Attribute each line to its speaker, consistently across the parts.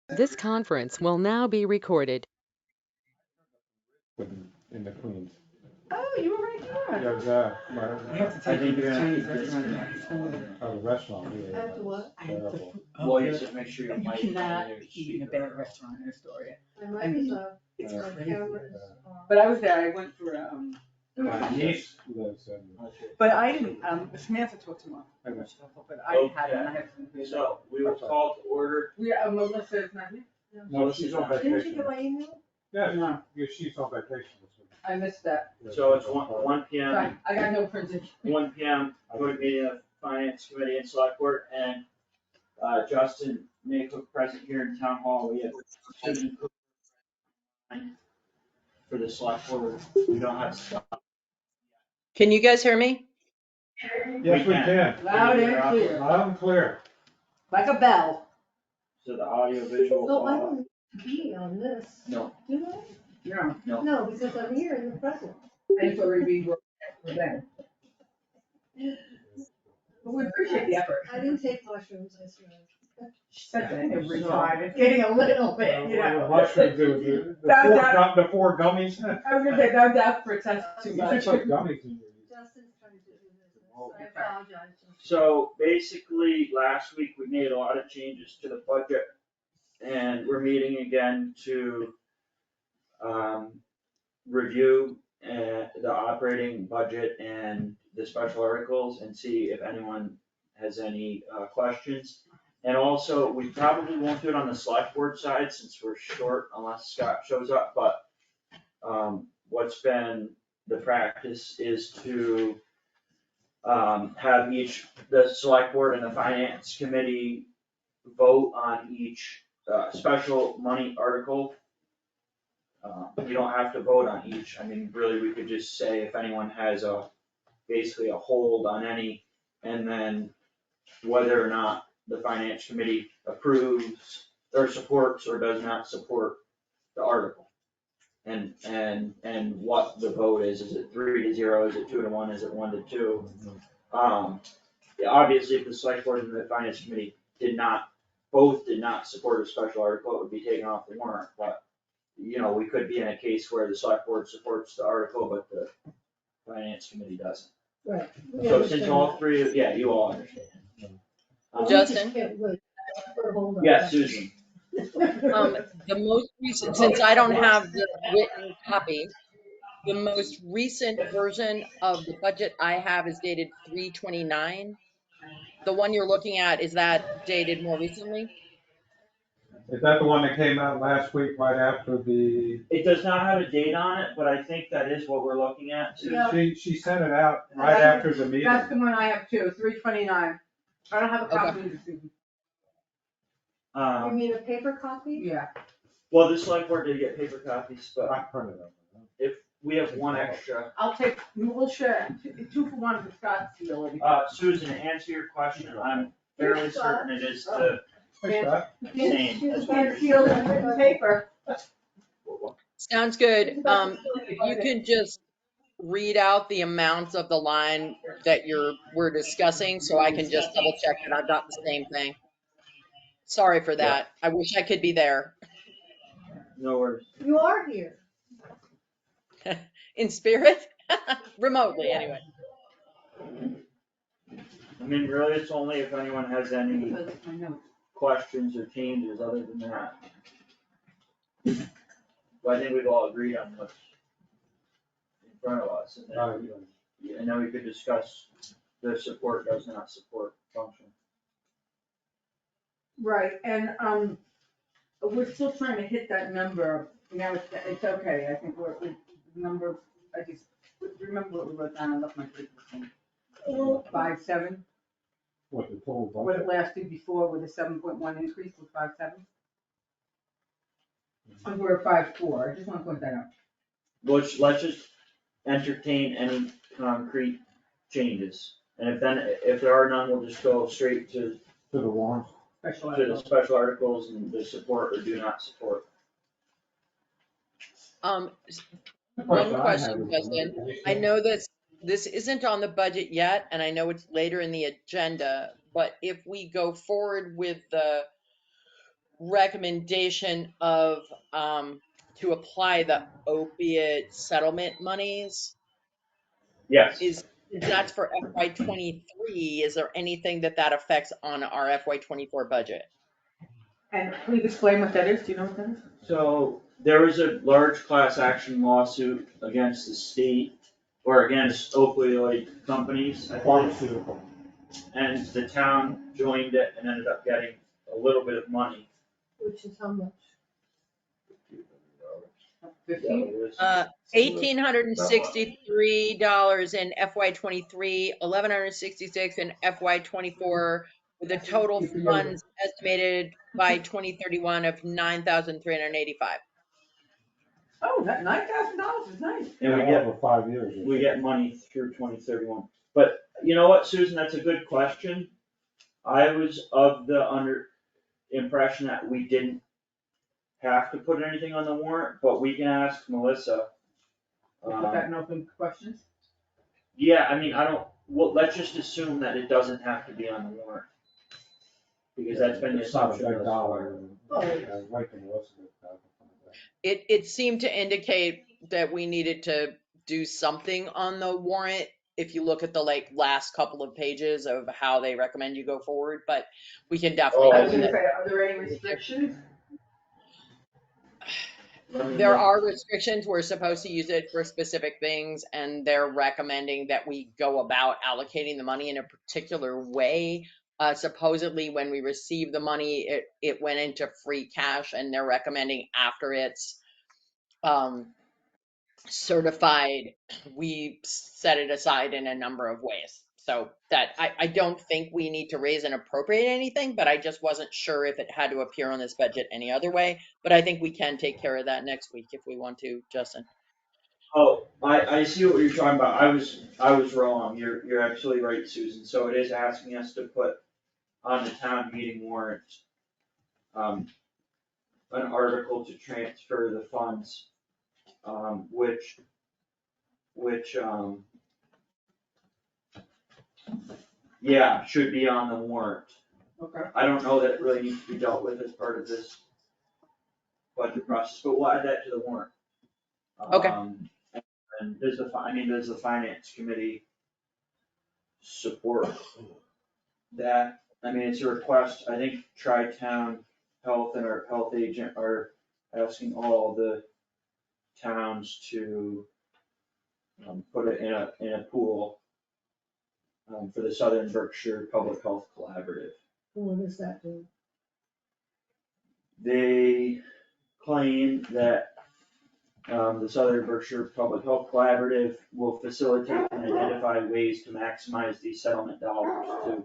Speaker 1: This conference will now be recorded.
Speaker 2: In the Queens.
Speaker 3: Oh, you were right there.
Speaker 2: Yeah,
Speaker 3: I have to take you to the Chinese restaurant.
Speaker 2: the restaurant. Yeah,
Speaker 4: After what?
Speaker 3: I have to.
Speaker 2: terrible.
Speaker 5: Well, you should make sure your
Speaker 3: You
Speaker 5: mic
Speaker 3: cannot
Speaker 5: is
Speaker 3: eat in a bad restaurant in Astoria.
Speaker 4: My mic is off.
Speaker 3: It's
Speaker 2: Yeah.
Speaker 3: crazy.
Speaker 4: Cameras off.
Speaker 3: But I was there. I went for
Speaker 2: My niece lives in.
Speaker 3: but I didn't. Samantha talked to him. But I hadn't. I had to.
Speaker 5: So we will call to order.
Speaker 3: We Melissa is not here.
Speaker 2: No, she's on
Speaker 4: Didn't you
Speaker 2: vacation.
Speaker 4: get my email?
Speaker 2: Yeah,
Speaker 3: No.
Speaker 2: she's on vacation this week.
Speaker 3: I missed that.
Speaker 5: So it's 1 p.m.
Speaker 3: Sorry, I got no printed.
Speaker 5: 1 p.m. joint meeting of Finance Committee and Select Board, and Justin Maycook present here in Town Hall. We have Susan Cook for the Select Board. We don't have Scott.
Speaker 6: Can you guys hear me?
Speaker 2: Yes, we can.
Speaker 3: Loud and clear.
Speaker 2: Loud and clear.
Speaker 3: Like a bell.
Speaker 5: So the audio visual.
Speaker 4: So I don't be on this.
Speaker 5: No.
Speaker 4: Do I?
Speaker 3: No.
Speaker 4: No, because I'm here in the present.
Speaker 3: And so we were then. But we appreciate the effort.
Speaker 4: I didn't take mushrooms, I swear.
Speaker 3: She said that every time. It's getting a little bit, you know.
Speaker 2: Mushrooms, the four gummies.
Speaker 3: I was gonna say, no doubt for test too
Speaker 2: You
Speaker 3: much.
Speaker 2: should put gummies in your.
Speaker 4: Justin's trying to do business.
Speaker 2: Oh.
Speaker 4: I apologize. Justin.
Speaker 5: So basically, last week we made a lot of changes to the budget, and we're meeting again to review the operating budget and the special articles and see if anyone has any questions. And also, we probably won't do it on the select board side since we're short unless Scott shows up, but what's been the practice is to have the select board and the finance committee vote on each special money article. You don't have to vote on each, I mean, really, we could just say if anyone has basically a hold on any, and then whether or not the finance committee approves or supports or does not support the article. And what the vote is it 3-0, is it 2-1, is it 1-2? Yeah, obviously, if the select board and the finance committee both did not support a special article, it would be taken off the warrant, but we could be in a case where the select board supports the article, but the finance committee doesn't.
Speaker 4: Right.
Speaker 5: So since all three, you all understand.
Speaker 6: Justin?
Speaker 5: Yeah, Susan.
Speaker 6: The most recent, since I don't have the written copy, the most recent version of the budget I have is dated 3/29. The one you're looking at, is that dated more recently?
Speaker 2: Is that the one that came out last week right after the?
Speaker 5: It does not have a date on it, but I think that is what we're looking at.
Speaker 3: Yeah.
Speaker 2: She sent it out right after the meeting.
Speaker 3: That's the one I have too, 329. I don't have a copy of the.
Speaker 4: You mean a paper copy?
Speaker 3: Yeah.
Speaker 5: Well, the select board did get paper copies, but
Speaker 2: I printed them.
Speaker 5: if we have one extra.
Speaker 3: I'll take, we'll share, 2 for 1 for Scott's ability.
Speaker 5: Susan, to answer your question, I'm fairly certain it is the
Speaker 2: Hey, Scott.
Speaker 5: same as what
Speaker 3: And
Speaker 5: you're
Speaker 3: sealed in written paper.
Speaker 6: Sounds good. If you can just read out the amounts of the line that we're discussing, so I can just double check that I've got the same thing. Sorry for that. I wish I could be there.
Speaker 5: No worries.
Speaker 4: You are here.
Speaker 6: In spirit? Remotely, anyway.
Speaker 5: I mean, really, it's only if anyone has any
Speaker 3: I know.
Speaker 5: questions or changes other than that. But I think we've all agreed on what's in front of us, and then we could discuss the support does not support function.
Speaker 3: Right, and, we're still trying to hit that number. Now, it's okay, I think the number, I just, remember what we wrote down, I left my paper thing. 5.7,
Speaker 2: What, the total
Speaker 3: what
Speaker 2: budget?
Speaker 3: it lasted before with a 7.1 increase was 5.7. And we're at 5.4, I just wanna point that out.
Speaker 5: Let's just entertain any concrete changes, and if there are none, we'll just go straight to
Speaker 2: To the warrants.
Speaker 3: Special
Speaker 5: the
Speaker 3: article.
Speaker 5: special articles and the support or do not support.
Speaker 6: One
Speaker 2: I
Speaker 6: question,
Speaker 2: have is-
Speaker 6: Justin. I know that this isn't on the budget yet, and I know it's later in the agenda, but if we go forward with the recommendation of, to apply the opiate settlement monies.
Speaker 5: Yes.
Speaker 6: Is that's for FY '23, is there anything that affects on our FY '24 budget?
Speaker 3: And please explain what that is, do you know what that is?
Speaker 5: So there was a large class action lawsuit against the state or against opioid companies, I think.
Speaker 2: Pharmaceutical.
Speaker 5: And the town joined it and ended up getting a little bit of money.
Speaker 4: Which is how much?
Speaker 3: 15?
Speaker 6: $1,863 in FY '23, $1,166 in FY '24, with a total funds estimated by 2031 of $9,385.
Speaker 3: Oh, that $9,000 is nice.
Speaker 5: And we get,
Speaker 2: over 5 years.
Speaker 5: we get money through 2031. But you know what, Susan, that's a good question. I was of the impression that we didn't have to put anything on the warrant, but we can ask Melissa.
Speaker 3: Put that in open questions.
Speaker 5: Yeah, I mean, well, let's just assume that it doesn't have to be on the warrant. Because that's been the
Speaker 2: It's not a
Speaker 5: assumption
Speaker 2: big
Speaker 5: thus
Speaker 2: dollar.
Speaker 5: far.
Speaker 2: Right to Melissa.
Speaker 6: It seemed to indicate that we needed to do something on the warrant, if you look at the last couple of pages of how they recommend you go forward, but we can definitely
Speaker 3: I
Speaker 6: do
Speaker 3: was gonna
Speaker 6: that.
Speaker 3: say, are there any restrictions?
Speaker 6: There are restrictions, we're supposed to use it for specific things, and they're recommending that we go about allocating the money in a particular way. Supposedly, when we receive the money, it went into free cash, and they're recommending after it's certified, we set it aside in a number of ways. So that I don't think we need to raise and appropriate anything, but I just wasn't sure if it had to appear on this budget any other way. But I think we can take care of that next week if we want to, Justin.
Speaker 5: Oh, I see what you're talking about. I was wrong. You're absolutely right, Susan. So it is asking us to put on the town meeting warrant, an article to transfer the funds, which, yeah, should be on the warrant.
Speaker 3: Okay.
Speaker 5: I don't know that it really needs to be dealt with as part of this budget process, but we'll add that to the warrant.
Speaker 6: Okay.
Speaker 5: And does the finance committee support that? I mean, it's a request, I think Tri-Town Health and our health agent are asking all the towns to put it in a pool for the Southern Berkshire Public Health Collaborative.
Speaker 4: What does that do?
Speaker 5: They claim that the Southern Berkshire Public Health Collaborative will facilitate and identify ways to maximize these settlement dollars to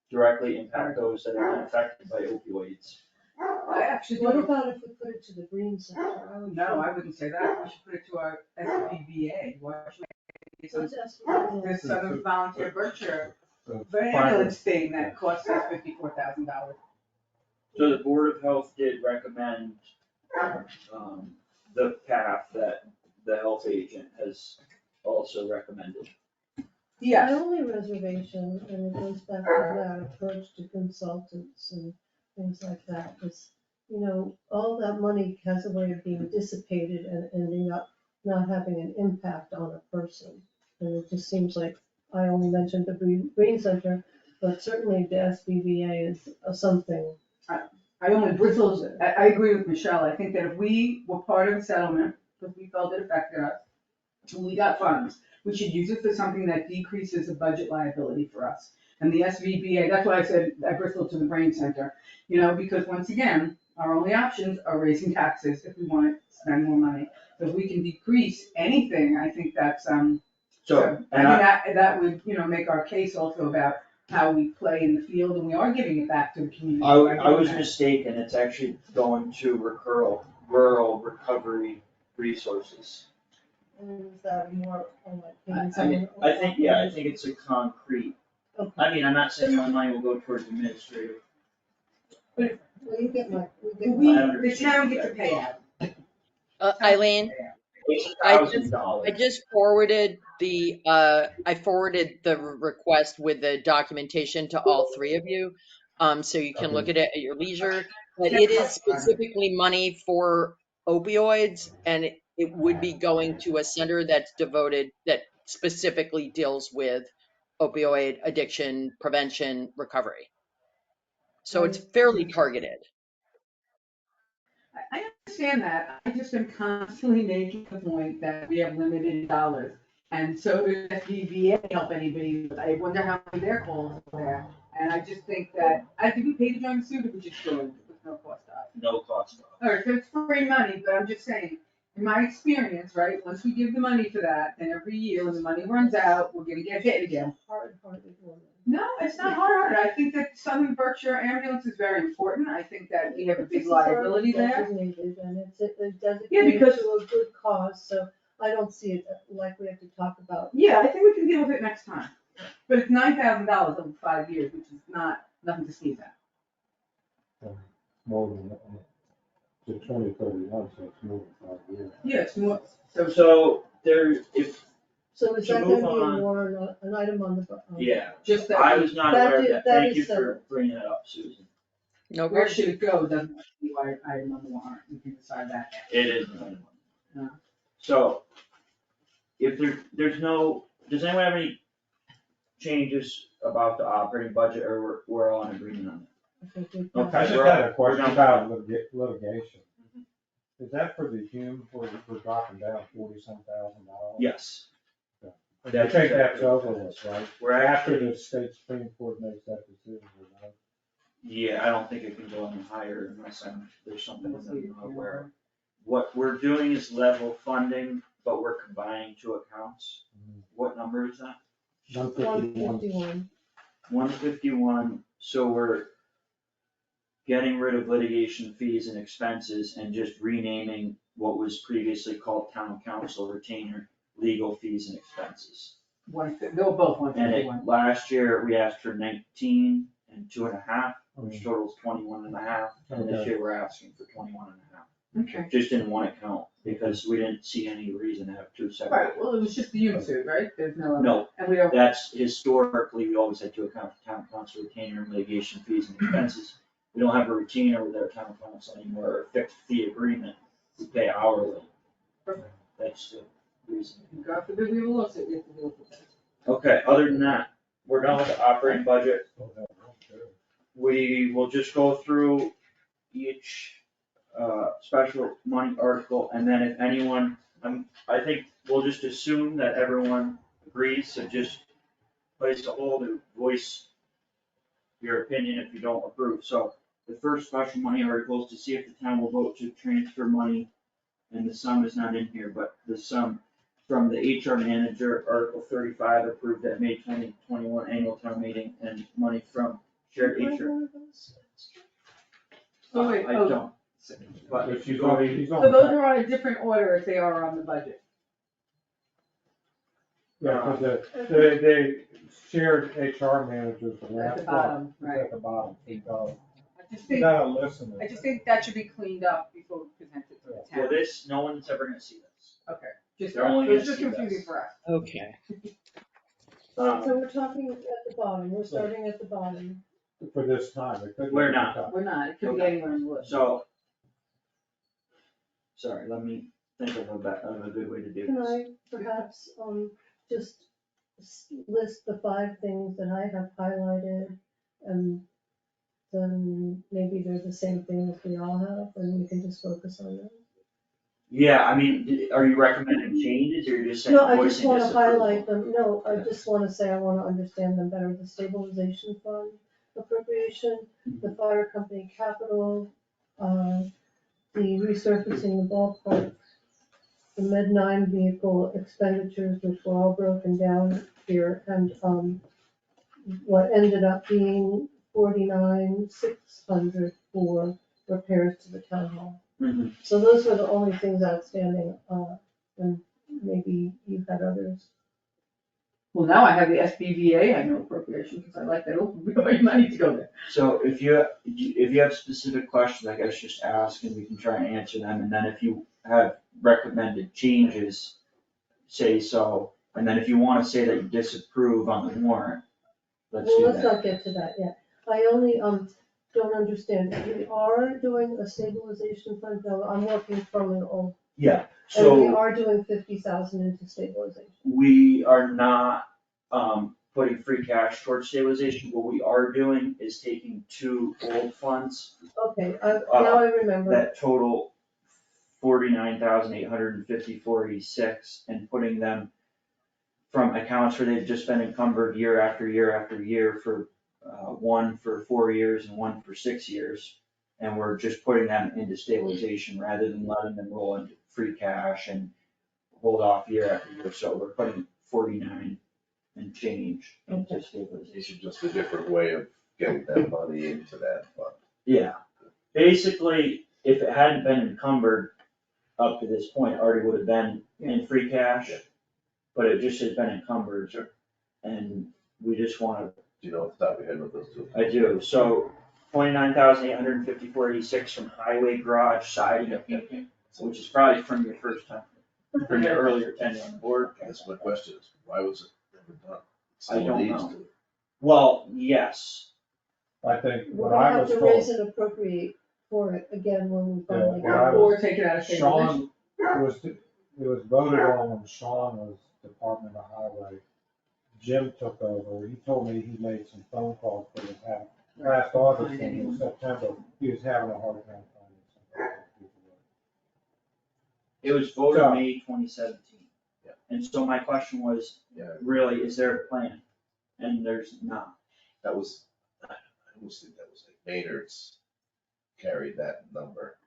Speaker 5: directly impact those that have been affected by opioids.
Speaker 3: I actually
Speaker 4: What
Speaker 3: don't,
Speaker 4: about if we put it to the Green Center?
Speaker 3: no, I wouldn't say that. We should put it to our SBVA. Why should we?
Speaker 4: What's that?
Speaker 3: This Southern Volunteer Berkshire
Speaker 2: The
Speaker 3: ambulance thing that cost us $54,000.
Speaker 5: So the Board of Health did recommend the path that the health agent has also recommended.
Speaker 4: My
Speaker 3: Yes,
Speaker 4: only reservation, and it goes back to that approach to consultants and things like that, is, all that money has a way of being dissipated and ending up not having an impact on a person. And it just seems like, I only mentioned the Green Center, but certainly the SBVA is something.
Speaker 3: I only bristled, I agree with Michelle. I think that if we were part of the settlement, because we felt it affected us, and we got funds, we should use it for something that decreases the budget liability for us. And the SVBA, that's why I said I bristled to the brain center, because once again, our only options are raising taxes if we want to spend more money. So if we can decrease anything, I think that's, that would, make our case also about how we play in the field, and we are giving it back to the community.
Speaker 5: I was mistaken, it's actually going to rural recovery resources.
Speaker 4: And is that more on
Speaker 5: I think it's a concrete,
Speaker 4: Okay.
Speaker 5: I'm not saying my money will go towards administrative.
Speaker 4: Well, you get my,
Speaker 3: The town gets a payout.
Speaker 6: Eileen,
Speaker 5: It's
Speaker 6: I
Speaker 5: $1,000.
Speaker 6: just forwarded I forwarded the request with the documentation to all three of you. So you can look at it at your leisure. But it is specifically money for opioids, and it would be going to a center that's devoted, that specifically deals with opioid addiction, prevention, recovery. So it's fairly targeted.
Speaker 3: I understand that, I just am constantly making the point that we have limited dollars. And so does SBVA help anybody, I wonder how many their calls are there. And I just think that, I think we pay to join the suit, we just join with no cost to us.
Speaker 5: No cost.
Speaker 3: All right, so it's free money, but I'm just saying, in my experience, right, once we give the money for that, then every year when the money runs out, we're gonna get hit again.
Speaker 4: Hard-hearted woman.
Speaker 3: No, it's not hard. I think that Southern Berkshire ambulance is very important. I think that we have a big liability there.
Speaker 4: Designated, and it's
Speaker 3: Yeah,
Speaker 4: designated
Speaker 3: because-
Speaker 4: to a good cause, so I don't see it like we have to talk about.
Speaker 3: Yeah, I think we can deal with it next time. But it's $9,000 over 5 years, which is nothing to sneeze at.
Speaker 2: More than, to 2031, so it's more than 5 years.
Speaker 3: Yeah, it's more,
Speaker 5: So there, if,
Speaker 4: So is
Speaker 5: To
Speaker 4: that gonna
Speaker 5: move
Speaker 4: be
Speaker 5: on.
Speaker 4: a warrant, an item on the?
Speaker 5: yeah,
Speaker 3: just that.
Speaker 5: I was not
Speaker 4: That
Speaker 5: aware of
Speaker 4: is-
Speaker 5: that.
Speaker 4: that
Speaker 5: Thank
Speaker 4: is
Speaker 5: you for
Speaker 4: separate.
Speaker 5: bringing that up, Susan.
Speaker 6: No,
Speaker 3: Where should it go, doesn't have to be why item on the warrant, we can decide that.
Speaker 5: It is another one.
Speaker 3: Yeah.
Speaker 5: So, if there's no, does anyone have any changes about the operating budget, or we're all in agreement on
Speaker 4: I think we've
Speaker 5: Okay.
Speaker 2: I
Speaker 4: got-
Speaker 2: just
Speaker 5: we're
Speaker 2: had
Speaker 5: all-
Speaker 2: a question
Speaker 5: we're
Speaker 2: about litigation. Is that for the Hume, where we're dropping down $40-some thousand?
Speaker 5: that? Yes,
Speaker 2: I
Speaker 5: That's
Speaker 2: think that's
Speaker 5: exactly what
Speaker 2: over with, right?
Speaker 5: we're
Speaker 2: After
Speaker 5: actually,
Speaker 2: the state Supreme Court makes that decision, right?
Speaker 5: yeah, I don't think it can go any higher unless there's something that I'm not aware of. What we're doing is level funding, but we're combining two accounts. What number is that?
Speaker 2: 151.
Speaker 4: 151.
Speaker 5: 151, so we're getting rid of litigation fees and expenses and just renaming what was previously called town council retainer, legal fees and expenses.
Speaker 3: They were both
Speaker 5: And
Speaker 3: 151.
Speaker 5: last year, we asked for 19 and 2.5, which totals 21.5, and this
Speaker 2: Okay.
Speaker 5: year we're asking for 21.5.
Speaker 3: Okay.
Speaker 5: Just in one account, because we didn't see any reason to have two separate.
Speaker 3: Right, well, it was just the unit suit, right? There's no other.
Speaker 5: No,
Speaker 3: And we don't,
Speaker 5: that's historically, we always had to account for town council retainer and litigation fees and expenses. We don't have a retainer with our town council anymore, or a fixed fee agreement, we pay hourly.
Speaker 3: Perfect.
Speaker 5: That's the reason.
Speaker 3: God forbid we have a lawsuit, we have to deal with that.
Speaker 5: Okay, other than that, we're done with the operating budget. We will just go through each, special money article, and then if anyone, I think we'll just assume that everyone agrees, so just place a hold and voice your opinion if you don't approve. So the first special money article is to see if the town will vote to transfer money, and the sum is not in here, but the sum from the HR manager, Article 35, approved at May 2021 annual town meeting, and money from shared HR.
Speaker 3: Oh, wait,
Speaker 5: I
Speaker 3: oh.
Speaker 5: don't, but
Speaker 2: But
Speaker 5: if you
Speaker 2: she's
Speaker 5: go
Speaker 2: on,
Speaker 5: read,
Speaker 2: she's
Speaker 3: So
Speaker 2: on.
Speaker 3: those are on a different order if they are on the budget.
Speaker 2: Yeah, because the shared HR managers, the
Speaker 3: At
Speaker 2: last
Speaker 3: the
Speaker 2: one,
Speaker 3: bottom,
Speaker 2: is
Speaker 3: right.
Speaker 2: at the bottom. So
Speaker 3: I just
Speaker 2: you
Speaker 3: think,
Speaker 2: gotta listen to
Speaker 3: I
Speaker 2: it.
Speaker 3: just think that should be cleaned up before we present it to the
Speaker 5: well,
Speaker 3: town.
Speaker 5: this, no one's ever gonna see this.
Speaker 3: Okay, just,
Speaker 5: They're only
Speaker 3: it's
Speaker 5: gonna
Speaker 3: just
Speaker 5: see
Speaker 3: confusing
Speaker 5: this.
Speaker 3: for us.
Speaker 6: okay.
Speaker 4: So we're talking at the bottom, we're starting at the bottom.
Speaker 2: For this time, it could be.
Speaker 5: We're not.
Speaker 3: We're not, it could be
Speaker 5: Okay.
Speaker 3: anywhere in the list.
Speaker 5: So, sorry, let me think of a good way to do
Speaker 4: Can
Speaker 5: this.
Speaker 4: I perhaps, just list the 5 things that I have highlighted, and then maybe they're the same things we all have, and we can just focus on them?
Speaker 5: Yeah, I mean, are you recommending changes, or you're just saying
Speaker 4: No, I just
Speaker 5: voicing
Speaker 4: wanna
Speaker 5: disapproval?
Speaker 4: highlight them, no, I just wanna say I wanna understand them better, the stabilization fund appropriation, the fire company capital, the resurfacing the ballpark, the Med-9 vehicle expenditures, which were all broken down here, and, what ended up being 49,600 for repairs to the town hall.
Speaker 5: Mhm.
Speaker 4: So those were the only things outstanding, and maybe you had others.
Speaker 3: Well, now I have the SBVA, I have no appropriation, because I like that opioid money to go there.
Speaker 5: So if you have specific questions, I guess just ask and we can try and answer them, and then if you have recommended changes, say so, and then if you wanna say that you disapprove on the warrant, let's
Speaker 4: Well,
Speaker 5: do
Speaker 4: let's
Speaker 5: that.
Speaker 4: not get to that yet. I only, don't understand. We are doing a stabilization fund, though. I'm working from an old,
Speaker 5: Yeah,
Speaker 4: and we
Speaker 5: so
Speaker 4: are doing 50,000 into stabilization.
Speaker 5: we are not, putting free cash towards stabilization. What we are doing is taking two old funds
Speaker 4: Okay, now I remember.
Speaker 5: that total 49,854.86 and putting them from accounts where they've just been encumbered year after year after year for, one for 4 years and one for 6 years. And we're just putting them into stabilization rather than letting them roll into free cash and hold off year after year. So we're putting 49 and change into
Speaker 4: Okay.
Speaker 5: stabilization.
Speaker 7: It's just a different way of getting that money into that fund.
Speaker 5: Yeah, basically, if it hadn't been encumbered up to this point, it already would have been in free cash.
Speaker 7: Yeah.
Speaker 5: But it just has been encumbered. And we just wanna,
Speaker 7: Do you know off the top of your head what those two?
Speaker 5: I do, so 29,854.86 from highway garage siding, which is probably from your first time, from your earlier tenure on the board.
Speaker 7: That's my question, is why was it never done?
Speaker 5: I don't
Speaker 7: Someone needs
Speaker 5: know.
Speaker 7: to.
Speaker 5: Well, yes,
Speaker 2: I think
Speaker 4: We're
Speaker 2: what I
Speaker 4: gonna have
Speaker 2: was
Speaker 4: to raise
Speaker 2: told,
Speaker 4: and appropriate for it again when we finally
Speaker 2: Yeah,
Speaker 4: get it.
Speaker 3: Or take it out of stabilization.
Speaker 2: Sean, it was voted on when Sean was Department of Highway. Jim took over, he told me he made some phone calls for the last August and in September, he was having a hard time finding somebody.
Speaker 5: it was voted
Speaker 2: So-
Speaker 5: May 2017.
Speaker 7: Yeah.
Speaker 5: And so my question was,
Speaker 7: Yeah,
Speaker 5: really, is there a plan? And there's not.
Speaker 7: that was, I almost think that was like Maynard's carried that number.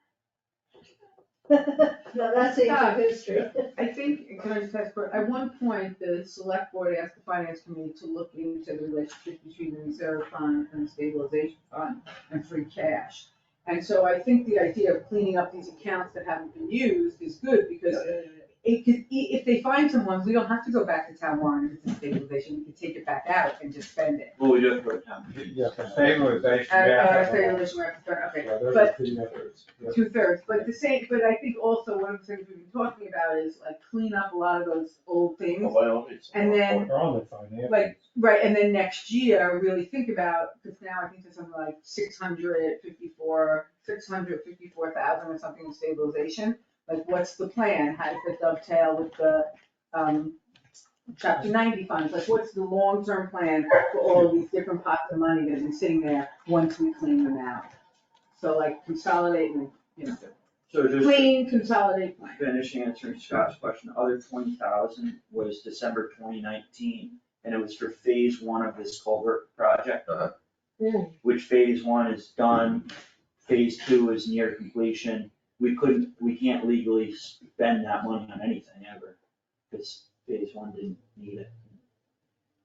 Speaker 4: No, that's ancient history.
Speaker 3: I think, can I just ask, at one point, the select board asked the finance committee to look into the relationship between the reserve fund and the stabilization fund and free cash. And so I think the idea of cleaning up these accounts that haven't been used is good, because it could, if they find someone, we don't have to go back to town warrant if it's a stabilization, we can take it back out and just spend it.
Speaker 5: Well, we do have to go to town.
Speaker 2: Yeah, for stabilization,
Speaker 3: And,
Speaker 2: yeah.
Speaker 3: stabilization, we have to spend, okay,
Speaker 2: Yeah, those
Speaker 3: but
Speaker 2: are 2/3. Yeah.
Speaker 3: 2/3, but the same, but I think also one of the things we've been talking about is like clean up a lot of those old things.
Speaker 7: Oh, by all means.
Speaker 3: And then,
Speaker 2: They're on the financials.
Speaker 3: like, right, and then next year, really think about, because now I think there's something like 654,000 or something in stabilization. Like, what's the plan? How does it dovetail with the, chapter 90 funds? Like, what's the long-term plan for all of these different pots of money that have been sitting there once we clean them out? So like consolidate and,
Speaker 5: So just
Speaker 3: clean, consolidate plan.
Speaker 5: finish answering Scott's question, the other 20,000 was December 2019, and it was for phase 1 of this culvert project. Which phase 1 is done, phase 2 is near completion. We can't legally spend that money on anything ever, because phase 1 didn't need it.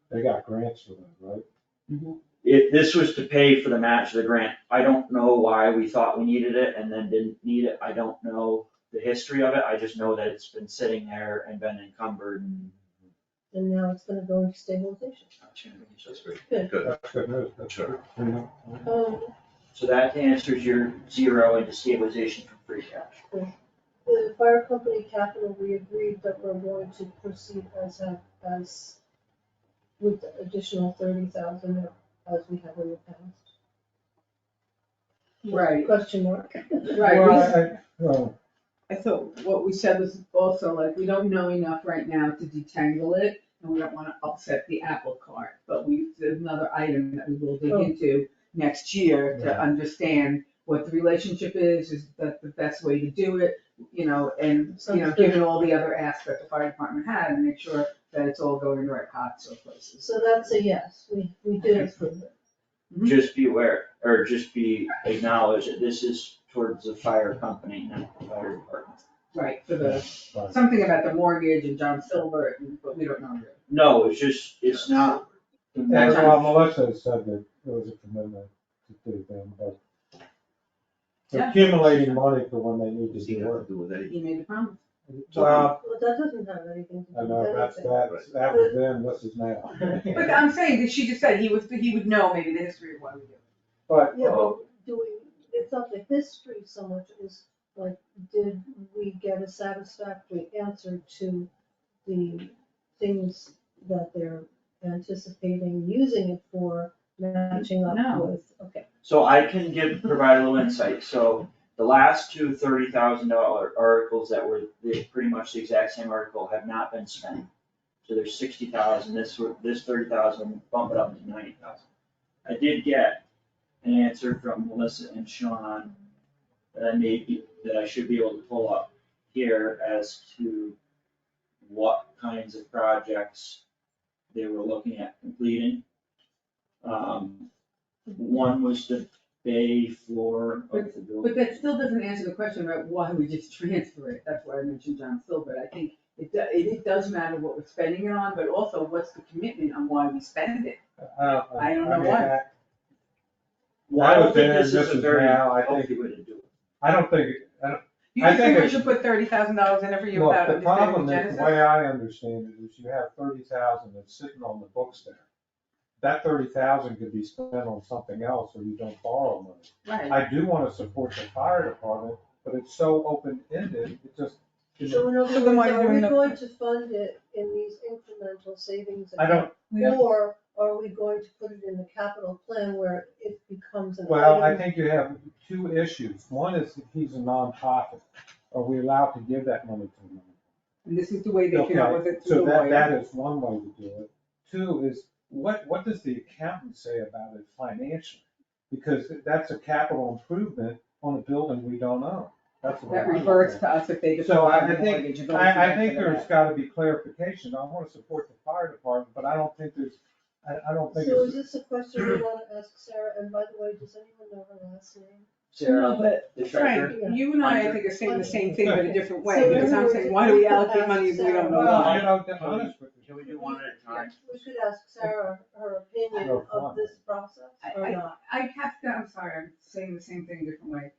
Speaker 2: They got grants for that, right?
Speaker 5: This was to pay for the match of the grant. I don't know why we thought we needed it and then didn't need it. I don't know the history of it. I just know that it's been sitting there and been encumbered and.
Speaker 4: And now it's gonna go into stabilization.
Speaker 7: That's great,
Speaker 4: Good.
Speaker 7: good.
Speaker 2: That's good news. That's
Speaker 7: Sure.
Speaker 2: good.
Speaker 5: So that answers your 0 into stabilization from free cash.
Speaker 4: The fire company capital, we agreed that we're going to proceed as with the additional 30,000 as we have in the past.
Speaker 3: Right,
Speaker 4: Question mark.
Speaker 3: right.
Speaker 2: Well,
Speaker 3: I thought what we said was also like, we don't know enough right now to detangle it, and we don't wanna upset the apple cart, but there's another item that we will dig
Speaker 4: Oh.
Speaker 3: into next year to
Speaker 2: Yeah.
Speaker 3: understand what the relationship is that the best way to do it, and,
Speaker 4: Sounds good.
Speaker 3: given all the other asks that the fire department had, and make sure that it's all going in the right pots or places.
Speaker 4: So that's a yes, we did approve it.
Speaker 5: Just be aware, or just be acknowledged that this is towards the fire company, not the fire department.
Speaker 3: Right, for the,
Speaker 2: fine.
Speaker 3: something about the mortgage and John Silver, but we don't know really.
Speaker 5: No, it's not.
Speaker 2: Yeah, well, Melissa said that it was a commitment to do them, but
Speaker 3: Yeah.
Speaker 2: accumulating money for when they need to
Speaker 7: Does he
Speaker 2: do
Speaker 7: have
Speaker 2: work.
Speaker 7: to do with anything?
Speaker 3: He made the promise.
Speaker 2: Well,
Speaker 4: Well, that doesn't have anything to do
Speaker 2: I
Speaker 4: with
Speaker 2: know,
Speaker 4: anything.
Speaker 2: that was then, this is now.
Speaker 3: But I'm saying that she just said he would know maybe the history of why we do it.
Speaker 2: But,
Speaker 4: Yeah, but it's not the history so much as like, did we get a satisfactory answer to the things that they're anticipating using it for matching up
Speaker 3: No.
Speaker 4: with, okay.
Speaker 5: So I can provide a little insight, so the last two $30,000 articles that were pretty much the exact same article have not been spent. So there's 60,000, this 30,000, bump it up to 90,000. I did get an answer from Melissa and Sean that I should be able to pull up here as to what kinds of projects they were looking at completing. One was the bay floor of the building.
Speaker 3: But that still doesn't answer the question about why we just transfer it, that's why I mentioned John Silver, I think it does matter what we're spending it on, but also what's the commitment on why we spend it? I don't know
Speaker 2: mean,
Speaker 3: why.
Speaker 5: Well, I don't think
Speaker 2: then,
Speaker 5: this is a very
Speaker 2: now, I
Speaker 5: healthy
Speaker 2: think,
Speaker 5: way to do it.
Speaker 2: I don't think,
Speaker 3: You
Speaker 2: I
Speaker 3: just
Speaker 2: think
Speaker 3: think we
Speaker 2: it's-
Speaker 3: should put $30,000 in every year
Speaker 2: look,
Speaker 3: without
Speaker 2: the
Speaker 3: understanding
Speaker 2: problem
Speaker 3: the
Speaker 2: is,
Speaker 3: genesis?
Speaker 2: the way I understand it, is you have 30,000 that's sitting on the books there. That 30,000 could be spent on something else, or you don't borrow money.
Speaker 3: Right,
Speaker 2: I do wanna support the fire department, but it's so open-ended, it just,
Speaker 4: So in other
Speaker 3: So then why
Speaker 4: words,
Speaker 3: are you
Speaker 4: are we
Speaker 3: doing the-
Speaker 4: going to fund it in these incremental savings?
Speaker 2: I don't,
Speaker 3: we don't,
Speaker 4: Or are we going to put it in the capital plan where it becomes an
Speaker 2: well, I
Speaker 4: item?
Speaker 2: think you have two issues. One is if he's a nonprofit, are we allowed to give that money to him?
Speaker 3: and this is the way they came up with it through
Speaker 2: So
Speaker 3: the
Speaker 2: that
Speaker 3: lawyer.
Speaker 2: is one way to do it. Two is, what does the accountant say about it financially? Because that's a capital improvement on a building we don't own. That's the way
Speaker 3: That
Speaker 2: I look
Speaker 3: reverts
Speaker 2: at
Speaker 3: to us if they
Speaker 2: it. So
Speaker 3: default
Speaker 2: I
Speaker 3: on the
Speaker 2: think,
Speaker 3: mortgage. it goes
Speaker 2: I
Speaker 3: back
Speaker 2: think
Speaker 3: to
Speaker 2: there's
Speaker 3: that.
Speaker 2: gotta be clarification. I wanna support the fire department, but I don't think there's, I don't think
Speaker 4: So is
Speaker 2: it's,
Speaker 4: this a question we wanna ask Sarah, and by the way, does anyone know her last name?
Speaker 5: Sarah,
Speaker 3: No, but
Speaker 5: the treasurer.
Speaker 3: Frank, you and I think are saying the same thing, but a different way,
Speaker 4: So
Speaker 3: because I'm
Speaker 4: everyone
Speaker 3: saying,
Speaker 4: could-
Speaker 3: why do we
Speaker 4: could
Speaker 3: allocate
Speaker 4: ask
Speaker 3: money if we don't know
Speaker 4: Sarah.
Speaker 2: well,
Speaker 3: why?
Speaker 2: you know, to be honest with you.
Speaker 5: Can we do one at a time?
Speaker 4: We could ask Sarah her opinion
Speaker 2: No,
Speaker 4: of this process or not.
Speaker 3: I have to, I'm sorry, I'm saying the same thing a different way.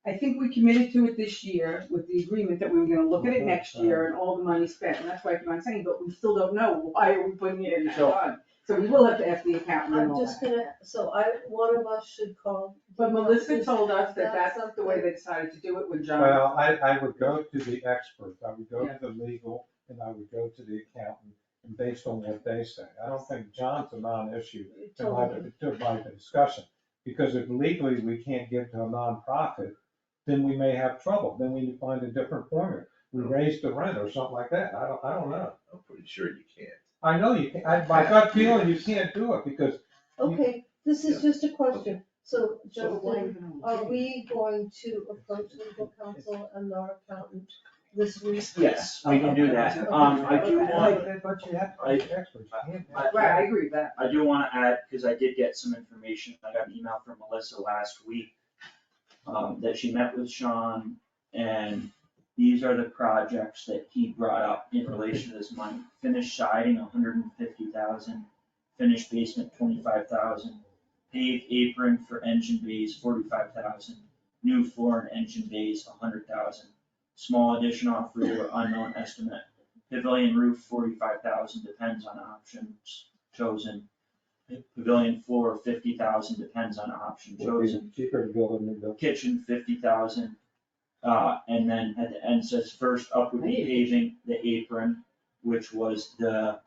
Speaker 3: I think we committed to it this year with the agreement that we were gonna look at it next year and all the money spent, and that's why I keep on saying, but we still don't know, why are we putting it in that
Speaker 5: So-
Speaker 3: fund? So we will have to ask the accountant and
Speaker 4: I'm
Speaker 3: all
Speaker 4: just
Speaker 3: that.
Speaker 4: gonna, so one of us should call.
Speaker 3: But Melissa
Speaker 4: Is
Speaker 3: told us that
Speaker 4: that
Speaker 3: that's the way they decided to do it with John.
Speaker 2: Well, I would go to the experts, I would go
Speaker 3: Yeah.
Speaker 2: to the legal, and I would go to the accountant, and based on what they say. I don't think John's a non-issue
Speaker 4: Totally.
Speaker 2: to my discussion, because if legally we can't give to a nonprofit, then we may have trouble, then we need to find a different formula. We raise the rent or something like that, I don't know.
Speaker 7: I'm pretty sure you can't.
Speaker 2: I know you can't, my gut feeling, you can't do it, because
Speaker 4: Okay, this is just a question. So
Speaker 3: So why
Speaker 4: Justin,
Speaker 3: even
Speaker 4: are we going to approach legal counsel and our accountant this week?
Speaker 5: Yes, we can do that. I do want,
Speaker 2: But you have to ask experts, you can't.
Speaker 3: Right, I agree with that.
Speaker 5: I do wanna add, because I did get some information, I got an email from Melissa last week, that she met with Sean, and these are the projects that he brought up in relation to this money. Finished siding, 150,000, finished basement, 25,000, paved apron for engine bays, 45,000, new floor and engine bays, 100,000, small addition off rear, unknown estimate, pavilion roof, 45,000, depends on options chosen. Pavilion floor, 50,000, depends on option chosen.
Speaker 2: Cheaper to build a new building.
Speaker 5: Kitchen, 50,000. And then at the end says first up would be paving the apron, which was the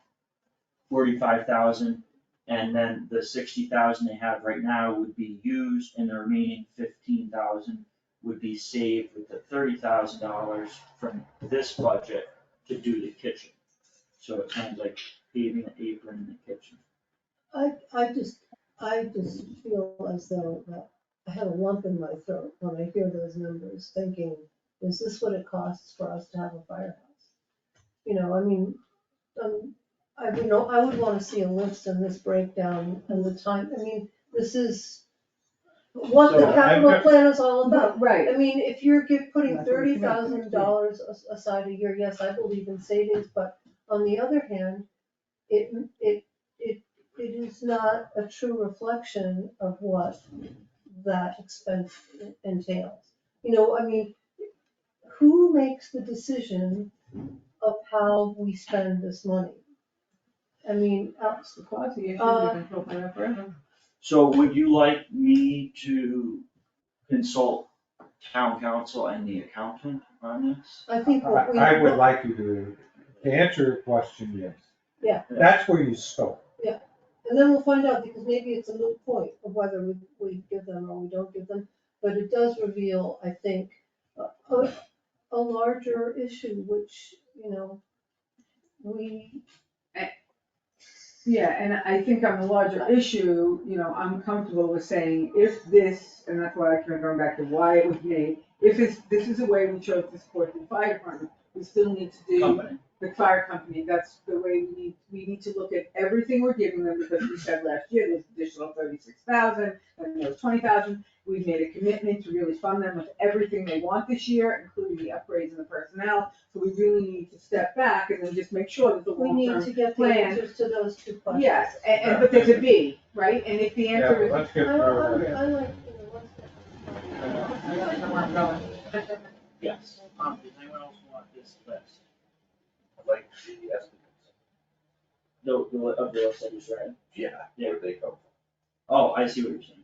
Speaker 5: 45,000. And then the 60,000 they have right now would be used, and the remaining 15,000 would be saved with the $30,000 from this budget to do the kitchen. So it sounds like paving the apron in the kitchen.
Speaker 4: I just feel as though that I have a lump in my throat when I hear those numbers, thinking, is this what it costs for us to have a firehouse? You know, I mean, I would wanna see a list and this breakdown and the time, I mean, this is what the
Speaker 5: So,
Speaker 4: capital plan is all about.
Speaker 3: Right,
Speaker 4: I mean, if you're putting
Speaker 3: That's what we committed to.
Speaker 4: $30,000 aside a year, yes, I believe in savings, but on the other hand, it is not a true reflection of what that expense entails. You know, I mean, who makes the decision of how we spend this money? I mean,
Speaker 3: that's the quasi issue, we've been talking about forever.
Speaker 5: So would you like me to consult town council and the accountant on this?
Speaker 4: I think what we.
Speaker 2: I would like you to answer your question, yes.
Speaker 4: Yeah.
Speaker 2: That's where you start.
Speaker 4: And then we'll find out, because maybe it's a moot point of whether we give them or we don't give them. But it does reveal, I think, a larger issue, which, we,
Speaker 3: Yeah, and I think on the larger issue, I'm comfortable with saying if this, and that's why I keep going back to why it was made, if this is a way we chose to support the fire department, we still need to do
Speaker 5: Company.
Speaker 3: the fire company. That's the way we need to look at everything we're giving them, because we said last year there's additional 36,000, and there's 20,000. We've made a commitment to really fund them with everything they want this year, including the upgrades and the personnel. So we really need to step back and then just make sure that the
Speaker 4: we need
Speaker 3: long-term
Speaker 4: to get the
Speaker 3: plan.
Speaker 4: answers to those two questions.
Speaker 3: Yes, but there's a B, right? And if the
Speaker 2: Yeah,
Speaker 3: answer is.
Speaker 2: let's get through that.
Speaker 4: I like,
Speaker 3: I don't know where I'm going.
Speaker 5: Yes. Does anyone else want this list?
Speaker 7: I'd like to see the estimates.
Speaker 5: Of the list that you read?
Speaker 7: Yeah, where'd they come
Speaker 5: Oh, I see what you're saying.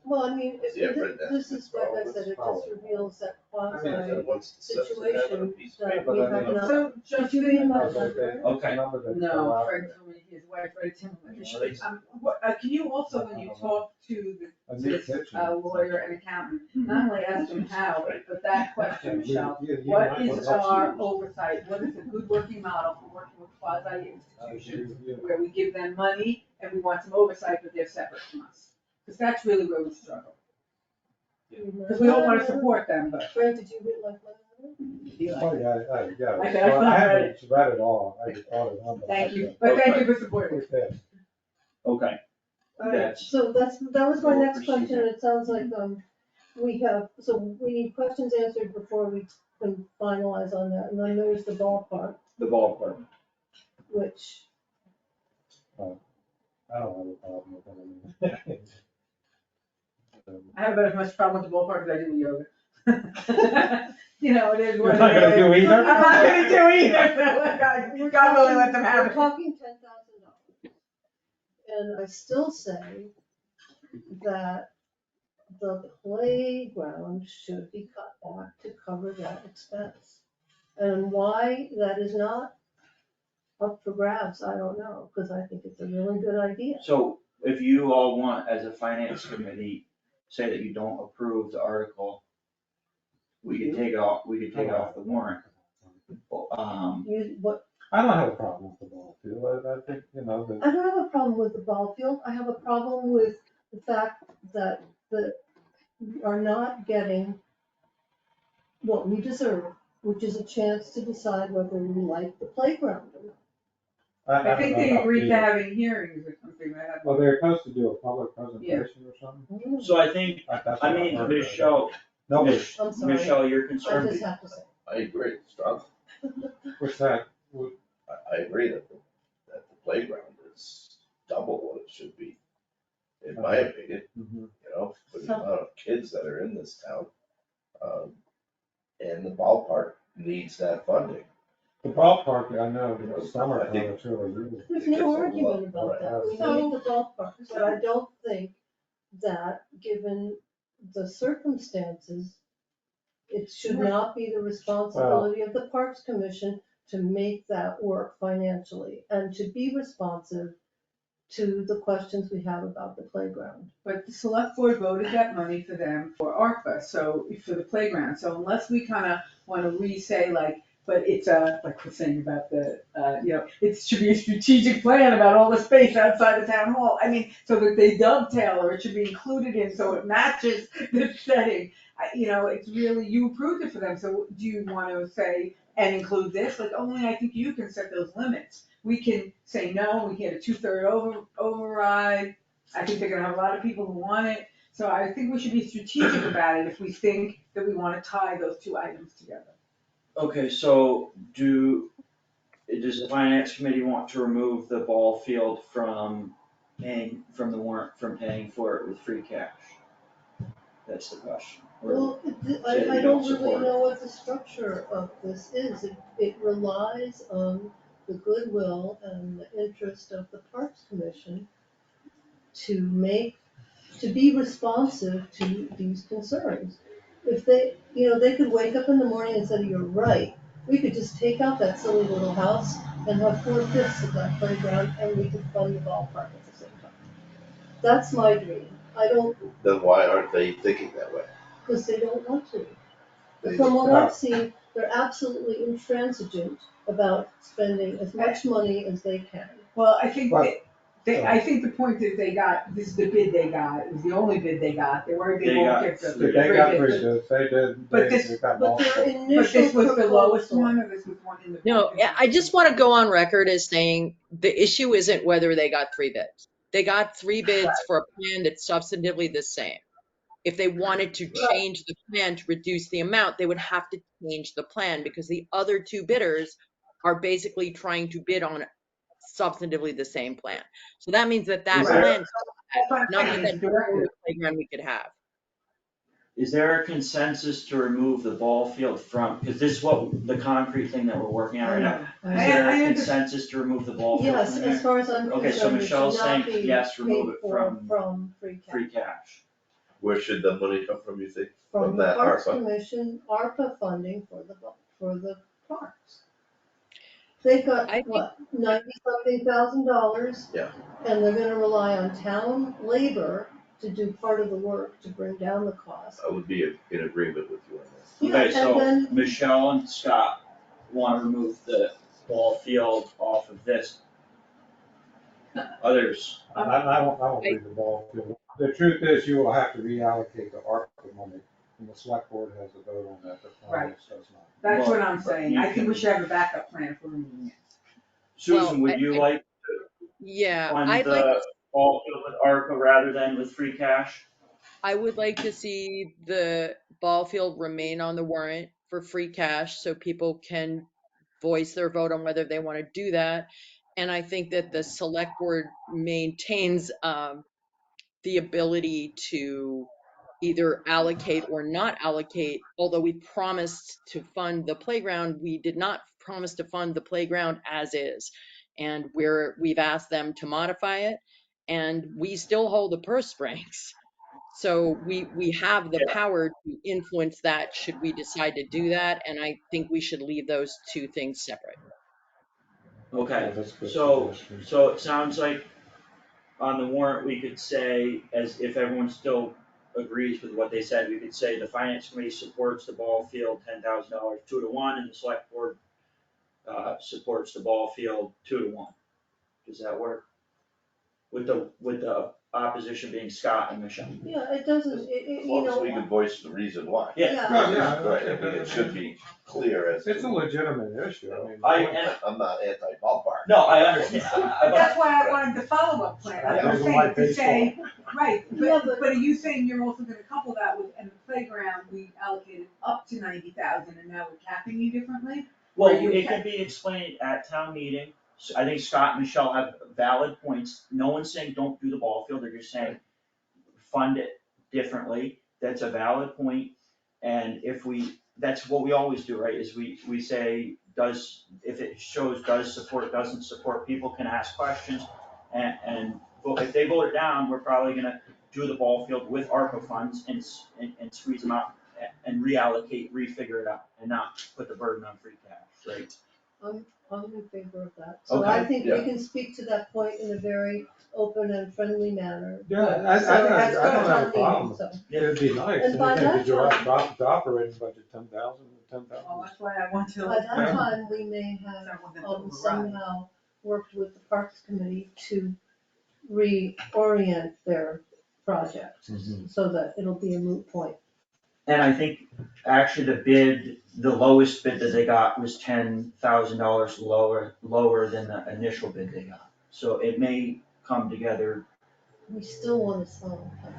Speaker 4: well, I mean,
Speaker 7: Yeah, but
Speaker 4: this is, like I said, it just reveals that
Speaker 7: from?
Speaker 4: quasi
Speaker 7: And what's the substance of a piece of
Speaker 4: that
Speaker 7: paper?
Speaker 4: we have not.
Speaker 3: So,
Speaker 4: Did you read my
Speaker 2: But
Speaker 4: letter?
Speaker 2: they-
Speaker 5: Okay.
Speaker 2: number that
Speaker 3: No,
Speaker 2: fell out.
Speaker 3: Fred told me his wife read it to him.
Speaker 7: Well,
Speaker 3: Can you also, when you talk to
Speaker 2: A
Speaker 3: the,
Speaker 2: new
Speaker 3: this
Speaker 2: kitchen.
Speaker 3: lawyer and accountant, not only ask them how, but that question, Michelle,
Speaker 2: You
Speaker 3: what
Speaker 2: might
Speaker 3: is
Speaker 2: want to
Speaker 3: our
Speaker 2: choose.
Speaker 3: oversight? What is a good working model for working with quasi institutions where we give them money and we want some oversight, but they're separate from us? Because that's really where we struggle. Because we don't want to support them, but.
Speaker 4: Fred, did you read my letter?
Speaker 2: Oh, yeah.
Speaker 3: Okay, I
Speaker 2: Well, I
Speaker 3: read
Speaker 2: haven't read it all, I just thought it on.
Speaker 3: Thank you, but thank you for supporting.
Speaker 2: What's this?
Speaker 5: Okay.
Speaker 4: All right,
Speaker 5: That's-
Speaker 4: so that was my
Speaker 5: We'll
Speaker 4: next
Speaker 5: proceed
Speaker 4: question, and it sounds like, we need questions answered before we can finalize on that, and then there's the ballpark,
Speaker 5: The ballpark.
Speaker 4: which,
Speaker 2: I don't have a problem with it.
Speaker 3: I have about as much problem with the ballpark as I do with yoga. It is what
Speaker 2: You're not
Speaker 3: it
Speaker 2: gonna
Speaker 3: is.
Speaker 2: do either?
Speaker 3: I'm not gonna do either, so God willing, let them have
Speaker 4: we're
Speaker 3: it.
Speaker 4: talking $10,000. And I still say that the playground should be cut back to cover that expense. And why that is not up for grabs, I don't know, because I think it's a really good idea.
Speaker 5: So if you all want, as a finance committee, say that you don't approve the article, we could take it off the warrant.
Speaker 4: What,
Speaker 2: I don't have a problem with the ball field, I think, that.
Speaker 4: I don't have a problem with the ball field, I have a problem with the fact that we are not getting what we deserve, which is a chance to decide whether we like the playground or not.
Speaker 3: I think
Speaker 2: don't know
Speaker 3: they
Speaker 2: about
Speaker 3: agreed to
Speaker 2: either.
Speaker 3: having hearings or something like that.
Speaker 2: Well, they're supposed to do a public presentation or something?
Speaker 5: So I think,
Speaker 2: That's what
Speaker 5: I mean,
Speaker 2: heard.
Speaker 5: Michelle,
Speaker 2: Nobody,
Speaker 4: I'm sorry,
Speaker 5: Michelle, you're
Speaker 4: I
Speaker 5: concerned.
Speaker 4: just have to say.
Speaker 7: I agree, strongly.
Speaker 2: what's that?
Speaker 7: I agree that the playground is double what it should be, in my opinion,
Speaker 2: Mhm.
Speaker 7: with the amount of kids that are in this town. And the ballpark needs that funding.
Speaker 2: The ballpark, I know, the summer,
Speaker 7: I think-
Speaker 2: it's really used.
Speaker 4: There's
Speaker 7: It gets a
Speaker 4: no
Speaker 7: lot,
Speaker 4: argument about that, we need the ballpark, but I don't think that, given the circumstances, it should not be the responsibility of the Parks Commission to make that work financially, and to be responsive to the questions we have about the playground.
Speaker 3: But the select board voted that money for them for ARPA, so for the playground, so unless we kind of want to re-say but it's like we're saying about the, it should be a strategic plan about all the space outside the town hall. I mean, so that they dovetail, or it should be included in, so it matches the setting. It's really, you approved it for them, so do you want to say, and include this? Only I think you can set those limits. We can say no, we get a 2/3 override. I think they're gonna have a lot of people who want it. So I think we should be strategic about it if we think that we want to tie those two items together.
Speaker 5: Okay, so does the finance committee want to remove the ball field from the warrant, from paying for it with free cash? That's the question. Or-
Speaker 4: Well,
Speaker 5: say that
Speaker 4: I
Speaker 5: you
Speaker 4: don't
Speaker 5: don't
Speaker 4: really
Speaker 5: support it.
Speaker 4: know what the structure of this is. It relies on the goodwill and the interest of the Parks Commission to be responsive to these concerns. If they, they could wake up in the morning and say, you're right, we could just take out that silly little house and have 4/5 of that playground, and we could fund the ballpark at the same time. That's my dream. I don't,
Speaker 7: Then why aren't they thinking that way?
Speaker 4: because they don't want to.
Speaker 7: They-
Speaker 4: From what I've seen, they're absolutely intransigent about spending as much money as they can.
Speaker 3: Well, I think
Speaker 2: But-
Speaker 3: I think the point is this is the bid they got, it was the only bid they got, they were,
Speaker 5: They
Speaker 3: they won't
Speaker 5: got
Speaker 3: get the.
Speaker 5: three
Speaker 2: They got
Speaker 3: bids.
Speaker 2: three bids, they did,
Speaker 3: But
Speaker 2: they
Speaker 3: this-
Speaker 2: got
Speaker 4: But their
Speaker 2: multiple.
Speaker 4: initial
Speaker 3: But this was the lowest
Speaker 4: proposal-
Speaker 3: one, or this was one in the.
Speaker 6: No, I just want to go on record as saying the issue isn't whether they got three bids. They got three bids for a plan that's substantively the same. If they wanted to change the plan to reduce the amount, they would have to change the plan because the other two bidders are basically trying to bid on substantively the same plan. So that means that
Speaker 5: Is there-
Speaker 6: plan,
Speaker 3: That's what I'm
Speaker 6: not
Speaker 3: saying,
Speaker 6: that
Speaker 3: it's
Speaker 6: that's
Speaker 3: directed.
Speaker 6: the playground we could have.
Speaker 5: Is there a consensus to remove the ball field from, because this is what, the concrete thing that we're working on right now. Is there
Speaker 3: I
Speaker 5: a
Speaker 3: under-
Speaker 5: consensus to remove the ball field
Speaker 4: Yes,
Speaker 5: from
Speaker 4: as
Speaker 5: there?
Speaker 4: far as I'm
Speaker 5: Okay, so
Speaker 4: concerned, it
Speaker 5: Michelle's
Speaker 4: should not
Speaker 5: saying
Speaker 4: be
Speaker 5: yes, remove
Speaker 4: paid
Speaker 5: it
Speaker 4: for
Speaker 5: from
Speaker 4: free cash.
Speaker 5: free cash.
Speaker 7: Where should the money come from, you think?
Speaker 4: From
Speaker 7: From
Speaker 4: the
Speaker 7: that
Speaker 4: Parks
Speaker 7: ARPA?
Speaker 4: Commission, ARPA funding for the parks. They've got,
Speaker 6: I think-
Speaker 4: what, $90-something thousand?
Speaker 7: Yeah.
Speaker 4: And they're gonna rely on town labor to do part of the work to bring down the cost.
Speaker 7: I would be in agreement with you on that.
Speaker 4: Yeah,
Speaker 5: Okay,
Speaker 4: and
Speaker 5: so
Speaker 4: then-
Speaker 5: Michelle and Scott want to remove the ball field off of this. Others,
Speaker 2: I don't read the ball field. The truth is, you will have to reallocate the ARPA money, and the select board has a vote on that, the finance does not.
Speaker 3: That's what
Speaker 5: Well,
Speaker 3: I'm saying,
Speaker 5: you
Speaker 3: I think we
Speaker 5: can-
Speaker 3: should have a backup plan for removing it.
Speaker 5: Susan, would you like
Speaker 6: Yeah,
Speaker 5: fund
Speaker 6: I'd like,
Speaker 5: the ball field with ARPA rather than with free cash?
Speaker 6: I would like to see the ball field remain on the warrant for free cash so people can voice their vote on whether they want to do that. And I think that the select board maintains the ability to either allocate or not allocate. Although we promised to fund the playground, we did not promise to fund the playground as is. And we've asked them to modify it, and we still hold the purse strings. So we have the power to influence that should we decide to do that, and I think we should leave those two things separate.
Speaker 5: Okay,
Speaker 2: Yeah, that's a good
Speaker 5: so,
Speaker 2: suggestion.
Speaker 5: so it sounds like on the warrant, we could say, as if everyone still agrees with what they said, we could say the finance committee supports the ball field, $10,000, 2-1, and the select board supports the ball field 2-1. Does that work? With the opposition being Scott and Michelle.
Speaker 4: Yeah, it doesn't,
Speaker 7: As
Speaker 4: you
Speaker 7: long as we
Speaker 4: know,
Speaker 7: can voice the reason why.
Speaker 5: Yeah.
Speaker 4: yeah,
Speaker 7: Right, I mean, it should be clear as to.
Speaker 2: It's a legitimate issue, I mean.
Speaker 7: I'm not anti-ballpark.
Speaker 5: No, I understand.
Speaker 3: That's why I wanted the follow-up plan, I was
Speaker 2: Doesn't like
Speaker 3: saying, to say, right,
Speaker 4: Yeah,
Speaker 3: but are you saying you're also gonna couple that with, and the playground, we allocated up to 90,000, and now we're capping you differently?
Speaker 5: Well,
Speaker 3: Or you
Speaker 5: it
Speaker 3: can-
Speaker 5: can be explained at town meeting. So I think Scott and Michelle have valid points. No one's saying don't do the ball field, they're just saying fund it differently. That's a valid point. And that's what we always do, right, is we say, if it shows does support, doesn't support, people can ask questions. And if they vote it down, we're probably gonna do the ball field with ARPA funds and squeeze them out and reallocate, refigure it out, and not put the burden on free cash, right?
Speaker 4: I'm in favor of that. So I
Speaker 5: Okay,
Speaker 4: think we
Speaker 7: yeah.
Speaker 4: can speak to that point in a very open and friendly manner.
Speaker 2: Yeah,
Speaker 4: So
Speaker 2: I
Speaker 4: that's
Speaker 2: don't have a
Speaker 4: our town
Speaker 2: problem.
Speaker 4: meeting, so.
Speaker 2: It'd be nice,
Speaker 4: And by
Speaker 2: anything to
Speaker 4: that
Speaker 2: drop,
Speaker 4: time-
Speaker 2: drop the operating budget 10,000.
Speaker 3: Well, that's why I want to.
Speaker 4: By that time, we may have
Speaker 3: Someone that will
Speaker 4: somehow worked with the Parks Committee to reorient their project so that it'll be a moot point.
Speaker 5: And I think actually the lowest bid that they got was $10,000 lower than the initial bid they got. So it may come together.
Speaker 4: We still want to sell them.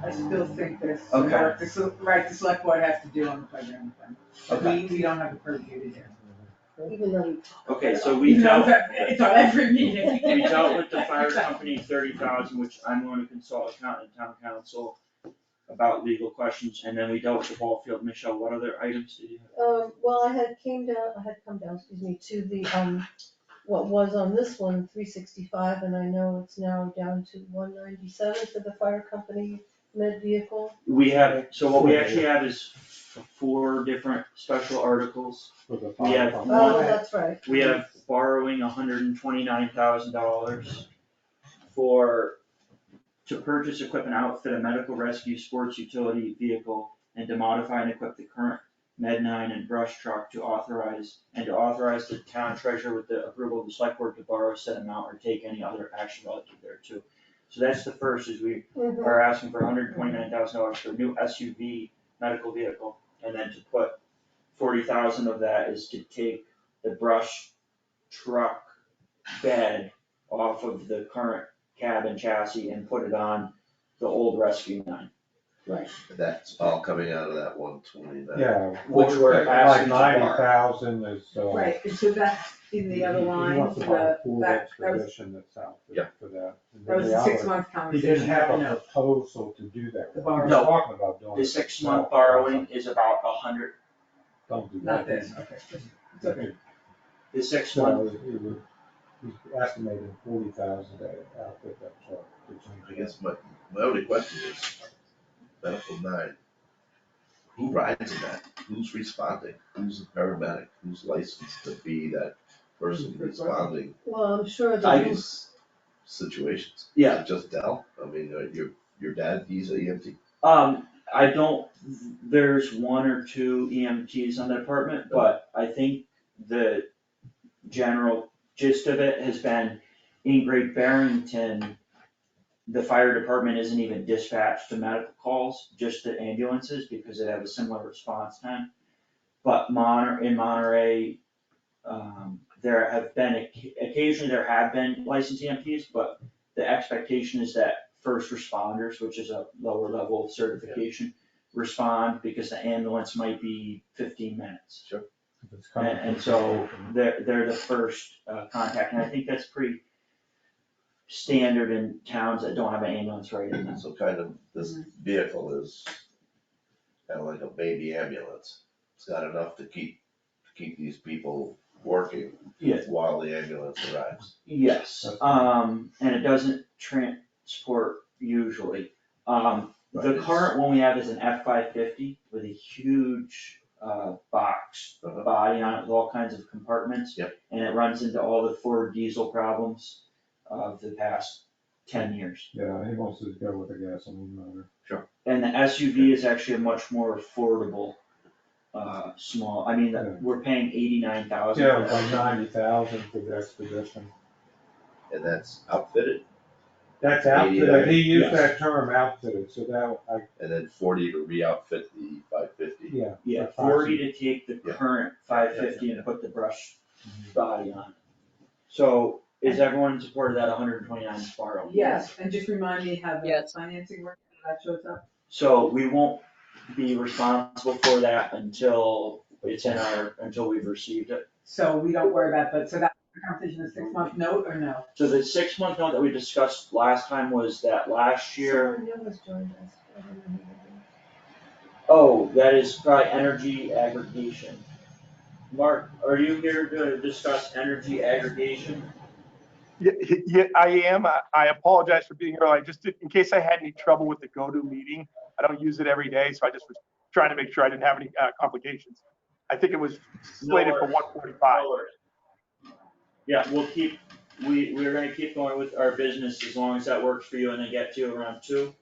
Speaker 3: I still think there's some
Speaker 5: Okay.
Speaker 3: work, the select board has to do on the playground thing.
Speaker 5: Okay,
Speaker 3: We don't have the purview to do.
Speaker 4: Even though we.
Speaker 5: okay, so we
Speaker 3: Even though
Speaker 5: dealt,
Speaker 3: it's on every meeting.
Speaker 5: we dealt with the fire company 30,000, which I'm going to consult accountant and town council about legal questions, and then we dealt with the ball field. Michelle, what other items did you have?
Speaker 4: Well, I had come down, to the, what was on this one, 365, and I know it's now down to 197 for the fire company med vehicle.
Speaker 5: We have, so what we actually have is 4 different special articles.
Speaker 2: For the
Speaker 5: We have
Speaker 2: fire
Speaker 5: one-
Speaker 4: Oh,
Speaker 2: company.
Speaker 4: that's right.
Speaker 5: We have borrowing $129,000 for to purchase equipment, outfit a medical rescue sports utility vehicle, and to modify and equip the current Med 9 and brush truck to authorize the town treasurer with the approval of the select board to borrow said amount or take any other action relative thereto. So that's the first, is we are asking for $129,000 for a new SUV medical vehicle, and then to put 40,000 of that is to take the brush truck bed off of the current cab and chassis and put it on the old Rescue 9.
Speaker 3: Right.
Speaker 7: That's all coming out of that 129.
Speaker 2: Yeah.
Speaker 5: Which we're
Speaker 2: Like
Speaker 5: asking to borrow.
Speaker 2: 90,000 is,
Speaker 3: Right, and so that's in the other
Speaker 2: He
Speaker 3: line,
Speaker 2: wants to buy a Ford
Speaker 3: that was,
Speaker 2: Expedition that's out
Speaker 7: Yeah.
Speaker 2: there for that. And
Speaker 3: that was
Speaker 2: then
Speaker 3: a
Speaker 2: the
Speaker 3: 6
Speaker 2: other-
Speaker 3: month
Speaker 2: He
Speaker 3: conversation.
Speaker 2: didn't have a
Speaker 3: No.
Speaker 2: proposal to do that.
Speaker 3: The
Speaker 2: He was
Speaker 3: borrowing.
Speaker 5: No.
Speaker 2: talking about doing it.
Speaker 5: The 6 month
Speaker 2: himself.
Speaker 5: borrowing is about 100,
Speaker 2: Don't do that.
Speaker 3: Not this, okay, it's okay.
Speaker 5: the 6 month,
Speaker 2: So he's estimating 40,000 to outfit that truck. to change
Speaker 7: I
Speaker 2: it.
Speaker 7: guess my only question is, medical 9, who rides in that? Who's responding? Who's the paramedic? Who's licensed to be that person responding
Speaker 4: Well, I'm sure
Speaker 7: to
Speaker 4: that
Speaker 7: these situations?
Speaker 5: Yeah.
Speaker 7: Is it just Dell? I mean, your dad, he's a EMT.
Speaker 5: I don't, there's 1 or 2 EMTs on the department, but I think the general gist of it has been in Great Barrington, the fire department isn't even dispatched to medical calls, just the ambulances, because they have a similar response time. But in Monterey, there have been, occasionally there have been licensed EMTs, but the expectation is that first responders, which is a lower level of certification, respond, because the ambulance might be 15 minutes.
Speaker 7: Sure.
Speaker 2: If it's coming
Speaker 5: And
Speaker 2: from
Speaker 5: so
Speaker 2: something.
Speaker 5: they're the first contact, and I think that's pretty standard in towns that don't have an ambulance right in them.
Speaker 7: So kind of, this vehicle is kind of like a baby ambulance. It's got enough to keep these people working
Speaker 5: Yeah.
Speaker 7: while the ambulance arrives.
Speaker 5: Yes, and it doesn't transport usually. The
Speaker 7: Right,
Speaker 5: current one we have is an F-550 with a huge box
Speaker 7: Uh-huh.
Speaker 5: body on it with all kinds of compartments.
Speaker 7: Yep.
Speaker 5: And it runs into all the Ford diesel problems of the past 10 years.
Speaker 2: Yeah, he wants to go with a gasoline motor.
Speaker 5: And the SUV is actually a much more affordable, small, I mean,
Speaker 2: Yeah.
Speaker 5: we're paying 89,000.
Speaker 2: Yeah, it was like 90,000 for the Expedition.
Speaker 7: And that's outfitted,
Speaker 2: That's outfitted, he used
Speaker 5: Yes.
Speaker 2: that term outfitted, so that,
Speaker 7: and then 40 to re-outfit the 550.
Speaker 2: yeah.
Speaker 5: Yeah,
Speaker 2: that's
Speaker 5: 40 to take the
Speaker 7: Yeah.
Speaker 5: current 550
Speaker 7: Yeah.
Speaker 5: and put the brush body on it. So is everyone in support of that 129 borrow?
Speaker 3: Yes, and just remind me how the
Speaker 6: Yes.
Speaker 3: financing works, when that shows up.
Speaker 5: So we won't be responsible for that until until we've received it.
Speaker 3: So we don't worry about, but, so that conversation, a 6 month note or no?
Speaker 5: So the 6 month note that we discussed last time was that last year,
Speaker 4: someone new has joined us. I don't know who that
Speaker 5: oh, that is probably energy aggregation. Mark, are you here to discuss energy aggregation?
Speaker 8: Yeah, I am. I apologize for being early. In case I had any trouble with the go-to meeting. I don't use it every day, so I just was trying to make sure I didn't have any complications. I think it was slated for 1:45.
Speaker 5: No worries. Yeah, we're gonna keep going with our business as long as that works for you and then get to around 2.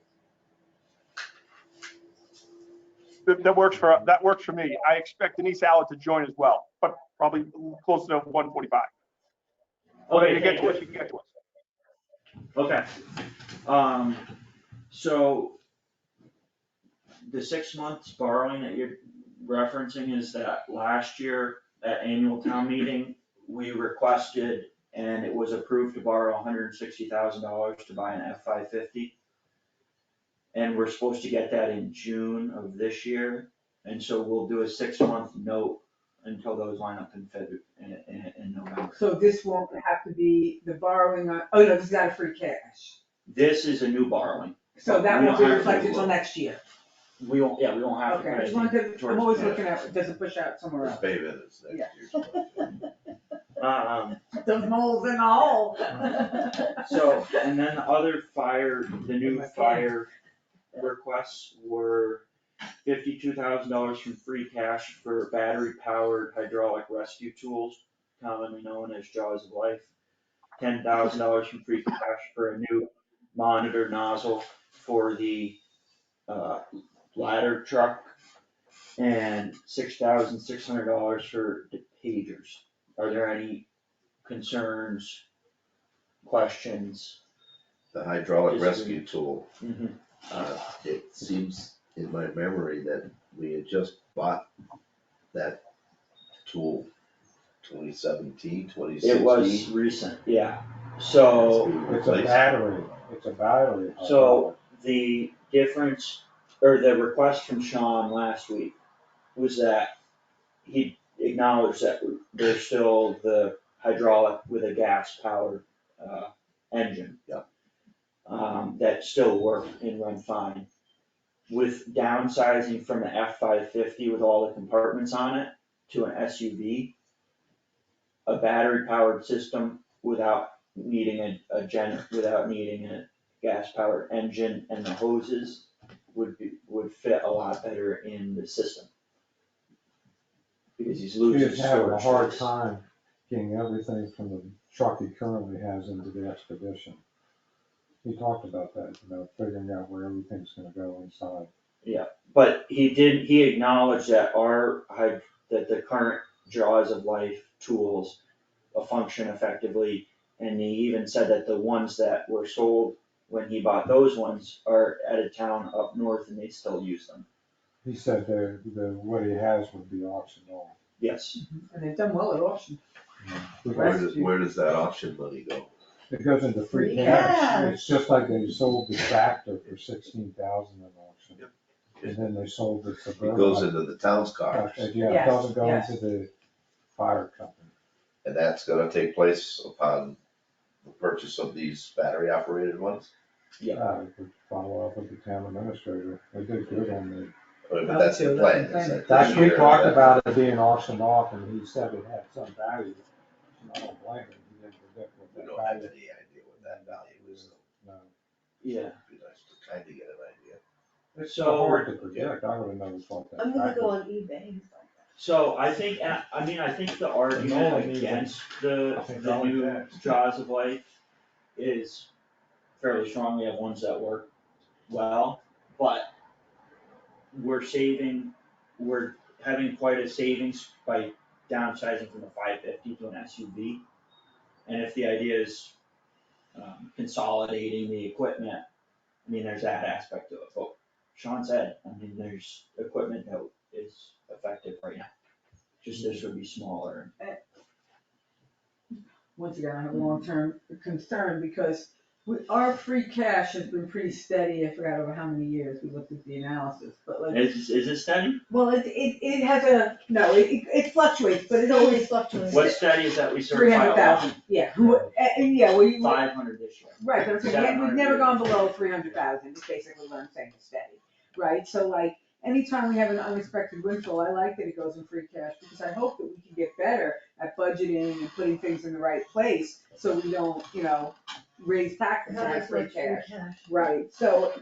Speaker 8: That works for me. I expect Denise Allard to join as well, but probably close to 1:45. When you get to us, you can get to us.
Speaker 5: Okay, so the 6 months borrowing that you're referencing is that last year at annual town meeting, we requested and it was approved to borrow $160,000 to buy an F-550. And we're supposed to get that in June of this year, and so we'll do a 6 month note until those line up in February, in November.
Speaker 3: So this won't have to be the borrowing, oh no, this is out of free cash.
Speaker 5: This is a new borrowing.
Speaker 3: So that
Speaker 5: We
Speaker 3: won't
Speaker 5: don't
Speaker 3: be
Speaker 5: have to
Speaker 3: reflected
Speaker 5: do
Speaker 3: till
Speaker 5: it.
Speaker 3: next year.
Speaker 5: We won't have to
Speaker 3: Okay, I
Speaker 5: put
Speaker 3: just wanted
Speaker 5: anything
Speaker 3: to,
Speaker 5: towards
Speaker 3: I'm always
Speaker 5: it.
Speaker 3: looking at, does it push out somewhere
Speaker 7: This
Speaker 3: else?
Speaker 7: payment is next year's.
Speaker 3: Those moles in the hole.
Speaker 5: So, and then the other the new fire requests were $52,000 from free cash for battery-powered hydraulic rescue tools, commonly known as Jaws of Life. $10,000 from free cash for a new monitor nozzle for the, ladder truck, and $6,600 for the pagers. Are there any concerns, questions?
Speaker 7: The hydraulic
Speaker 5: Disagree.
Speaker 7: rescue tool,
Speaker 5: Mhm.
Speaker 7: it seems in my memory that we had just bought that tool 2017, 2016.
Speaker 5: It was recent, yeah, so.
Speaker 2: It's a battery, it's a battery.
Speaker 5: So the difference, or the request from Sean last week was that he acknowledged that there's still the hydraulic with a gas powered, engine.
Speaker 7: Yeah.
Speaker 5: That still work and run fine. With downsizing from the F-550 with all the compartments on it to an SUV, a battery powered system without needing without needing a gas powered engine and the hoses would fit a lot better in the system. Because he's losing
Speaker 2: He's having a
Speaker 5: storage
Speaker 2: hard
Speaker 5: space.
Speaker 2: time getting everything from the truck he currently has into the expedition. He talked about that, about figuring out where everything's gonna go inside.
Speaker 5: But he acknowledged that that the current Jaws of Life tools function effectively. And he even said that the ones that were sold when he bought those ones are at a town up north and they still use them.
Speaker 2: He said what he has would be auctioned off.
Speaker 5: Yes,
Speaker 3: And they've done well at auction.
Speaker 7: Where does that auction money go?
Speaker 2: It goes into free
Speaker 4: Free
Speaker 2: cash.
Speaker 4: cash.
Speaker 2: It's just like they sold the tractor for $16,000 in auction.
Speaker 7: Yep.
Speaker 2: And then they sold the
Speaker 7: It
Speaker 2: Suburban.
Speaker 7: goes into the town's coffers,
Speaker 2: Yeah, it
Speaker 3: Yes,
Speaker 2: doesn't go
Speaker 3: yes.
Speaker 2: into the fire company.
Speaker 7: and that's gonna take place upon the purchase of these battery operated ones.
Speaker 2: We could follow up with the town administrator. They did good on the.
Speaker 7: But that's the plan. is that
Speaker 2: That's,
Speaker 7: this
Speaker 2: we
Speaker 7: year
Speaker 2: talked
Speaker 7: that-
Speaker 2: about it being auctioned off and he said it had some value. And I don't blame him. He didn't predict what
Speaker 7: We
Speaker 2: that
Speaker 7: don't have
Speaker 2: value.
Speaker 7: any idea what that value is.
Speaker 2: No.
Speaker 5: yeah.
Speaker 7: It'd be nice to kind of get an idea.
Speaker 2: It's
Speaker 5: So-
Speaker 2: so hard to predict. I would have never thought that.
Speaker 4: I'm gonna
Speaker 2: tractor-
Speaker 4: go on eBay.
Speaker 5: So I think the argument against the new Jaws of Life is fairly strong. We have ones that work well, but we're having quite a savings by downsizing from the 550 to an SUV. And if the idea is consolidating the equipment, I mean, there's that aspect to it. But Sean said, I mean, there's equipment that is effective right now. Just this would be smaller.
Speaker 3: Once again, I have a long-term concern because our free cash has been pretty steady. I forgot over how many years we looked at the analysis, but like.
Speaker 5: Is it steady?
Speaker 3: Well, it has it fluctuates, but it
Speaker 4: It always
Speaker 3: always
Speaker 4: fluctuates.
Speaker 5: What's steady is that we sort of
Speaker 3: 300,000, yeah, and yeah, we.
Speaker 5: 500 this year.
Speaker 3: Right, but I'm saying,
Speaker 5: 700.
Speaker 3: we've never gone below 300,000, is basically what I'm saying, is steady, right? So like, anytime we have an unexpected windfall, I like that it goes in free cash, because I hope that we can get better at budgeting and putting things in the right place, so we don't, raise taxes on
Speaker 4: How
Speaker 3: our
Speaker 4: much
Speaker 3: free
Speaker 4: free
Speaker 3: cash.
Speaker 4: cash?
Speaker 3: Right, so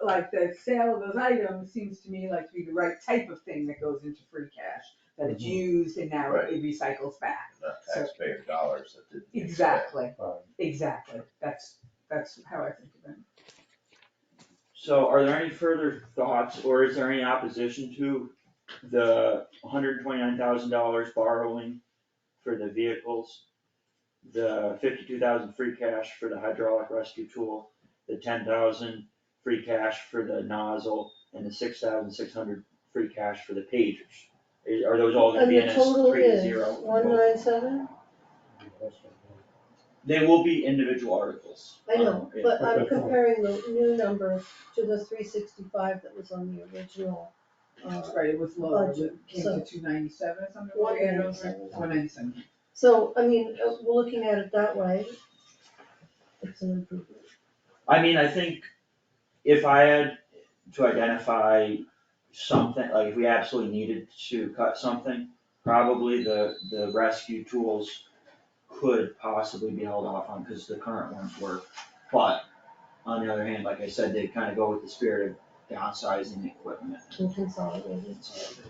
Speaker 3: like the sale of those items seems to me like to be the right type of thing that goes into free cash, that it's used and now
Speaker 7: Right.
Speaker 3: it recycles back.
Speaker 7: Not taxpayer dollars that didn't. get spent.
Speaker 3: Exactly,
Speaker 2: Right.
Speaker 3: exactly, that's how I think of it.
Speaker 5: So are there any further thoughts, or is there any opposition to the $129,000 borrowing for the vehicles? The 52,000 free cash for the hydraulic rescue tool, the 10,000 free cash for the nozzle, and the 6,600 free cash for the pagers? Are those all gonna
Speaker 4: And
Speaker 5: be
Speaker 4: the
Speaker 5: in as
Speaker 4: total
Speaker 5: 3 to
Speaker 4: is
Speaker 5: 0?
Speaker 4: 197?
Speaker 5: They will be individual articles.
Speaker 4: I know,
Speaker 5: Yeah.
Speaker 4: but I'm comparing the new number to the 365 that was on the original.
Speaker 3: Right, it was low,
Speaker 4: Budget,
Speaker 3: it came
Speaker 4: so-
Speaker 3: to 297 or something.
Speaker 4: 197.
Speaker 3: 197.
Speaker 4: So, I mean, we're looking at it that way. It's an improvement.
Speaker 5: I mean, I think if I had to identify something, like if we absolutely needed to cut something, probably the rescue tools could possibly be held off on, because the current ones work. But on the other hand, like I said, they kind of go with the spirit of downsizing the equipment.
Speaker 4: And consolidated.
Speaker 5: Consolidating,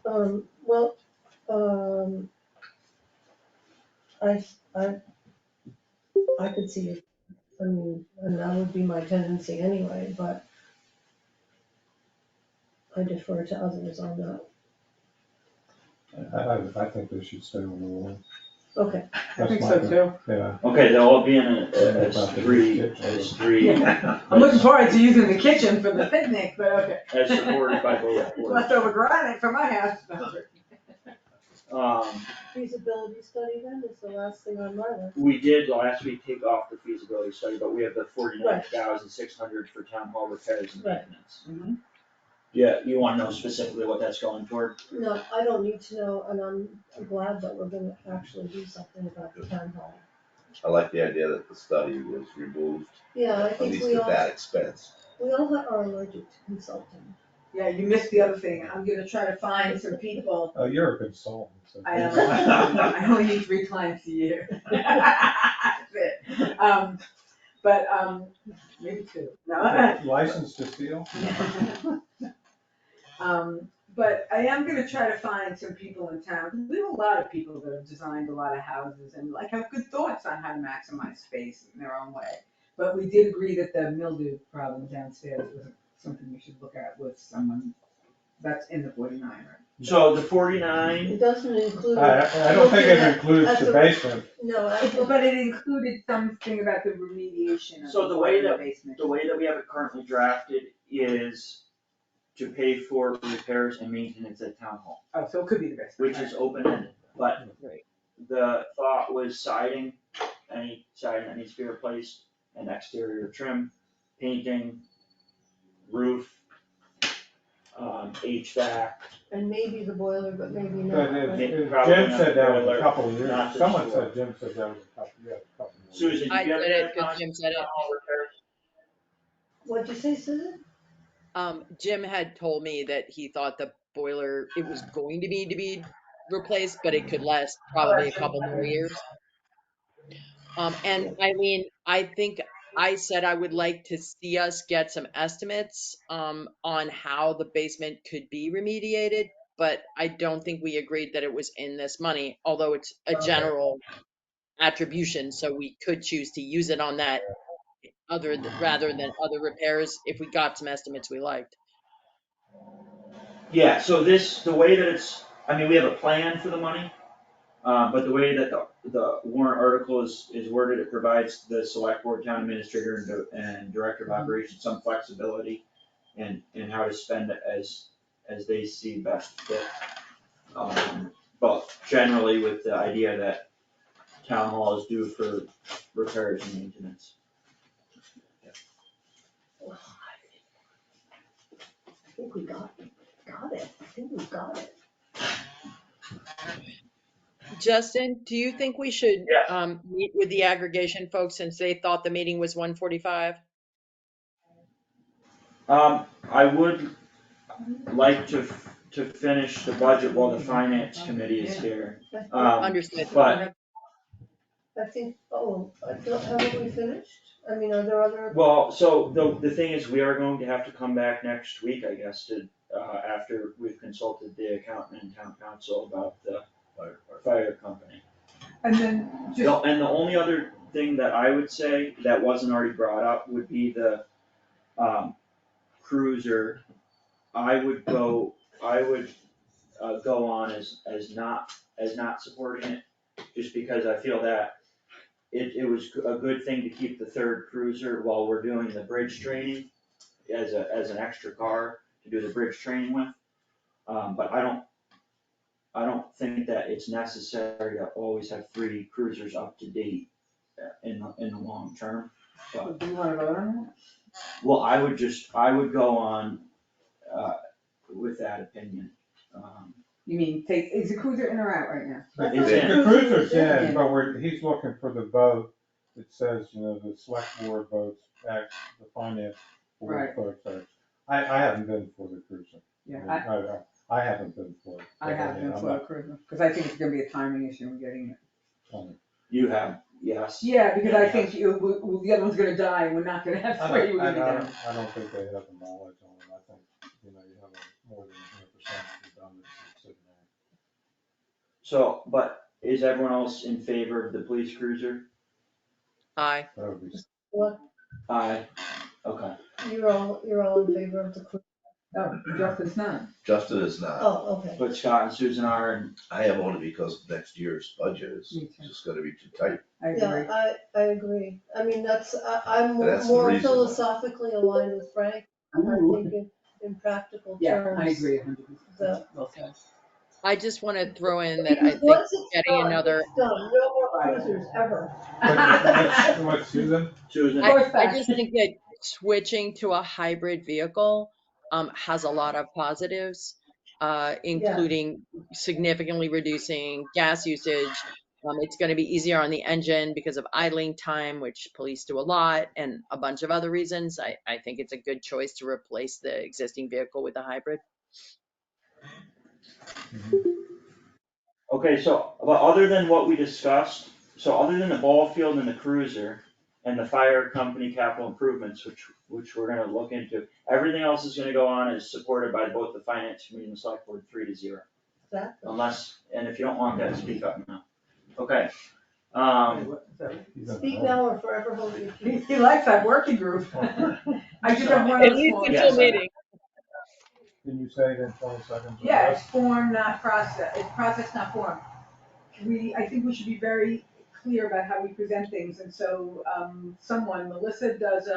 Speaker 5: so.
Speaker 4: Well, I could see I mean, and that would be my tendency anyway, but I defer to others on that.
Speaker 2: I think they should stay on the roll.
Speaker 4: Okay,
Speaker 3: I think so too.
Speaker 2: Yeah.
Speaker 5: Okay, they'll all be in as
Speaker 2: About the
Speaker 5: three,
Speaker 2: kitchen.
Speaker 5: as three,
Speaker 3: I'm looking forward to using the kitchen for the picnic, but okay.
Speaker 5: as supported by both boards.
Speaker 3: Leftover granite from my house.
Speaker 4: feasibility study then is the last thing on my list.
Speaker 5: We did last week take off the feasibility study, but we have the 49,600 for town hall repairs and
Speaker 4: Right.
Speaker 5: maintenance.
Speaker 3: Mhm.
Speaker 5: Yeah, you wanna know specifically what that's going toward?
Speaker 4: No, I don't need to know, and I'm glad that we're gonna actually do something about the town hall.
Speaker 7: I like the idea that the study was removed,
Speaker 4: Yeah, I
Speaker 7: at
Speaker 4: think
Speaker 7: least
Speaker 4: we
Speaker 7: at
Speaker 4: all,
Speaker 7: that expense.
Speaker 4: are allergic to consulting.
Speaker 3: Yeah, you missed the other thing. I'm gonna try to find some people.
Speaker 2: Oh, you're a consultant. So
Speaker 3: I am, I only need 3 clients a year. That's it. But, maybe 2. No.
Speaker 2: License to steal?
Speaker 3: But I am gonna try to find some people in town. We have a lot of people that have designed a lot of houses and like have good thoughts on how to maximize space in their own way. But we did agree that the mildew problem downstairs was something we should look at with someone that's in the 49, right?
Speaker 5: So the 49,
Speaker 4: It doesn't include.
Speaker 2: I don't think it includes
Speaker 4: That's
Speaker 2: the
Speaker 4: a-
Speaker 2: basement.
Speaker 4: No,
Speaker 3: But it included something about the remediation of
Speaker 5: So
Speaker 3: the
Speaker 5: the way that-
Speaker 3: basement.
Speaker 5: the way that we have it currently drafted is to pay for repairs and maintenance at town hall,
Speaker 3: Oh, so it could be the basement.
Speaker 5: which is open-ended, but
Speaker 6: Right.
Speaker 5: the thought was siding, any siding that needs to be replaced, and exterior trim, painting, roof, HVAC.
Speaker 4: and maybe the boiler, but maybe
Speaker 2: But
Speaker 4: not. right?
Speaker 2: Jim said that was a couple of years.
Speaker 5: Not this
Speaker 2: Someone
Speaker 5: year.
Speaker 2: said Jim said that was a couple, yeah, a couple of years.
Speaker 5: Susan,
Speaker 6: I
Speaker 5: did you have
Speaker 6: said
Speaker 5: any
Speaker 6: it because
Speaker 5: comments
Speaker 6: Jim said
Speaker 5: on
Speaker 6: it.
Speaker 5: town hall repairs?
Speaker 4: What'd you say, Susan?
Speaker 6: Jim had told me that he thought the boiler, it was going to be replaced, but it could last probably a couple more years. And Eileen, I think I said I would like to see us get some estimates, on how the basement could be remediated, but I don't think we agreed that it was in this money, although it's a general attribution, so we could choose to use it on that rather than other repairs if we got some estimates we liked.
Speaker 5: Yeah, so the way that it's, I mean, we have a plan for the money, but the way that the warrant article is worded, it provides the select board, town administrator, and director of operations some flexibility in how to spend it as they see best fit. But generally with the idea that town hall is due for repairs and maintenance.
Speaker 4: I think we got it. I think we got it.
Speaker 6: Justin, do you think we should
Speaker 5: Yes.
Speaker 6: meet with the aggregation folks since they thought the meeting was 1:45?
Speaker 5: I would like to finish the budget while the finance committee is here.
Speaker 6: Understood.
Speaker 5: But,
Speaker 4: I think, haven't we finished? I mean, are there other?
Speaker 5: well, so the thing is, we are going to have to come back next week, I guess, to, after we've consulted the accountant and town council about the fire company.
Speaker 3: And then just,
Speaker 5: And the only other thing that I would say that wasn't already brought up would be the, cruiser. I would go on as not supporting it, just because I feel that it was a good thing to keep the third cruiser while we're doing the bridge training as an extra car to do the bridge training with. But I don't think that it's necessary to always have 3 cruisers up to date in the long term. But,
Speaker 3: do you wanna vote on that?
Speaker 5: well, I would go on with that opinion.
Speaker 3: You mean is the cruiser in or out right now?
Speaker 4: I
Speaker 5: It's
Speaker 4: thought
Speaker 5: in.
Speaker 2: The cruiser's
Speaker 3: in.
Speaker 2: in, but he's looking for the vote. It says, the select board votes, the finance
Speaker 3: Right.
Speaker 2: board votes. I haven't been for the cruiser.
Speaker 3: Yeah,
Speaker 2: I haven't been for it.
Speaker 3: I have been for the cruiser, cause I think it's gonna be a timing issue in getting it.
Speaker 5: You have, yes.
Speaker 3: Yeah, because I think the other one's gonna die, and we're not gonna have 3, we're gonna be down.
Speaker 2: I don't think they have the knowledge on it. I think, you have more than 100% redundancy sitting there.
Speaker 5: So, but is everyone else in favor of the police cruiser?
Speaker 6: Aye.
Speaker 2: That would be
Speaker 4: What,
Speaker 5: Aye. Okay.
Speaker 4: you're all in favor of the cruise?
Speaker 3: Oh, Justin's not.
Speaker 7: Justin is not.
Speaker 4: Oh, okay.
Speaker 5: But Scott and Susan are, and
Speaker 7: I am only because next year's budget is
Speaker 3: Me too.
Speaker 7: just gonna be too tight.
Speaker 3: I agree.
Speaker 4: Yeah, I agree. I mean, I'm
Speaker 7: That's the
Speaker 4: more
Speaker 7: reason why.
Speaker 4: philosophically aligned with Frank. I think in practical terms.
Speaker 3: Yeah, I agree 100%.
Speaker 4: The-
Speaker 3: Well said.
Speaker 6: I just want to throw in that I
Speaker 4: Because
Speaker 6: think
Speaker 4: once it's
Speaker 6: getting
Speaker 4: done,
Speaker 6: another,
Speaker 4: it's done. No more cruisers ever.
Speaker 2: What, Susan?
Speaker 5: Susan,
Speaker 6: I just think that switching to a hybrid vehicle has a lot of positives, including significantly reducing gas usage. It's going to be easier on the engine because of idling time, which police do a lot, and a bunch of other reasons. I think it's a good choice to replace the existing vehicle with a hybrid.
Speaker 5: okay, so, but other than what we discussed, so other than the ball field and the cruiser and the fire company capital improvements, which we're gonna look into, everything else is gonna go on as supported by both the finance committee and the select board 3-0.
Speaker 4: Exactly.
Speaker 5: Unless, and if you don't want that, speak up now. Okay,
Speaker 4: Speak now or forever hold your peace.
Speaker 3: He likes that working group. I just have one
Speaker 6: At
Speaker 3: other
Speaker 6: least
Speaker 3: small.
Speaker 5: Yes.
Speaker 6: until meeting.
Speaker 2: Can you say it in 20 seconds?
Speaker 3: Yeah, it's form, not process, it's process, not form. I think we should be very clear about how we present things, and so, Melissa does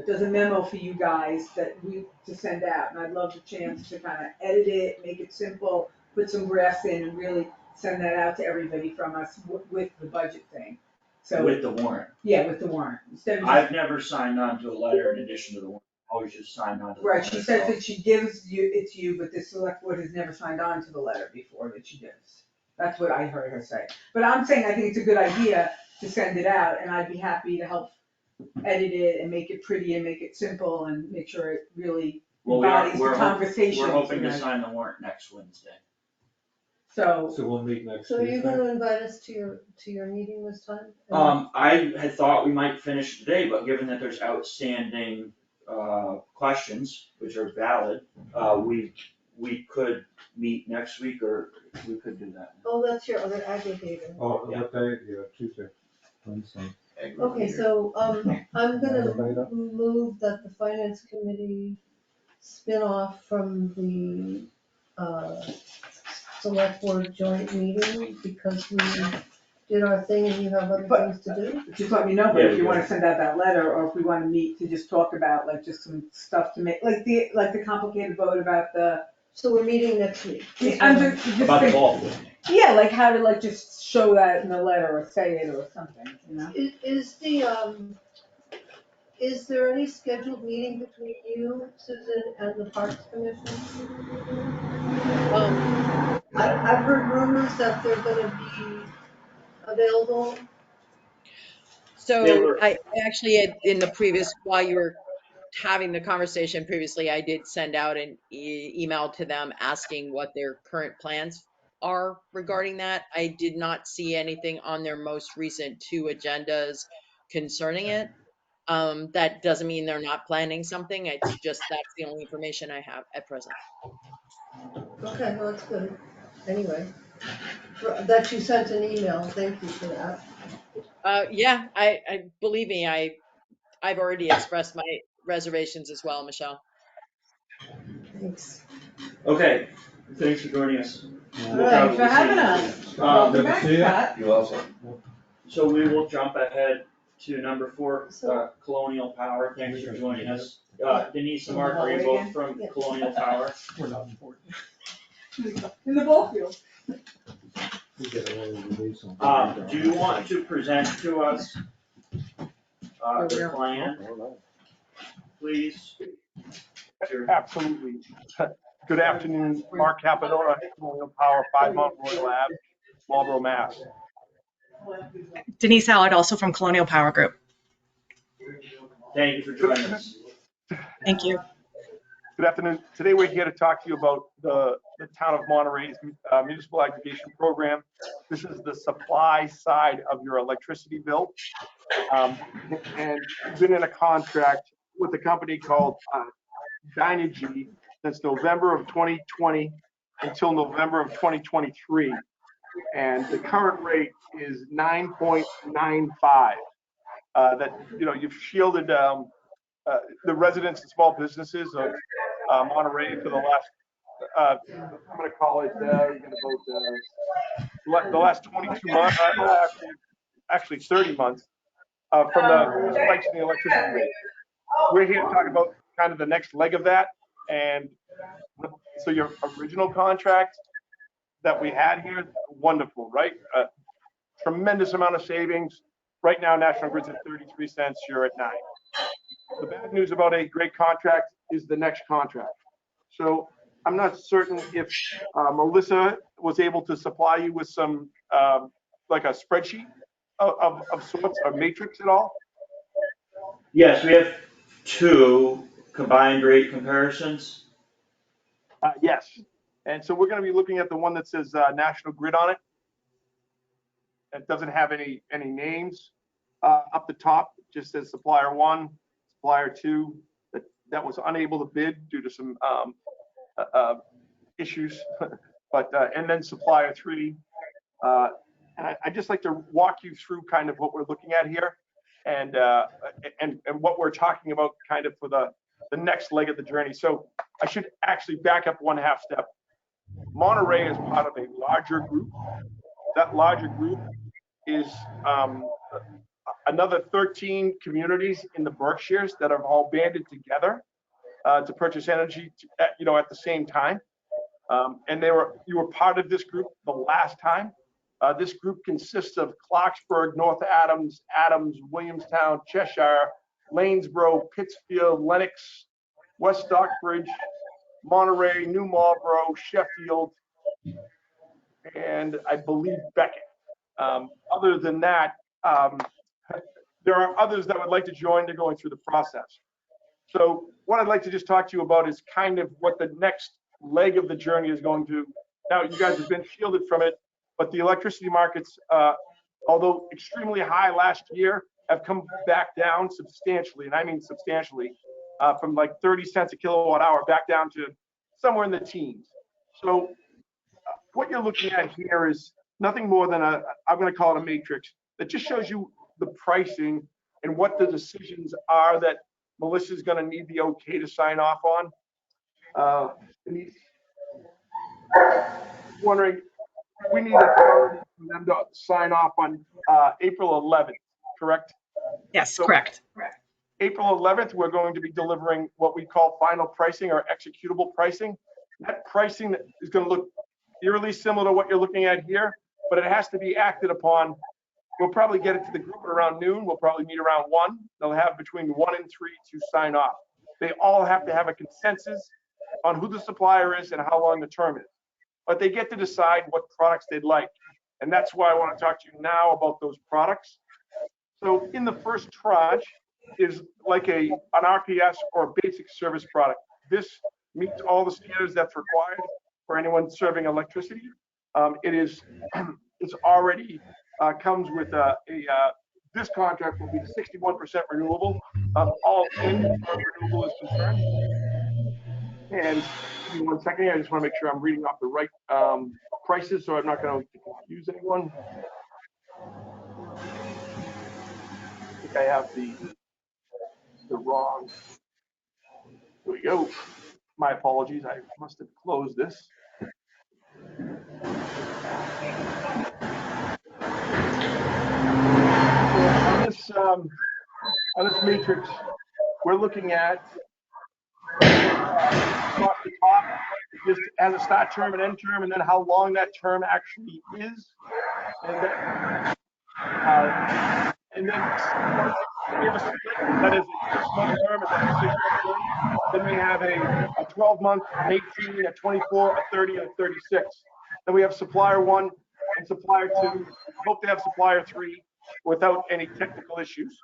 Speaker 3: does a memo for you guys to send out, and I'd love the chance to kind of edit it, make it simple, put some graphs in, and really send that out to everybody from us with the budget thing. So,
Speaker 5: with the warrant.
Speaker 3: yeah, with the warrant, instead of just.
Speaker 5: I've never signed on to a letter in addition to the warrant, always just signed on to the warrant.
Speaker 3: Right, she says that she gives you, it's you, but the select board has never signed on to the letter before that she gives. That's what I heard her say. But I'm saying I think it's a good idea to send it out, and I'd be happy to help edit it and make it pretty and make it simple and make sure it really
Speaker 5: Well,
Speaker 3: embodies the conversation.
Speaker 5: We're hoping to
Speaker 3: tonight.
Speaker 5: sign the warrant next Wednesday.
Speaker 3: So,
Speaker 2: So we'll meet next
Speaker 4: So are you
Speaker 2: Tuesday.
Speaker 4: gonna invite us to your meeting this time?
Speaker 5: I had thought we might finish today, but given that there's outstanding, questions, which are valid, we could meet next week, or we could do that.
Speaker 4: Oh, that's your other aggregator.
Speaker 2: Oh, what day? Yeah, Tuesday. Wednesday.
Speaker 4: Okay, so, I'm gonna move that the finance committee spin off from the, select board joint meeting because we did our thing and you have other
Speaker 3: But-
Speaker 4: things to do.
Speaker 3: just let me know, but
Speaker 5: Yeah,
Speaker 3: if
Speaker 5: we
Speaker 3: you
Speaker 5: do.
Speaker 3: wanna send out that letter, or if we wanna meet to just talk about, like, just some stuff to make, like the complicated vote about the.
Speaker 4: So we're meeting next week.
Speaker 3: I'm just
Speaker 5: About the
Speaker 3: think-
Speaker 5: ball field.
Speaker 3: Yeah, like how to like just show that in the letter or say it or something, you know?
Speaker 4: Is there any scheduled meeting between you, Susan, and the Parks Commission? I've heard rumors that they're gonna be available.
Speaker 6: So I actually had in the previous, while you were having the conversation previously, I did send out an email to them asking what their current plans are regarding that. I did not see anything on their most recent 2 agendas concerning it. That doesn't mean they're not planning something. It's just that's the only information I have at present.
Speaker 4: Okay, well, that's good. Anyway, that you sent an email, thank you for that.
Speaker 6: Yeah, I believe me, I've already expressed my reservations as well, Michelle.
Speaker 4: Thanks.
Speaker 5: Okay, thanks for joining us.
Speaker 4: All right,
Speaker 3: Thanks for having us. Welcome
Speaker 2: good to
Speaker 3: back,
Speaker 2: see you.
Speaker 3: Scott.
Speaker 7: You also.
Speaker 5: So we will jump ahead to number 4, Colonial Power, thanks for joining us. Denise and Mark, are you both from
Speaker 4: Yeah.
Speaker 5: Colonial Power?
Speaker 2: We're not important.
Speaker 3: In the ball field.
Speaker 2: We get a little release on.
Speaker 5: Do you want to present to us, the plan, please?
Speaker 8: Absolutely. Good afternoon, Mark Caponora, Colonial Power, 5 Mount Royal Ave, Marlboro, Mass.
Speaker 9: Denise Howard, also from Colonial Power Group.
Speaker 5: Thank you for joining us.
Speaker 9: Thank you.
Speaker 8: Good afternoon. Today we're here to talk to you about the town of Monterey's municipal aggregation program. This is the supply side of your electricity bill. And we've been in a contract with a company called Dynegy since November of 2020 until November of 2023. And the current rate is 9.95. that, you've shielded the residents and small businesses of Monterey for the last, I'm going to call it, the last 22 months, actually 30 months, from the spikes in the electricity rate. We're here to talk about kind of the next leg of that. And so your original contract that we had here, wonderful, right? Tremendous amount of savings. Right now, National Grid's at 33 cents, you're at 9. The bad news about a great contract is the next contract. So I'm not certain if Melissa was able to supply you with some, like a spreadsheet of sorts, a matrix at all.
Speaker 5: Yes, we have 2 combined rate comparisons.
Speaker 8: Yes. And so we're going to be looking at the one that says National Grid on it. It doesn't have any names up the top. It just says supplier 1, supplier 2 that was unable to bid due to some issues, but and then supplier 3. And I just like to walk you through kind of what we're looking at here, and what we're talking about kind of for the next leg of the journey. So I should actually back up 1/2 step. Monterey is part of a larger group. That larger group is another 13 communities in the Berkshires that have all banded together to purchase energy at the same time. And you were part of this group the last time. This group consists of Clarksburg, North Adams, Williamstown, Cheshire, Lanesboro, Pittsfield, Lenox, West Stockbridge, Monterey, New Marlboro, Sheffield, and I believe Beckett. Other than that, there are others that would like to join. They're going through the process. So what I'd like to just talk to you about is kind of what the next leg of the journey is going to. Now, you guys have been shielded from it, but the electricity markets, although extremely high last year, have come back down substantially, and I mean substantially, from like 30 cents a kilowatt hour back down to somewhere in the teens. So what you're looking at here is nothing more than I'm going to call it a matrix that just shows you the pricing and what the decisions are that Melissa's going to need the okay to sign off on. Wondering, we need authority for them to sign off on April 11th, correct?
Speaker 9: Yes,
Speaker 8: So,
Speaker 9: correct.
Speaker 8: April 11th, we're going to be delivering what we call final pricing or executable pricing. That pricing is going to look eerily similar to what you're looking at here, but it has to be acted upon. We'll probably get it to the group at around noon. We'll probably meet around 1. They'll have between 1 and 3 to sign off. They all have to have a consensus on who the supplier is and how long the term is. But they get to decide what products they'd like. And that's why I want to talk to you now about those products. So in the first tranche is like an RPS or a basic service product. This meets all the standards that's required for anyone serving electricity. It's already comes with this contract will be 61% renewable, all in as far as renewable is concerned. And give me 1 second here, I just want to make sure I'm reading off the right prices, so I'm not going to confuse anyone. I think I have the wrong. Here we go. My apologies, I must have closed this. On this matrix, we're looking at across the top, just as a start term and end term, and then how long that term actually is, and then we have a split that is a 6-month term and then a 6-month term. Then we have a 12-month, an 18, a 24, a 30, and a 36. Then we have supplier 1 and supplier 2. Hope to have supplier 3 without any technical issues.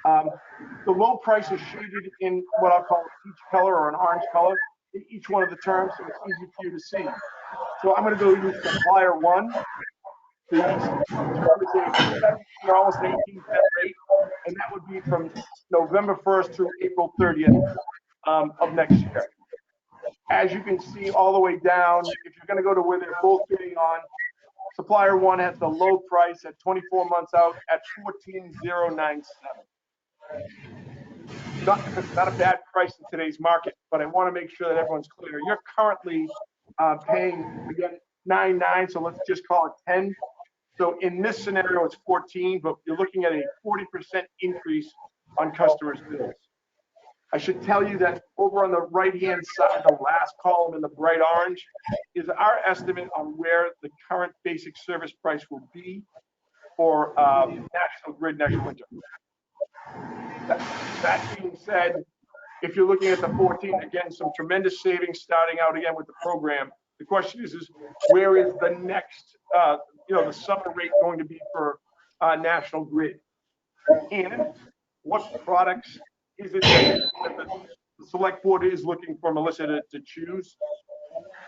Speaker 8: The low price is shaded in what I'll call a peach color or an orange color in each one of the terms, so it's easy for you to see. So I'm going to go use supplier 1. The term is a almost an 18-cent rate, and that would be from November 1st through April 30th of next year. As you can see all the way down, if you're going to go to where they're both bidding on, supplier 1 has the low price at 24 months out at $14,097. not a bad price in today's market, but I want to make sure that everyone's clear. You're currently paying, again, 9.9, so let's just call it 10. So in this scenario, it's 14, but you're looking at a 40% increase on customers' bills. I should tell you that over on the right-hand side, the last column in the bright orange is our estimate on where the current basic service price will be for National Grid next winter. That being said, if you're looking at the 14, again, some tremendous savings starting out again with the program. The question is where is the next, the summer rate going to be for National Grid? And what products is it that the select board is looking for Melissa to choose?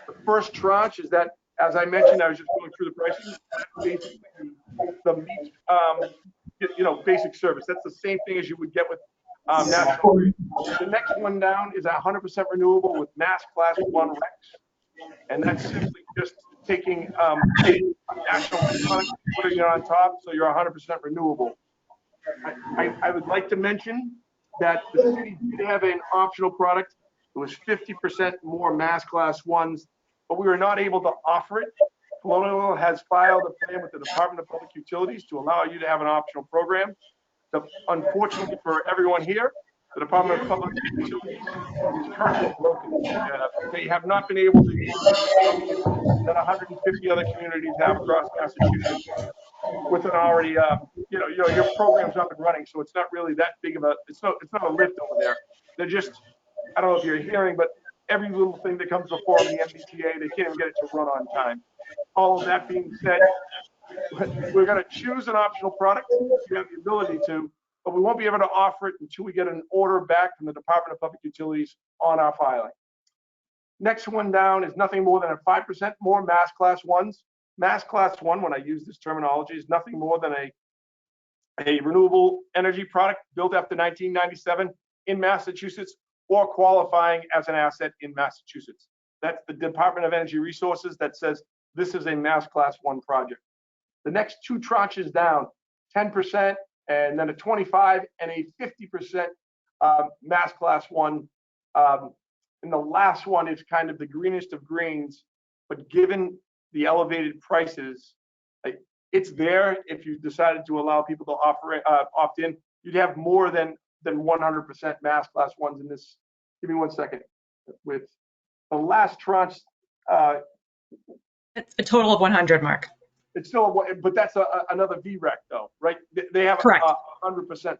Speaker 8: The first tranche is that, as I mentioned, I was just going through the pricing, basically the basic service. That's the same thing as you would get with National Grid. The next one down is 100% renewable with Mass Class 1 RECs. And that's simply just taking National Grid product, putting it on top, so you're 100% renewable. I would like to mention that the city did have an optional product. It was 50% more Mass Class 1s, but we were not able to offer it. Colonial has filed a plan with the Department of Public Utilities to allow you to have an optional program. Unfortunately for everyone here, the Department of Public Utilities is currently broken. They have not been able to use it that 150 other communities have across Massachusetts with an already, your program's up and running, so it's not really that big of a, it's not a lift over there. They're just, I don't know if you're hearing, but every little thing that comes before the MBTA, they can't even get it to run on time. All of that being said, we're going to choose an optional product. We have the ability to, but we won't be able to offer it until we get an order back from the Department of Public Utilities on our filing. Next one down is nothing more than a 5% more Mass Class 1s. Mass Class 1, when I use this terminology, is nothing more than a renewable energy product built after 1997 in Massachusetts or qualifying as an asset in Massachusetts. That's the Department of Energy Resources that says this is a Mass Class 1 project. The next two tranches down, 10% and then a 25 and a 50% Mass Class 1. And the last one is kind of the greenest of greens, but given the elevated prices, it's there. If you decided to allow people to opt in, you'd have more than 100% Mass Class 1s in this. Give me 1 second. With the last tranche,
Speaker 9: It's a total of 100, Mark.
Speaker 8: it's still, but that's another VREC though, right? They have
Speaker 9: Correct.
Speaker 8: 100%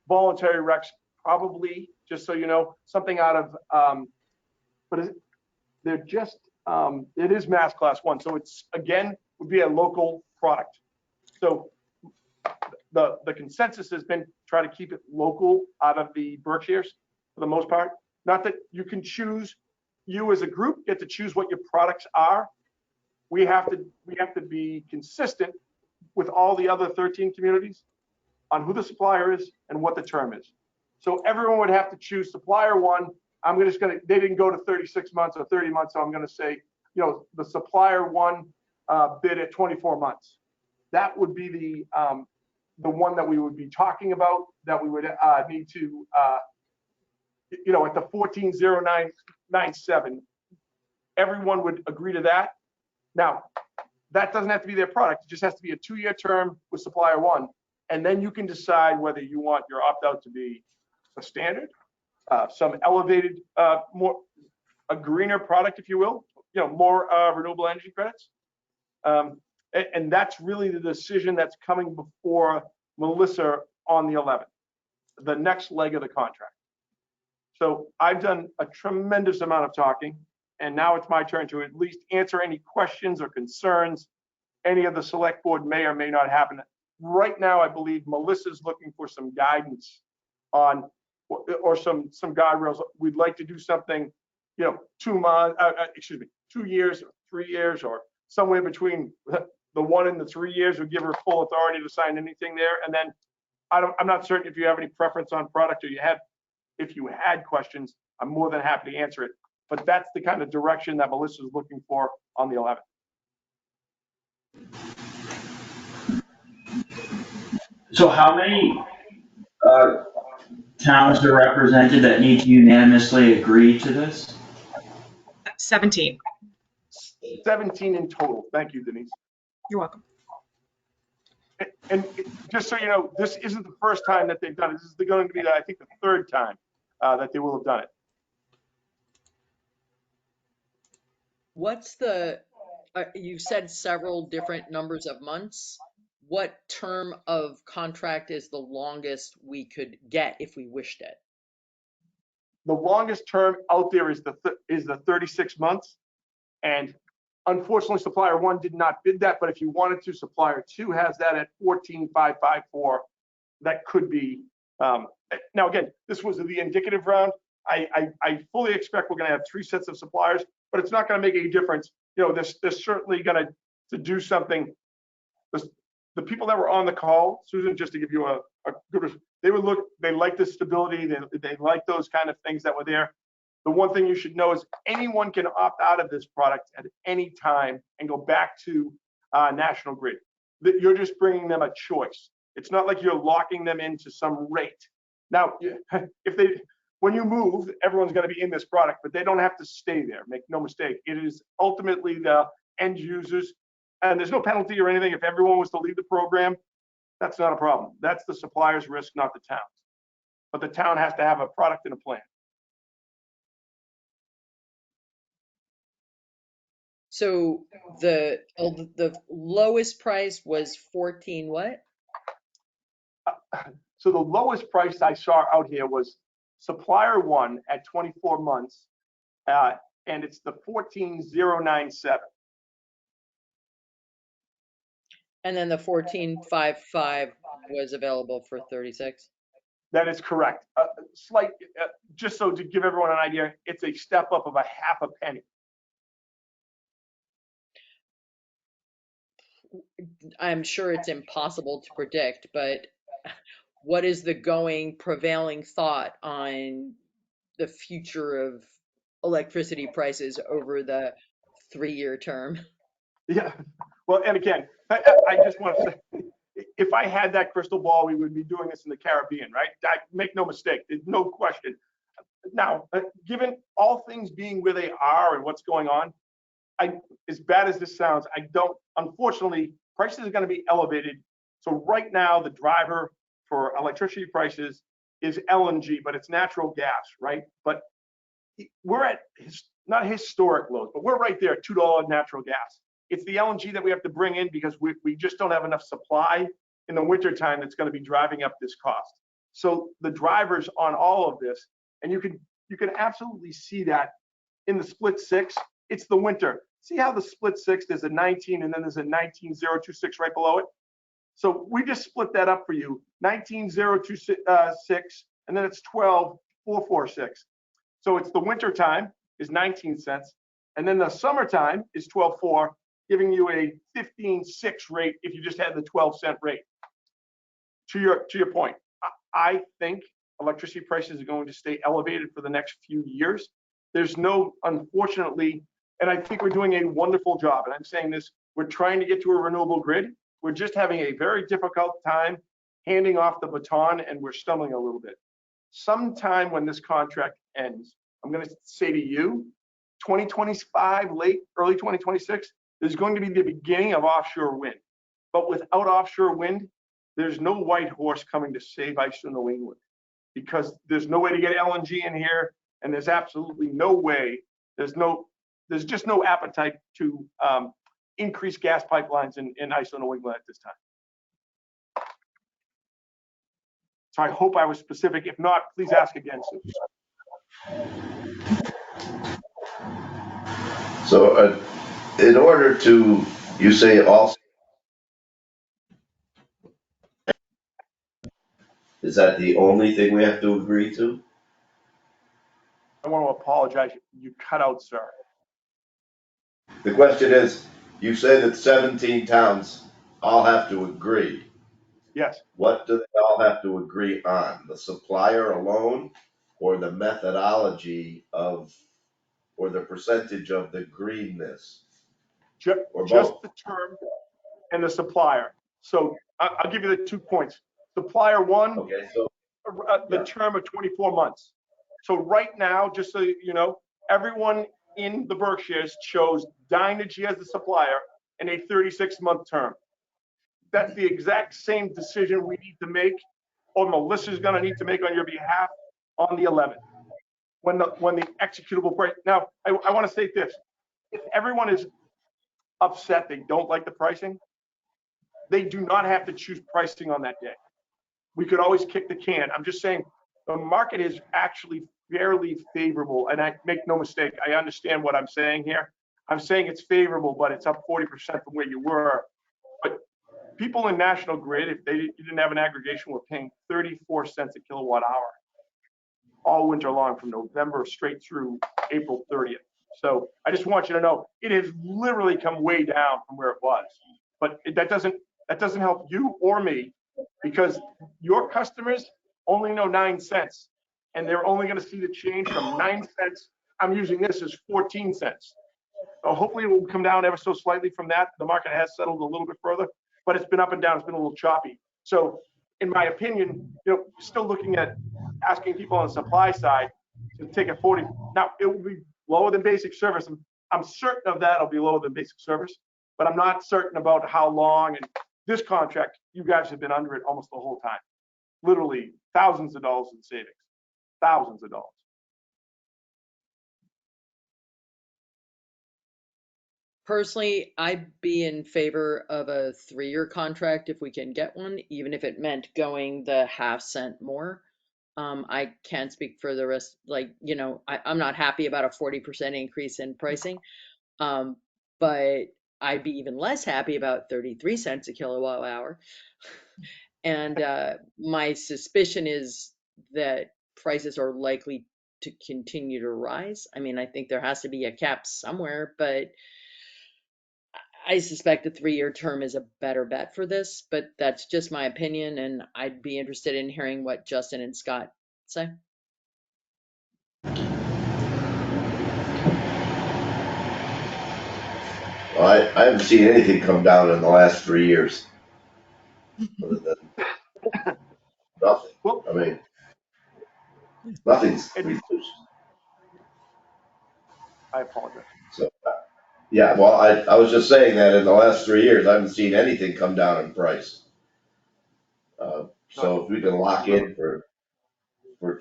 Speaker 8: voluntary RECs, probably, just so you know, something out of, they're just, it is Mass Class 1. So it's, again, would be a local product. So the consensus has been try to keep it local out of the Berkshires for the most part. Not that you can choose, you as a group get to choose what your products are. We have to be consistent with all the other 13 communities on who the supplier is and what the term is. So everyone would have to choose supplier one. They didn't go to 36 months or 30 months, so I'm going to say, the supplier one bid at 24 months. That would be the one that we would be talking about, that we would need to, at the 140997, everyone would agree to that. Now, that doesn't have to be their product. It just has to be a 2-year term with supplier one. And then you can decide whether you want your opt-out to be a standard, some elevated, a greener product, if you will, more renewable energy credits. And that's really the decision that's coming before Melissa on the 11th, the next leg of the contract. So I've done a tremendous amount of talking, and now it's my turn to at least answer any questions or concerns any of the select board may or may not happen. Right now, I believe Melissa's looking for some guidance on, or some guardrails. We'd like to do something, 2 months, 2 years, or 3 years, or somewhere between the 1 and the 3 years would give her full authority to sign anything there. And then I'm not certain if you have any preference on product, or if you had questions, I'm more than happy to answer it. But that's the kind of direction that Melissa is looking for on the 11th.
Speaker 5: So how many towns are represented that need to unanimously agree to this?
Speaker 9: 17.
Speaker 8: 17 in total. Thank you, Denise.
Speaker 9: You're welcome.
Speaker 8: And just so you know, this isn't the first time that they've done it. This is going to be, I think, the third time that they will have done it.
Speaker 6: What's the, you've said several different numbers of months. What term of contract is the longest we could get if we wished it?
Speaker 8: The longest term out there is the 36 months. And unfortunately, supplier 1 did not bid that, but if you wanted to, supplier 2 has that at 14,554. That could be, now again, this was the indicative round. I fully expect we're gonna have 3 sets of suppliers, but it's not gonna make any difference. You know, they're certainly gonna to do something. The people that were on the call, Susan, just to give you a good, they like the stability, they like those kind of things that were there. The one thing you should know is anyone can opt out of this product at any time and go back to National Grid. You're just bringing them a choice. It's not like you're locking them into some rate. Now, when you move, everyone's going to be in this product, but they don't have to stay there. Make no mistake. It is ultimately the end users, and there's no penalty or anything. If everyone was to leave the program, that's not a problem. That's the supplier's risk, not the town's. But the town has to have a product and a plan.
Speaker 6: So the lowest price was 14 what?
Speaker 8: So the lowest price I saw out here was supplier 1 at 24 months, and it's the 14,097.
Speaker 6: And then the 1455 was available for 36.
Speaker 8: That is correct. Slight, just so to give everyone an idea, it's a step up of a half a penny.
Speaker 6: I'm sure it's impossible to predict, but what is the prevailing thought on the future of electricity prices over the 3-year term?
Speaker 8: Yeah. Well, and again, I just want to say, if I had that crystal ball, we would be doing this in the Caribbean, right? Make no mistake. There's no question. Now, given all things being where they are and what's going on, as bad as this sounds, unfortunately, prices are going to be elevated. So right now, the driver for electricity prices is LNG, but it's natural gas, right? But we're at not historic lows, but we're right there at $2 natural gas. It's the LNG that we have to bring in because we just don't have enough supply in the wintertime that's going to be driving up this cost. So the drivers on all of this, and you can absolutely see that in the split 6, it's the winter. See how the split 6, there's a 19 and then there's a 19,026 right below it? So we just split that up for you, 19,026, and then it's 12,446. So it's the winter time is 19 cents, and then the summertime is 12.4, giving you a 15.6 rate if you just had the 12-cent rate. To your point, I think electricity prices are going to stay elevated for the next few years. There's no, unfortunately, and I think we're doing a wonderful job, and I'm saying this, we're trying to get to a renewable grid. We're just having a very difficult time handing off the baton, and we're stumbling a little bit. Sometime when this contract ends, I'm going to say to you, 2025, early 2026, is going to be the beginning of offshore wind. But without offshore wind, there's no white horse coming to save ISO New England, because there's no way to get LNG in here, and there's absolutely no way, there's just no appetite to increase gas pipelines in ISO New England at this time. So I hope I was specific. If not, please ask again, Sue.
Speaker 7: So in order to, you say also, is that the only thing we have to agree to?
Speaker 8: I want to apologize. You cut out, sir.
Speaker 7: The question is, you say that 17 towns all have to agree.
Speaker 8: Yes.
Speaker 7: What do they all have to agree on? The supplier alone, or the methodology of, or the percentage of the greenness? Or
Speaker 8: Just
Speaker 7: both?
Speaker 8: the term and the supplier. So I'll give you the 2 points. Supplier 1,
Speaker 7: Okay, so
Speaker 8: the term of 24 months. So right now, just so you know, everyone in the Berkshires chose Dynegy as the supplier in a 36-month term. That's the exact same decision we need to make, or Melissa's going to need to make on your behalf on the 11th, when the executable price. Now, I want to state this: if everyone is upset, they don't like the pricing, they do not have to choose pricing on that day. We could always kick the can. I'm just saying the market is actually fairly favorable, and I make no mistake, I understand what I'm saying here. I'm saying it's favorable, but it's up 40% from where you were. But people in National Grid, if you didn't have an aggregation, were paying 34 cents a kilowatt hour all winter long from November straight through April 30th. So I just want you to know it has literally come way down from where it was. But that doesn't help you or me, because your customers only know 9 cents, and they're only going to see the change from 9 cents. I'm using this as 14 cents. So hopefully it will come down ever so slightly from that. The market has settled a little bit further, but it's been up and down. It's been a little choppy. So in my opinion, still looking at asking people on the supply side to take a 40. Now it will be lower than basic service. I'm certain of that. It'll be lower than basic service, but I'm not certain about how long. And this contract, you guys have been under it almost the whole time. Literally thousands of dollars in savings, thousands of dollars.
Speaker 6: Personally, I'd be in favor of a 3-year contract if we can get one, even if it meant going the half cent more. I can't speak for the rest, I'm not happy about a 40% increase in pricing. But I'd be even less happy about 33 cents a kilowatt hour. And my suspicion is that prices are likely to continue to rise. I mean, I think there has to be a cap somewhere, but I suspect a 3-year term is a better bet for this, but that's just my opinion, and I'd be interested in hearing what Justin and Scott say.
Speaker 7: Well, I haven't seen anything come down in the last 3 years. Other than nothing.
Speaker 8: Well,
Speaker 7: I mean, nothing's
Speaker 8: and
Speaker 7: reduced.
Speaker 8: I apologize.
Speaker 7: So, yeah, well, I was just saying that in the last 3 years, I haven't seen anything come down in price. So if we can lock in for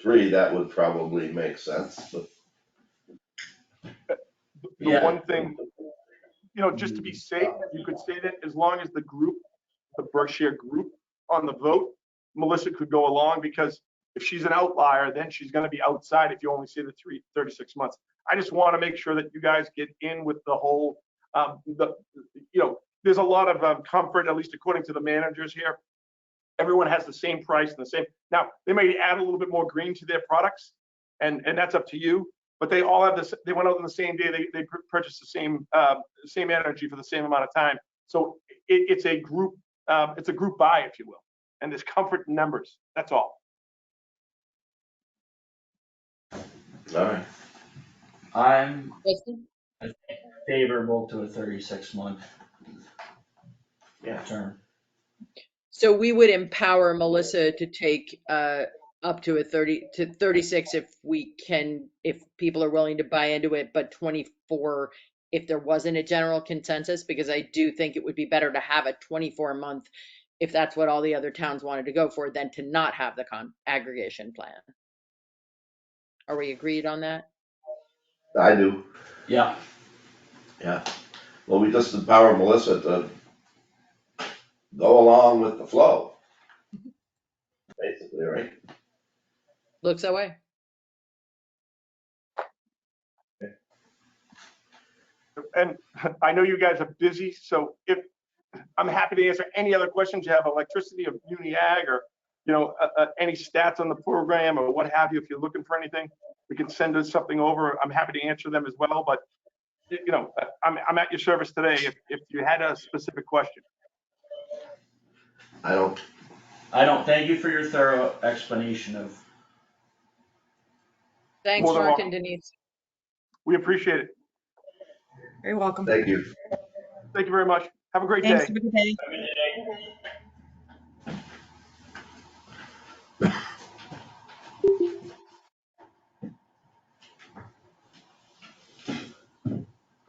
Speaker 7: 3, that would probably make sense, but.
Speaker 8: The one thing, just to be safe, you could say that as long as the Berkshire group on the vote, Melissa could go along, because if she's an outlier, then she's going to be outside if you only see the 36 months. I just want to make sure that you guys get in with the whole, there's a lot of comfort, at least according to the managers here. Everyone has the same price and the same. Now, they may add a little bit more green to their products, and that's up to you. But they all have this. They went out on the same day. They purchased the same energy for the same amount of time. So it's a group. It's a group buy, if you will. And there's comfort in numbers. That's all.
Speaker 7: All right.
Speaker 5: I'm
Speaker 6: Justin?
Speaker 5: favorable to a 36-month term.
Speaker 6: So we would empower Melissa to take up to 36 if we can, if people are willing to buy into it, but 24 if there wasn't a general consensus, because I do think it would be better to have a 24-month if that's what all the other towns wanted to go for, than to not have the aggregation plan. Are we agreed on that?
Speaker 7: I do.
Speaker 5: Yeah.
Speaker 7: Yeah. Well, we just empower Melissa to go along with the flow. Basically, right?
Speaker 6: Looks that way.
Speaker 8: And I know you guys are busy, so if I'm happy to answer any other questions you have, electricity of Uni-Ag, or any stats on the program or what have you. If you're looking for anything, we can send us something over. I'm happy to answer them as well. But I'm at your service today if you had a specific question.
Speaker 7: I don't.
Speaker 5: Thank you for your thorough explanation of.
Speaker 6: Thanks,
Speaker 8: More than
Speaker 6: Mark
Speaker 8: welcome.
Speaker 6: and Denise.
Speaker 8: We appreciate it.
Speaker 9: Very welcome.
Speaker 7: Thank you.
Speaker 8: Thank you very much. Have a great
Speaker 9: Thanks.
Speaker 8: day.
Speaker 9: Have a good day.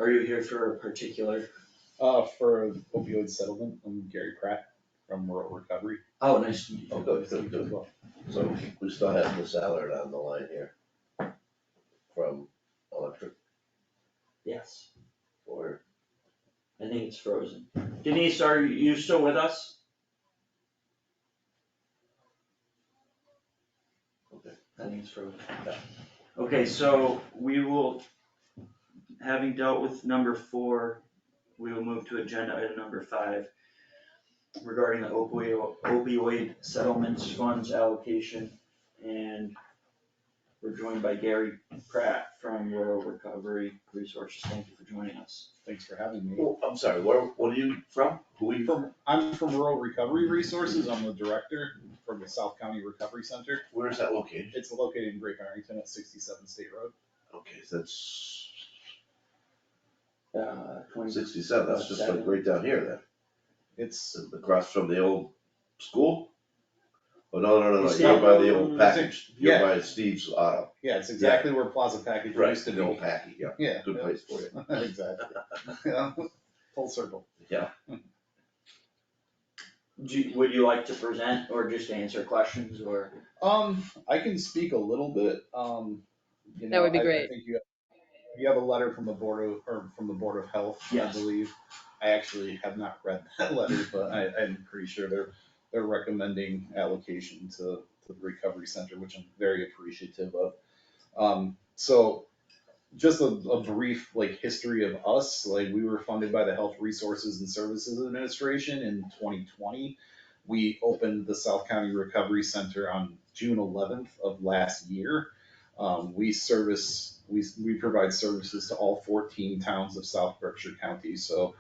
Speaker 5: Are you here for a particular?
Speaker 10: For opioid settlement, I'm Gary Pratt from Rural Recovery.
Speaker 5: Oh, nice to meet you.
Speaker 7: Oh, good. So we still have Miss Allard on the line here from Electric,
Speaker 5: Yes,
Speaker 7: or,
Speaker 5: I think it's frozen. Denise, are you still with us?
Speaker 7: okay.
Speaker 5: I think it's frozen. Okay, so we will, having dealt with number 4, we will move to agenda item number 5 regarding the opioid settlements funds allocation. And we're joined by Gary Pratt from Rural Recovery Resources. Thank you for joining us.
Speaker 10: Thanks for having me.
Speaker 7: Oh, I'm sorry, what are you from? Who are you from?
Speaker 10: I'm from Rural Recovery Resources. I'm the director from the South County Recovery Center.
Speaker 7: Where is that located?
Speaker 10: It's located in Great Barrington at 67 State Road.
Speaker 7: Okay, so that's
Speaker 5: 20
Speaker 7: 67, that's just like right down here then,
Speaker 10: It's,
Speaker 7: across from the old school? Oh, no,
Speaker 5: Steve-
Speaker 7: you're by the old package, you're
Speaker 10: Yeah.
Speaker 7: by Steve's Auto.
Speaker 10: yeah, it's exactly where Plaza Package used to
Speaker 7: The
Speaker 10: be.
Speaker 7: old package, yeah,
Speaker 10: Yeah.
Speaker 7: good place for you.
Speaker 10: Exactly. Yeah, full circle.
Speaker 5: Would you like to present or just answer questions or?
Speaker 10: I can speak a little bit, you know.
Speaker 1: That would be
Speaker 10: I
Speaker 1: great.
Speaker 10: think you have a letter from the Board of Health, I
Speaker 5: Yes.
Speaker 10: believe. I actually have not read that letter, but I'm pretty sure they're recommending allocation to the recovery center, which I'm very appreciative of. So just a brief like history of us, like we were funded by the Health Resources and Services Administration in 2020. We opened the South County Recovery Center on June 11th of last year. We provide services to all 14 towns of South Berkshire County. So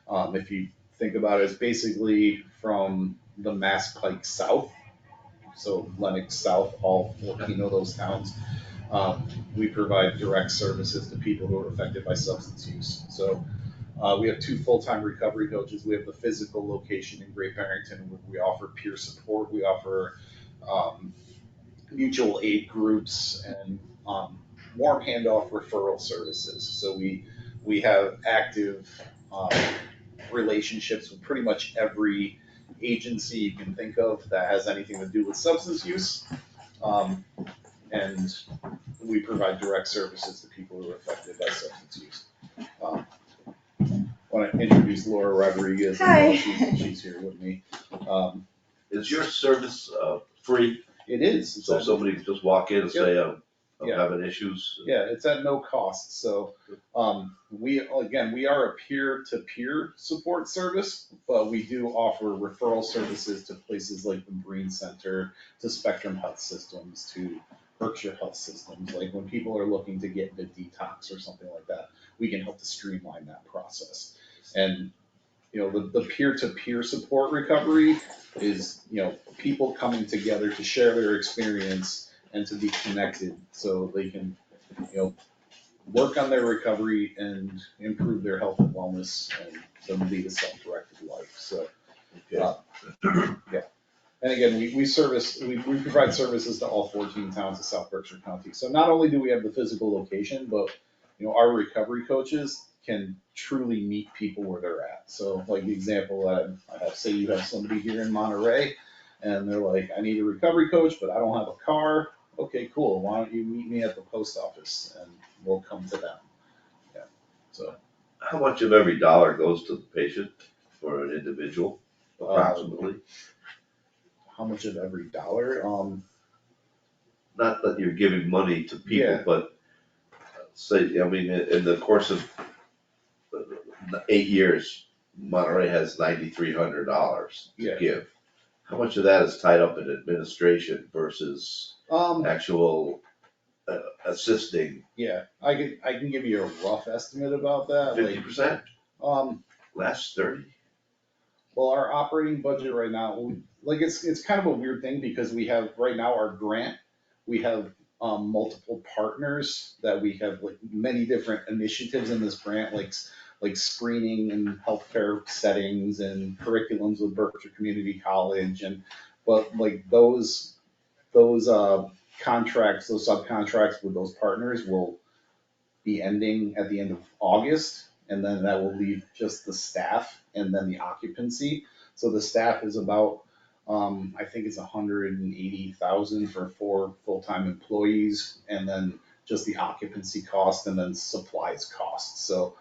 Speaker 10: if you think about it, it's basically from the Mass Pike south, so Lenox south, all 14 of those towns. We provide direct services to people who are affected by substance use. So we have 2 full-time recovery coaches. We have the physical location in Great Barrington where we offer peer support. We offer mutual aid groups and warm handoff referral services. So we have active relationships with pretty much every agency you can think of that has anything to do with substance use. And we provide direct services to people who are affected by substance use. Want to introduce Laura Rodriguez.
Speaker 3: Hi.
Speaker 10: She's here with me.
Speaker 7: Is your service, free?
Speaker 10: It is.
Speaker 7: So somebody can just walk in and say, I'm
Speaker 10: Yeah.
Speaker 7: having issues?
Speaker 10: Yeah, it's at no cost. So we are a peer-to-peer support service, but we do offer referral services to places like the Marine Center, to Spectrum Health Systems, to Berkshire Health Systems. Like when people are looking to get into detox or something like that, we can help to streamline that process. And you know, the peer-to-peer support recovery is, you know, people coming together to share their experience and to be connected so they can, you know, work on their recovery and improve their health and wellness and then lead a self-directed life. So, yeah. And again, we provide services to all 14 towns of South Berkshire County. So not only do we have the physical location, but, you know, our recovery coaches can truly meet people where they're at. So like the example I have, say you have somebody here in Monterey and they're like, I need a recovery coach, but I don't have a car. Okay, cool. Why don't you meet me at the post office and we'll come to them. Yeah. So
Speaker 7: How much of every dollar goes to the patient for an individual approximately?
Speaker 10: how much of every dollar?
Speaker 7: Not that you're giving money to people,
Speaker 10: Yeah.
Speaker 7: but say, I mean, in the course of 8 years, Monterey has $9,300 to
Speaker 10: Yeah.
Speaker 7: give. How much of that is tied up in administration versus actual assisting?
Speaker 10: Yeah, I can give you a rough estimate about that.
Speaker 7: 50%?
Speaker 10: Like,
Speaker 7: Last 30?
Speaker 10: well, our operating budget right now, it's kind of a weird thing because we have right now our grant, we have multiple partners that we have like many different initiatives in this grant, like screening and healthcare settings and curriculums with Berkshire Community College but like those contracts, those subcontracts with those partners will be ending at the end of August. and then that will leave just the staff and then the occupancy. So the staff is about, I think it's 180,000 for 4 full-time employees, and then just the occupancy cost and then supplies cost. So,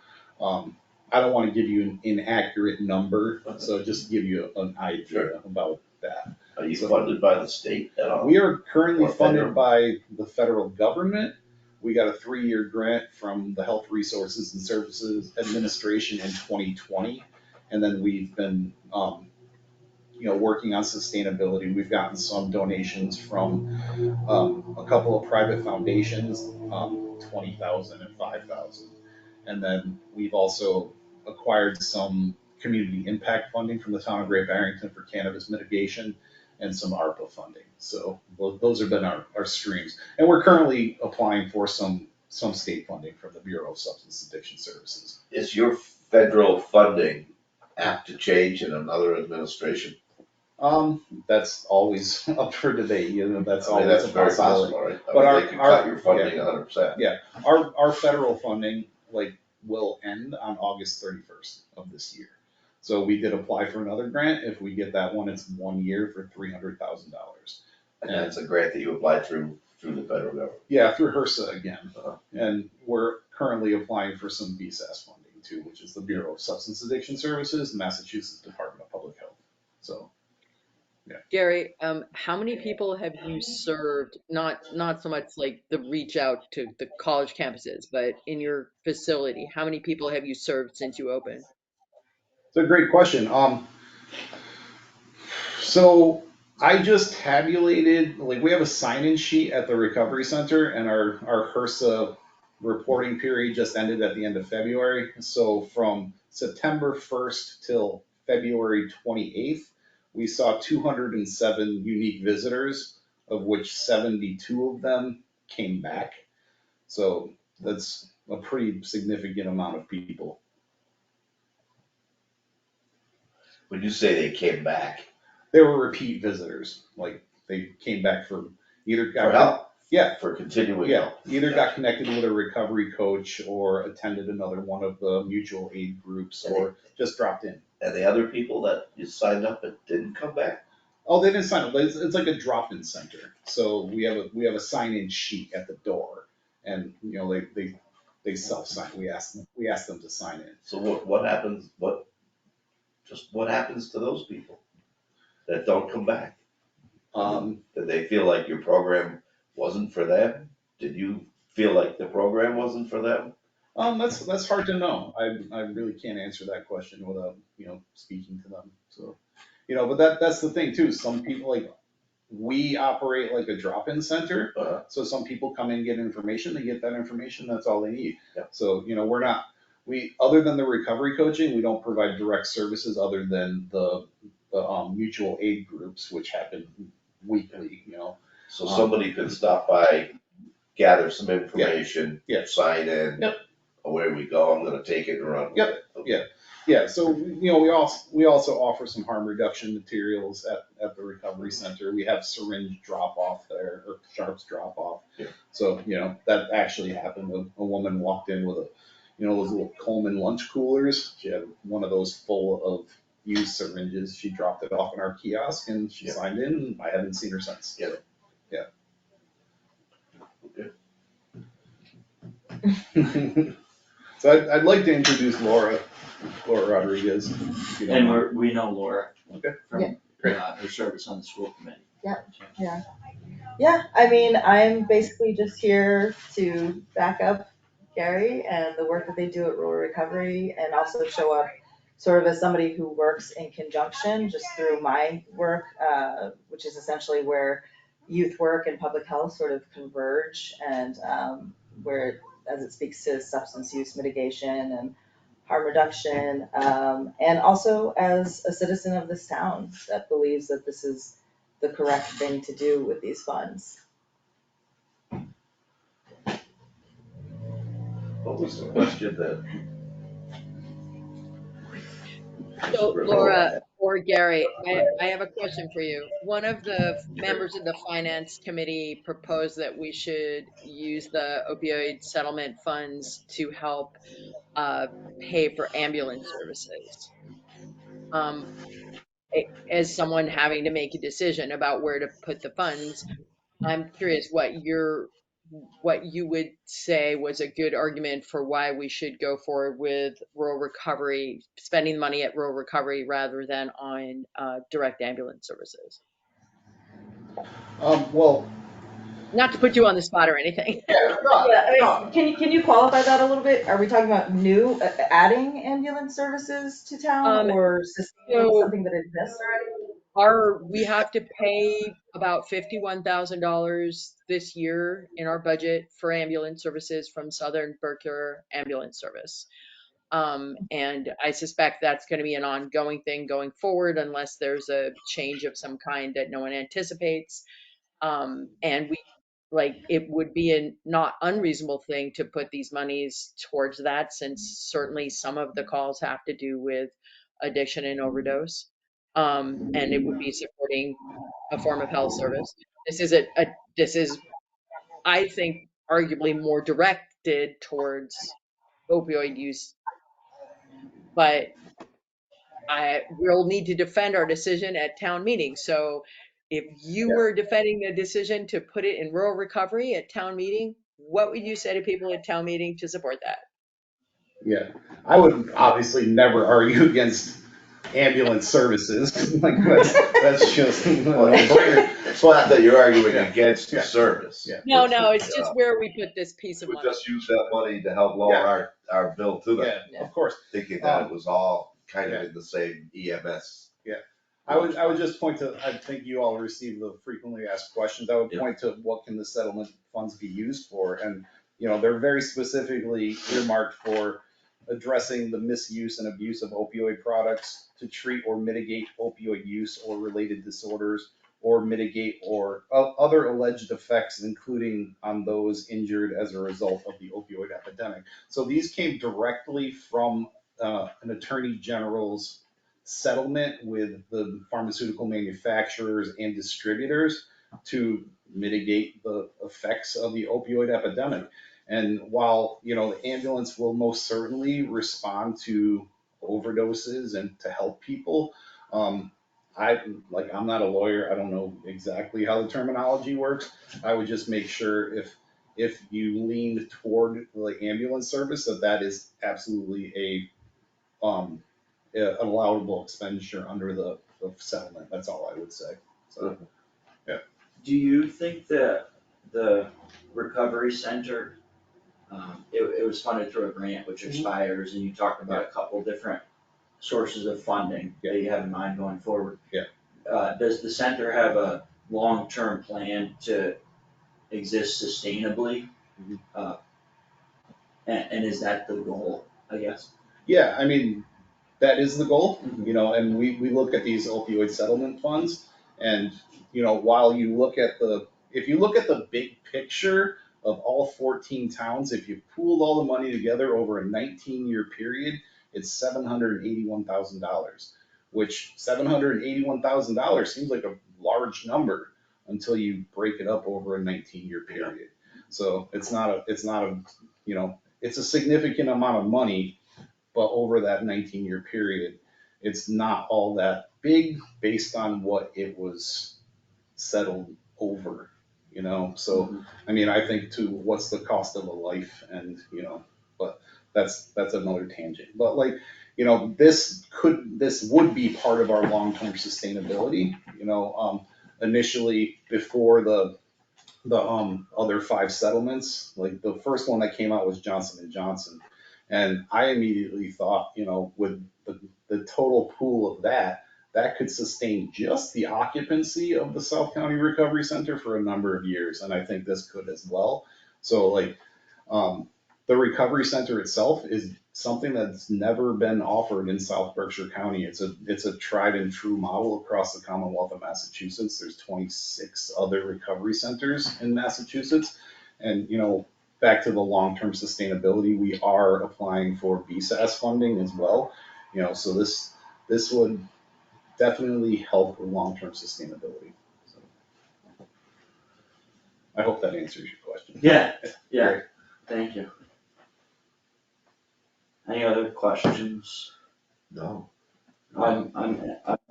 Speaker 10: I don't want to give you an inaccurate number, so just give you an idea about that.
Speaker 7: Are you funded by the state at all?
Speaker 10: We are currently
Speaker 7: Or
Speaker 10: funded
Speaker 7: federal?
Speaker 10: by the federal government. We got a 3-year grant from the Health Resources and Services Administration in 2020. And then we've been, working on sustainability. We've gotten some donations from a couple of private foundations, 20,000 and 5,000. And then we've also acquired some community impact funding from the town of Great Barrington for cannabis mitigation and some ARPA funding. So those have been our streams. And we're currently applying for some state funding from the Bureau of Substance Addiction Services.
Speaker 7: Is your federal funding apt to change in another administration?
Speaker 10: That's always up for debate, that's
Speaker 7: I mean,
Speaker 10: always
Speaker 7: that's
Speaker 10: a
Speaker 7: very
Speaker 10: possibility.
Speaker 7: possible, right?
Speaker 10: But
Speaker 7: I mean, they could cut your funding 100%.
Speaker 10: Yeah, our federal funding, will end on August 31st of this year. So we did apply for another grant. If we get that one, it's 1 year for $300,000.
Speaker 7: And that's a grant that you applied through the federal government?
Speaker 10: Yeah, through HRSA again.
Speaker 7: Uh-huh.
Speaker 10: And we're currently applying for some BSAS funding too, which is the Bureau of Substance Addiction Services, Massachusetts Department of Public Health. So. Yeah.
Speaker 6: Gary, how many people have you served, not so much like the reach out to the college campuses, but in your facility, how many people have you served since you opened?
Speaker 10: It's a great question. So I just tabulated, we have a sign-in sheet at the recovery center, and our HRSA reporting period just ended at the end of February. So from September 1st till February 28th, we saw 207 unique visitors, of which 72 of them came back. So that's a pretty significant amount of people.
Speaker 7: When you say they came back?
Speaker 10: They were repeat visitors, they came back for either
Speaker 7: For help?
Speaker 10: Yeah.
Speaker 7: For continuing
Speaker 10: Yeah,
Speaker 7: help?
Speaker 10: either got connected with a recovery coach or attended another one of the mutual aid groups or just dropped in.
Speaker 7: And the other people that you signed up and didn't come back?
Speaker 10: Oh, they didn't sign up. It's like a drop-in center. So we have a sign-in sheet at the door, and they self-sign. We ask them to sign in.
Speaker 7: So what happens? What happens to those people that don't come back? Did they feel like your program wasn't for them? Did you feel like the program wasn't for them?
Speaker 10: That's hard to know. I really can't answer that question without speaking to them. So, but that's the thing too. Some people we operate like a drop-in center. So some people come in, get information, they get that information, that's all they need.
Speaker 7: Yeah.
Speaker 10: So, other than the recovery coaching, we don't provide direct services other than the mutual aid groups, which happen weekly,
Speaker 7: So somebody could stop by, gather some information,
Speaker 10: Yeah.
Speaker 7: sign in.
Speaker 10: Yep.
Speaker 7: Away we go, I'm gonna take it and run with
Speaker 10: Yep.
Speaker 7: it. Okay.
Speaker 10: Yeah, so, we also offer some harm reduction materials at the recovery center. We have syringe drop off there, or sharps drop off.
Speaker 7: Yeah.
Speaker 10: So, that actually happened. A woman walked in with those little Coleman lunch coolers. She had one of those full of used syringes. She dropped it off in our kiosk and she signed in, and I haven't seen her since.
Speaker 7: Yeah.
Speaker 10: Yeah.
Speaker 7: Okay.
Speaker 10: So I'd like to introduce Laura Rodriguez. if you don't
Speaker 5: And
Speaker 10: mind.
Speaker 5: we know Laura.
Speaker 10: Okay.
Speaker 5: From
Speaker 10: Great.
Speaker 5: her service on the school committee.
Speaker 9: Yeah, I mean, I'm basically just here to back up Gary and the work that they do at Rural Recovery, and also show up sort of as somebody who works in conjunction just through my work, which is essentially where youth work and public health sort of converge, and where, as it speaks to substance use mitigation and harm reduction, and also as a citizen of this town that believes that this is the correct thing to do with these funds.
Speaker 7: What was the question that?
Speaker 6: So Laura, Or Gary, I have a question for you. One of the members of the finance committee proposed that we should use the opioid settlement funds to help uh, pay for ambulance services. Um, as someone having to make a decision about where to put the funds, I'm curious what you would say was a good argument for why we should go forward with rural recovery, spending money at rural recovery rather than on direct ambulance services.
Speaker 10: Well,
Speaker 6: Not to put you on the spot or anything.
Speaker 10: yeah,
Speaker 9: Yeah, I
Speaker 10: no,
Speaker 9: mean, can you qualify that a little bit? Are we talking about new, adding ambulance services to town
Speaker 6: Um,
Speaker 9: or sustaining
Speaker 6: so
Speaker 9: something that exists already?
Speaker 6: we have to pay about $51,000 this year in our budget for ambulance services from Southern Berkshire Ambulance Service. And I suspect that's going to be an ongoing thing going forward unless there's a change of some kind that no one anticipates. And it would be a not unreasonable thing to put these monies towards that, since certainly some of the calls have to do with addiction and overdose. And it would be supporting a form of health service. This is, I think, arguably more directed towards opioid use, but we'll need to defend our decision at town meeting. So if you were defending the decision to put it in rural recovery at town meeting, what would you say to people at town meeting to support that?
Speaker 10: yeah, I would obviously never argue against ambulance services. Like that's just
Speaker 7: Well, it's not that you're arguing
Speaker 10: Yeah.
Speaker 7: against the
Speaker 10: Yeah.
Speaker 7: service.
Speaker 10: Yeah.
Speaker 6: No, it's just where we put this piece of
Speaker 7: We
Speaker 6: money.
Speaker 7: just use that money to help lower our bill to them,
Speaker 10: yeah, of course.
Speaker 7: thinking that it was all kind of in the same EMS.
Speaker 10: I would just point to, I think you all receive the frequently asked questions. I would
Speaker 7: Yeah.
Speaker 10: point to what can the settlement funds be used for? And, they're very specifically earmarked for addressing the misuse and abuse of opioid products, to treat or mitigate opioid use or related disorders, or mitigate or other alleged effects, including on those injured as a result of the opioid epidemic. So these came directly from an attorney general's settlement with the pharmaceutical manufacturers and distributors to mitigate the effects of the opioid epidemic. And while, the ambulance will most certainly respond to overdoses and to help people, I'm not a lawyer. I don't know exactly how the terminology works. I would just make sure if you lean toward the ambulance service, that is absolutely an allowable expenditure under the settlement. That's all I would say. So,
Speaker 5: Do you think that the recovery center, it was funded through a grant which expires, and you talked about a couple different sources of funding that you have in mind going forward?
Speaker 10: Yeah.
Speaker 5: Does the center have a long-term plan to exist sustainably? And is that the goal, I guess?
Speaker 10: yeah, I mean, that is the goal, and we look at these opioid settlement funds, and, while if you look at the big picture of all 14 towns, if you pooled all the money together over a 19-year period, it's $781,000, which $781,000 seems like a large number until you break it up over a 19-year period. So it's a significant amount of money, but over that 19-year period, it's not all that big based on what it was settled over, So, I mean, I think too, what's the cost of a life, and, but that's another tangent. But this would be part of our long-term sustainability, initially before the other 5 settlements. Like the first one that came out was Johnson & Johnson. And I immediately thought, with the total pool of that could sustain just the occupancy of the South County Recovery Center for a number of years. And I think this could as well. So the recovery center itself is something that's never been offered in South Berkshire County. It's a tried and true model across the Commonwealth of Massachusetts. There's 26 other recovery centers in Massachusetts. And, back to the long-term sustainability, we are applying for BSAS funding as well. So this would definitely help with long-term sustainability. So, I hope that answers your question.
Speaker 5: Yeah, yeah,
Speaker 10: Great.
Speaker 5: thank you. Any other questions?
Speaker 7: No.
Speaker 5: I'm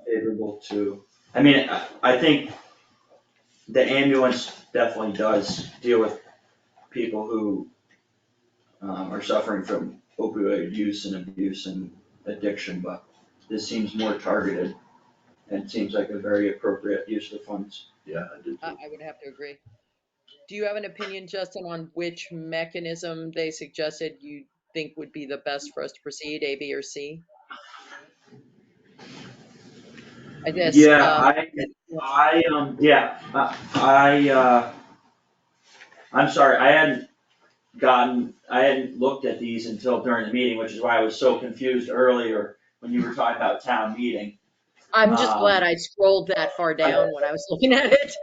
Speaker 5: favorable to, I mean, I think the ambulance definitely does deal with people who are suffering from opioid use and abuse and addiction, but this seems more targeted and seems like a very appropriate use of the funds.
Speaker 7: Yeah, I do too.
Speaker 6: I would have to agree. Do you have an opinion, Justin, on which mechanism they suggested you think would be the best for us to proceed, A, B, or C? I guess.
Speaker 5: Yeah, I'm sorry, I hadn't looked at these until during the meeting, which is why I was so confused earlier when you were talking about town meeting.
Speaker 6: I'm just glad I scrolled that far down when I was looking at it.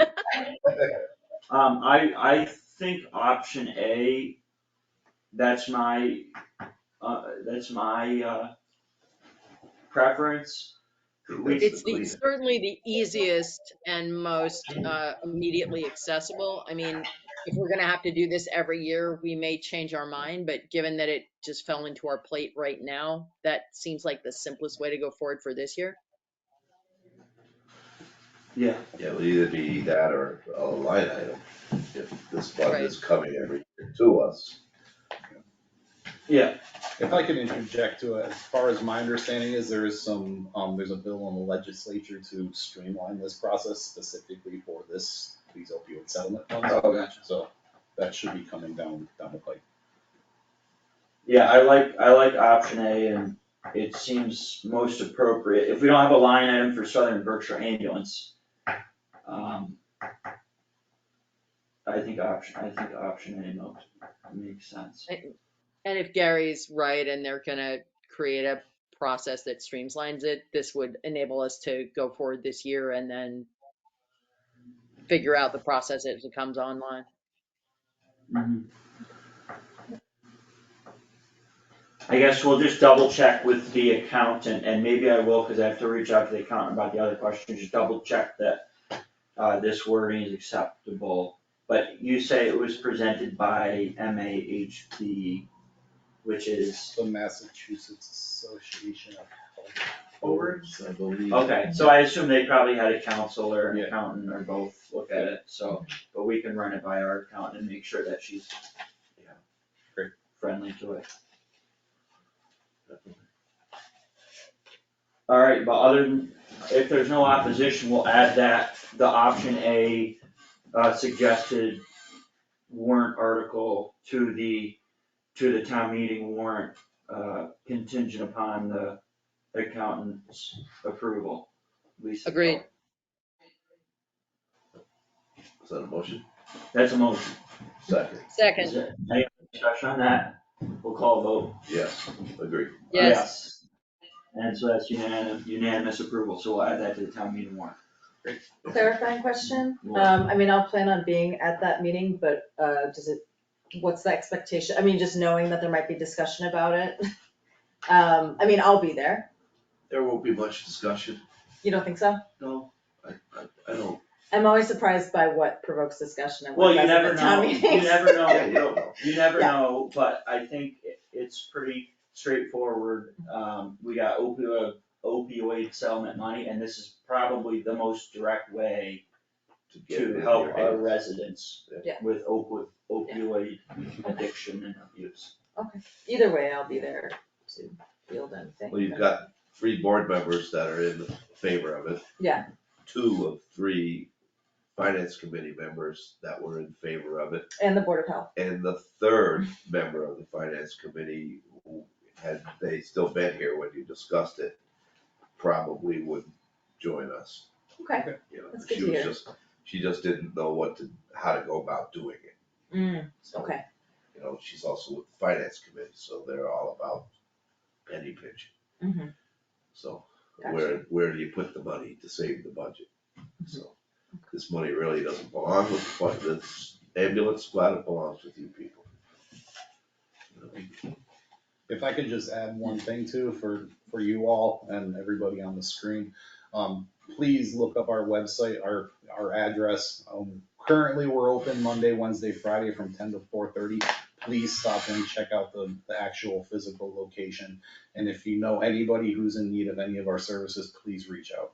Speaker 5: I think option A, that's my preference.
Speaker 6: It's certainly the easiest and most immediately accessible. I mean, if we're gonna have to do this every year, we may change our mind, but given that it just fell into our plate right now, that seems like the simplest way to go forward for this year.
Speaker 5: Yeah,
Speaker 7: Yeah, it would either be that or a line item, if this fund
Speaker 6: Right.
Speaker 7: is coming every year to us.
Speaker 5: yeah,
Speaker 10: If I could interject to it, as far as my understanding is, there is some, there's a bill in the legislature to streamline this process specifically for these opioid settlement funds.
Speaker 5: Oh, gotcha.
Speaker 10: So that should be coming down the pipe.
Speaker 5: yeah, I like option A, and it seems most appropriate. If we don't have a line item for Southern Berkshire Ambulance, I think option A makes sense.
Speaker 6: And if Gary's right and they're gonna create a process that streamlines it, this would enable us to go forward this year and then figure out the process as it comes online.
Speaker 5: Mhm. I guess we'll just double check with the accountant, and maybe I will, cause I have to reach out to the accountant about the other questions, just double check that this wording is acceptable. But you say it was presented by MAHB, which is,
Speaker 10: The Massachusetts Association of Health
Speaker 7: Boards, I believe.
Speaker 5: okay, so I assume they probably had a counsel or an
Speaker 10: Yeah.
Speaker 5: accountant or both look at it, so, but we can run it by our accountant and make sure that she's,
Speaker 10: Great.
Speaker 5: friendly to it. Alright, but other than, if there's no opposition, we'll add that, the option A, suggested warrant article to the town meeting warrant, contingent upon the accountant's approval. Lisa.
Speaker 6: Agreed.
Speaker 7: Is that a motion?
Speaker 5: That's a motion.
Speaker 7: Second,
Speaker 5: Is
Speaker 6: Second,
Speaker 5: there any discussion on that? We'll call a vote.
Speaker 7: yes, agree.
Speaker 6: yes.
Speaker 5: And so that's unanimous approval, so we'll add that to the town meeting warrant.
Speaker 9: Clarifying question,
Speaker 5: Yeah.
Speaker 9: I mean, I'll plan on being at that meeting, but, what's the expectation? I mean, just knowing that there might be discussion about it. I mean, I'll be there.
Speaker 7: There won't be much discussion.
Speaker 9: You don't think so?
Speaker 7: No, I don't.
Speaker 9: I'm always surprised by what provokes discussion and
Speaker 5: Well,
Speaker 9: what
Speaker 5: you
Speaker 9: doesn't
Speaker 5: never
Speaker 9: at town
Speaker 5: know,
Speaker 9: meetings.
Speaker 5: you never know.
Speaker 7: Yeah, you don't know.
Speaker 5: You never
Speaker 9: Yeah.
Speaker 5: know, but I think it's pretty straightforward. We got opioid settlement money, and this is probably the most direct way
Speaker 7: get it
Speaker 5: to
Speaker 7: in
Speaker 5: help
Speaker 7: your
Speaker 5: our
Speaker 7: hands.
Speaker 5: residents
Speaker 9: Yeah.
Speaker 5: with opioid addiction and abuse.
Speaker 9: Either way, I'll be there to field anything.
Speaker 7: Well, you've got 3 board members that are in favor of it.
Speaker 9: Yeah.
Speaker 7: 2 of 3 finance committee members that were in favor of it.
Speaker 9: And the Board of Health.
Speaker 7: And the 3rd member of the finance committee, who had they still been here when you discussed it, probably would join us.
Speaker 9: Okay.
Speaker 7: You know,
Speaker 9: That's good to hear.
Speaker 7: she just didn't know how to go about doing it. So,
Speaker 9: Okay.
Speaker 7: you know, she's also with the finance committee, so they're all about penny pinching.
Speaker 9: Mm-hmm.
Speaker 7: So
Speaker 9: Gotcha.
Speaker 7: where do you put the money to save the budget? So this money really doesn't belong with the budget, this ambulance squad, it belongs with you people.
Speaker 10: If I could just add one thing too, for you all and everybody on the screen. Please look up our website, our address. Currently, we're open Monday, Wednesday, Friday from 10 to 4:30. Please stop in, check out the actual physical location. And if you know anybody who's in need of any of our services, please reach out.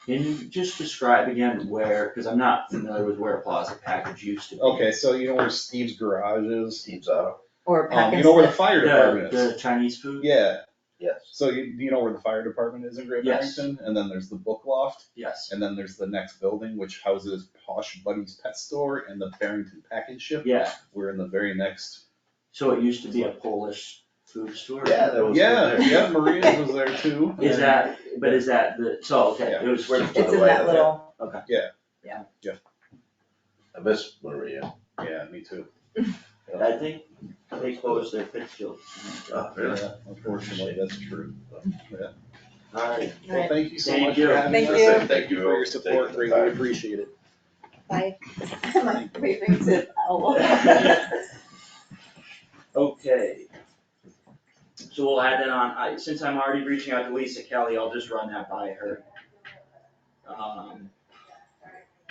Speaker 5: Can you just describe again where, because I'm not familiar with where Plaza Package used to be.
Speaker 10: Okay, so you know where Steve's Garage is?
Speaker 7: Steve's Auto,
Speaker 9: Or pack and
Speaker 10: You know where the
Speaker 9: sniff.
Speaker 10: fire department is?
Speaker 5: The Chinese food?
Speaker 10: Yeah,
Speaker 7: yes.
Speaker 10: so you know where the fire department is in Great
Speaker 5: Yes.
Speaker 10: Barrington? And then there's the book loft,
Speaker 5: Yes.
Speaker 10: and then there's the next building, which houses Posh Buddy's Pet Store and the Barrington Package Ship.
Speaker 5: Yeah,
Speaker 10: We're in the very next.
Speaker 5: so it used to be a Polish food store?
Speaker 7: Yeah, that was.
Speaker 10: Yeah, Maria's was there too.
Speaker 5: Is
Speaker 10: and-
Speaker 5: that, but is that the, so, okay, it was where the.
Speaker 9: It's in that little,
Speaker 7: I miss Maria.
Speaker 10: Yeah, me too.
Speaker 5: I think they closed their Pittsfield.
Speaker 7: Oh, really?
Speaker 10: Yeah, unfortunately, that's true. Yeah.
Speaker 5: Alright,
Speaker 10: Well, thank you so
Speaker 5: Thank
Speaker 10: much
Speaker 5: you.
Speaker 10: for having
Speaker 9: Thank
Speaker 10: us.
Speaker 9: you.
Speaker 7: Thank you
Speaker 10: For your
Speaker 7: for
Speaker 10: support,
Speaker 7: taking the
Speaker 10: greatly
Speaker 7: time.
Speaker 10: appreciate it.
Speaker 9: bye. I'm like waving to Al.
Speaker 5: okay. So we'll add that on, since I'm already reaching out to Lisa Kelly, I'll just run that by her.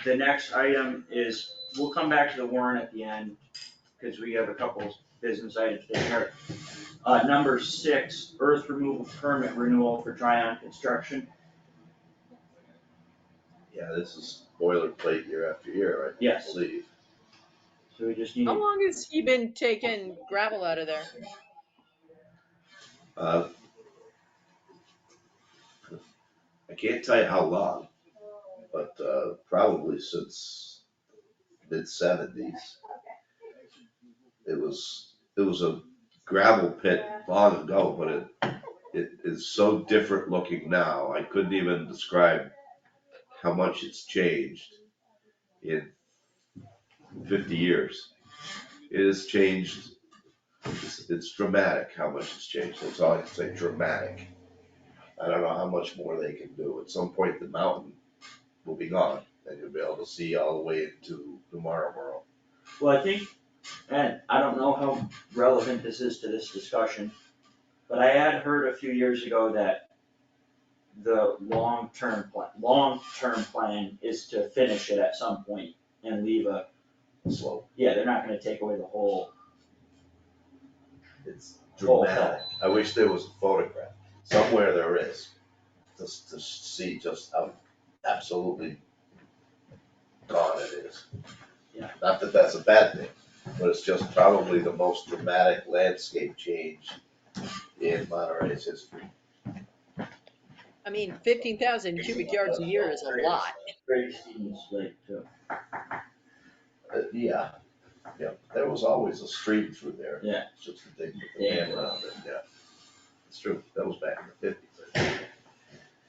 Speaker 5: The next item is, we'll come back to the warrant at the end, because we have a couple business items to inherit. Number 6, earth removal permit renewal for Tryon Construction.
Speaker 7: Yeah, this is boilerplate year after year, right?
Speaker 5: Yes.
Speaker 7: I believe.
Speaker 5: So we just need,
Speaker 6: How long has he been taking gravel out of there?
Speaker 7: I can't tell you how long, but probably since mid-70s. It was a gravel pit long ago, but it is so different looking now. I couldn't even describe how much it's changed in 50 years. It has changed. It's dramatic how much it's changed. That's all I can say, dramatic. I don't know how much more they can do. At some point, the mountain will be gone, and you'll be able to see all the way into tomorrow world.
Speaker 5: well, I think, and I don't know how relevant this is to this discussion, but I had heard a few years ago that the long-term plan is to finish it at some point and leave a,
Speaker 7: Slope.
Speaker 5: yeah, they're not gonna take away the whole.
Speaker 7: It's dramatic. I wish there was a photograph. Somewhere there is. Just to see just how absolutely gone it is.
Speaker 5: Yeah.
Speaker 7: Not that that's a bad thing, but it's just probably the most dramatic landscape change in Monterey's history.
Speaker 6: I mean, 15,000 cubic yards a year is a lot.
Speaker 5: Great Stevens Lake too.
Speaker 7: Yeah, there was always a stream through there.
Speaker 5: Yeah.
Speaker 7: It's just that they put the dam around it, yeah. It's true, that was back in the 50s,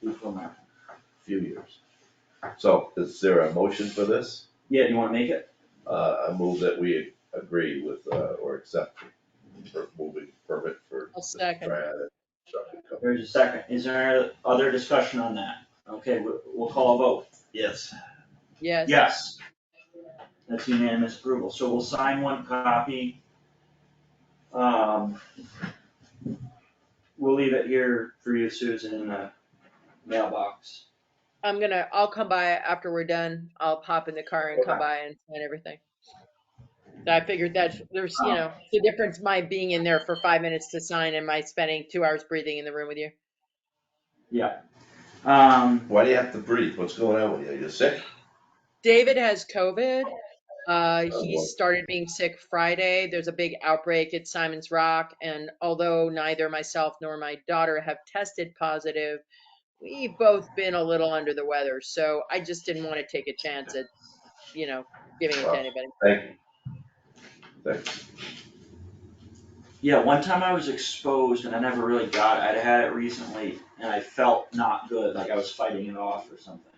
Speaker 5: Before my,
Speaker 7: a few years. So, is there a motion for this?
Speaker 5: yeah, do you wanna make it?
Speaker 7: I move that we agree with, or accept for moving permit for.
Speaker 6: I'll second.
Speaker 7: Tryon Construction Company.
Speaker 5: There's a second. Is there other discussion on that? Okay, we'll call a vote.
Speaker 7: Yes.
Speaker 6: Yes.
Speaker 5: Yes. That's unanimous approval. So we'll sign one copy. We'll leave it here for you, Susan, in the mailbox.
Speaker 6: I'll come by after we're done. I'll pop in the car and come
Speaker 5: Okay.
Speaker 6: by and sign everything. I figured that there's, the difference my being in there for 5 minutes to sign and my spending 2 hours breathing in the room with you.
Speaker 5: Yeah.
Speaker 7: Why do you have to breathe? What's going on with you? You're sick?
Speaker 6: David has COVID. He
Speaker 7: well.
Speaker 6: started being sick Friday. There's a big outbreak at Simon's Rock. And although neither myself nor my daughter have tested positive, we've both been a little under the weather. So I just didn't want to take a chance at, giving it to
Speaker 7: Well,
Speaker 6: anybody.
Speaker 7: Thank you. Thanks.
Speaker 5: Yeah, one time I was exposed and I never really got it. I'd had it recently and I felt not good, like I was fighting it off or something.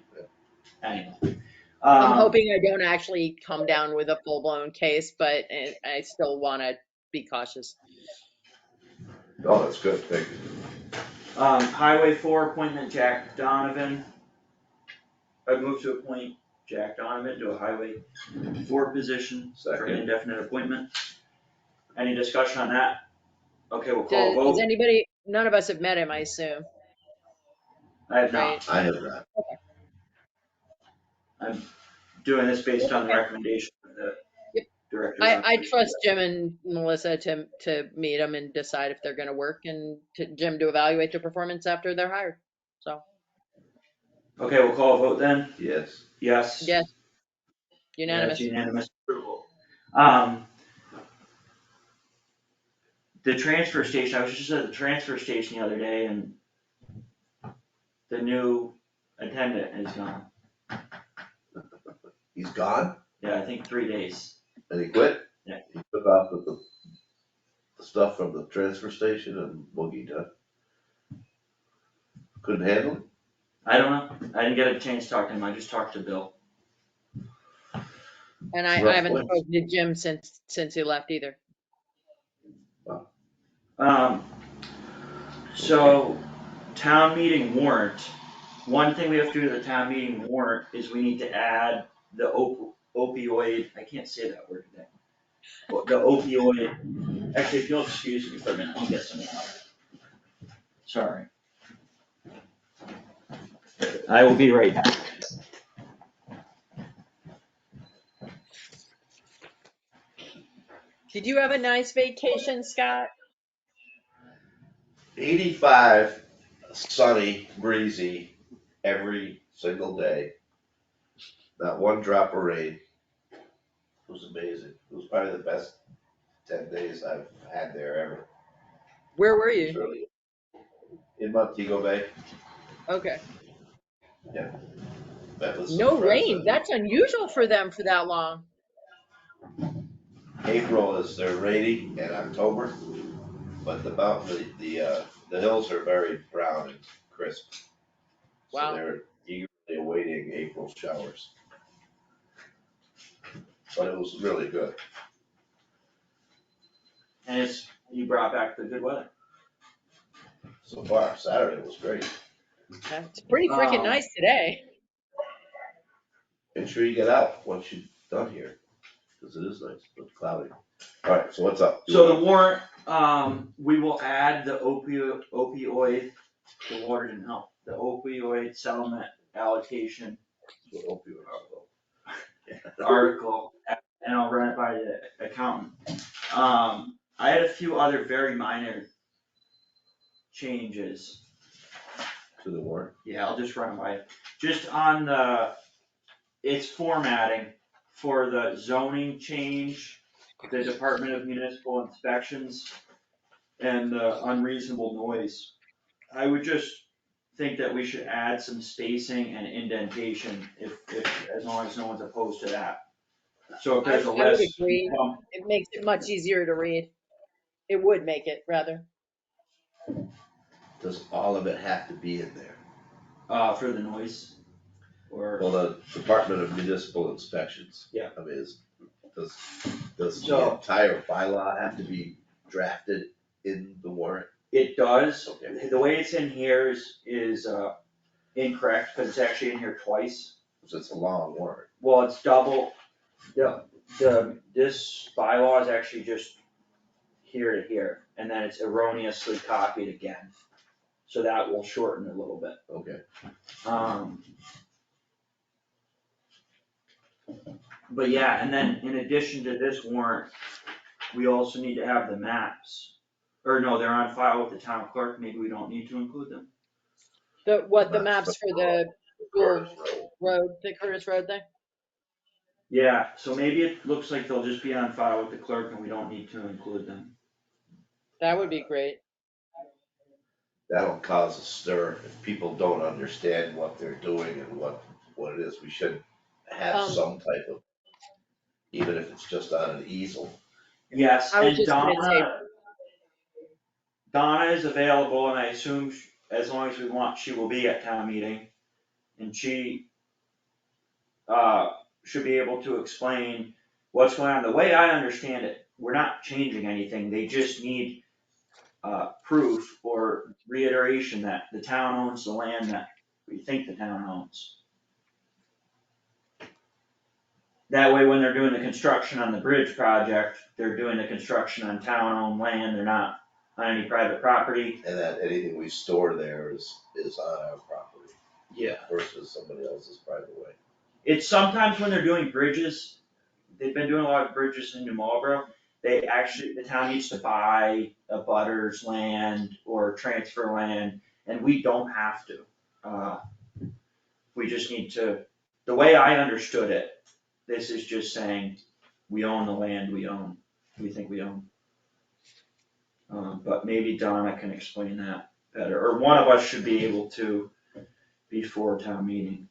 Speaker 5: Anyway.
Speaker 6: I'm hoping I don't actually come down with a full-blown case, but I still want to be cautious.
Speaker 7: Oh, that's good, thank you.
Speaker 5: Highway 4 appointment, Jack Donovan. I'd move to appoint Jack Donovan to a Highway 4 position for an
Speaker 7: Second.
Speaker 5: indefinite appointment. Any discussion on that? Okay, we'll call a
Speaker 6: Does
Speaker 5: vote.
Speaker 6: anybody, none of us have met him, I assume.
Speaker 5: I have
Speaker 6: Right.
Speaker 5: not.
Speaker 7: I have not.
Speaker 5: I'm doing this based on the
Speaker 6: Okay.
Speaker 5: recommendation of the
Speaker 6: Yep.
Speaker 5: director.
Speaker 6: I trust Jim and Melissa to meet them and decide if they're gonna work, and to Jim to evaluate their performance after they're hired. So,
Speaker 5: Okay, we'll call a vote then.
Speaker 7: Yes.
Speaker 5: Yes.
Speaker 6: yes,
Speaker 5: Yeah, it's
Speaker 6: unanimous.
Speaker 5: unanimous approval. The transfer station, I was just at the transfer station the other day and the new attendant is gone.
Speaker 7: He's gone
Speaker 5: Yeah, I think 3 days.
Speaker 7: and he quit?
Speaker 5: Yeah.
Speaker 7: He took off with the stuff from the transfer station and boogied, huh? Couldn't handle it?
Speaker 5: I don't know. I didn't get a chance to talk to him. I just talked to Bill.
Speaker 6: And
Speaker 7: It's a
Speaker 6: I
Speaker 7: rough
Speaker 6: haven't
Speaker 7: place.
Speaker 6: spoken to Jim since he left either.
Speaker 5: So town meeting warrant, one thing we have to do to the town meeting warrant is we need to add the opioid, I can't say that word today. The opioid, actually, if you'll excuse me for a minute, I'll get some water. Sorry. I will be right back.
Speaker 6: Did you have a nice vacation, Scott?
Speaker 7: 85, sunny, breezy, every single day. Not one drop of rain. It was amazing. It was probably the best 10 days I've had there ever.
Speaker 6: Where were
Speaker 7: It was
Speaker 6: you?
Speaker 7: really in Montego Bay.
Speaker 6: Okay.
Speaker 7: Met with some
Speaker 6: No
Speaker 7: friends.
Speaker 6: rain. That's unusual for them for that long.
Speaker 7: April is their rainy and October, but the hills are very brown and crisp. So
Speaker 6: Wow.
Speaker 7: they're eagerly awaiting April showers. But it was really good.
Speaker 5: And you brought back the good weather.
Speaker 7: So far, Saturday was great.
Speaker 6: It's pretty freaking nice today.
Speaker 7: Make sure you get out once you're done here, because it is nice, but cloudy. All right, so what's up?
Speaker 5: So the warrant, we will add the opioid, the water didn't help, the opioid settlement allocation
Speaker 7: What opioids are,
Speaker 5: article, and I'll run it by the accountant. I had a few other very minor changes.
Speaker 7: to the warrant.
Speaker 5: Yeah, I'll just run it by you. Just on it's formatting for the zoning change, the Department of Municipal Inspections, and the unreasonable noise. I would just think that we should add some spacing and indentation if, as long as no one's opposed to that. So if
Speaker 6: I
Speaker 5: there's a
Speaker 6: would
Speaker 5: list,
Speaker 6: agree. It makes it much easier to read. It would make it, rather.
Speaker 7: Does all of it have to be in there?
Speaker 5: for the noise, or,
Speaker 7: Well, the Department of Municipal Inspections.
Speaker 5: Yeah.
Speaker 7: I mean, does the
Speaker 5: So-
Speaker 7: entire bylaw have to be drafted in the warrant?
Speaker 5: it does.
Speaker 7: Okay.
Speaker 5: The way it's in here is incorrect, because it's actually in here twice.
Speaker 7: Because it's a long warrant.
Speaker 5: Well, it's double, this bylaw is actually just here to here, and then it's erroneously copied again. So that will shorten a little bit.
Speaker 7: Okay.
Speaker 5: But yeah, and then in addition to this warrant, we also need to have the maps. Or no, they're on file with the town clerk, maybe we don't need to include them.
Speaker 6: The maps for the school
Speaker 7: Curtis Road.
Speaker 6: road, the Curtis Road thing?
Speaker 5: Yeah, so maybe it looks like they'll just be on file with the clerk and we don't need to include them.
Speaker 6: That would be great.
Speaker 7: That'll cause a stir if people don't understand what they're doing and what it is. We should have some type of, even if it's just on an easel.
Speaker 5: Yes,
Speaker 6: I was
Speaker 5: and
Speaker 6: just gonna say,
Speaker 5: Donna is available, and I assume as long as we want, she will be at town meeting. And she should be able to explain what's going on. The way I understand it, we're not changing anything, they just need proof or reiteration that the town owns the land that we think the town owns. That way, when they're doing the construction on the bridge project, they're doing the construction on town-owned land, they're not on any private property.
Speaker 7: And that anything we store there is on our property
Speaker 5: Yeah.
Speaker 7: versus somebody else's private way.
Speaker 5: It's sometimes when they're doing bridges, they've been doing a lot of bridges in New Marlboro, the town needs to buy a butter's land or transfer land, and we don't have to. We just need to, the way I understood it, this is just saying, we own the land we think we own. But maybe Donna can explain that better, or one of us should be able to before town meeting.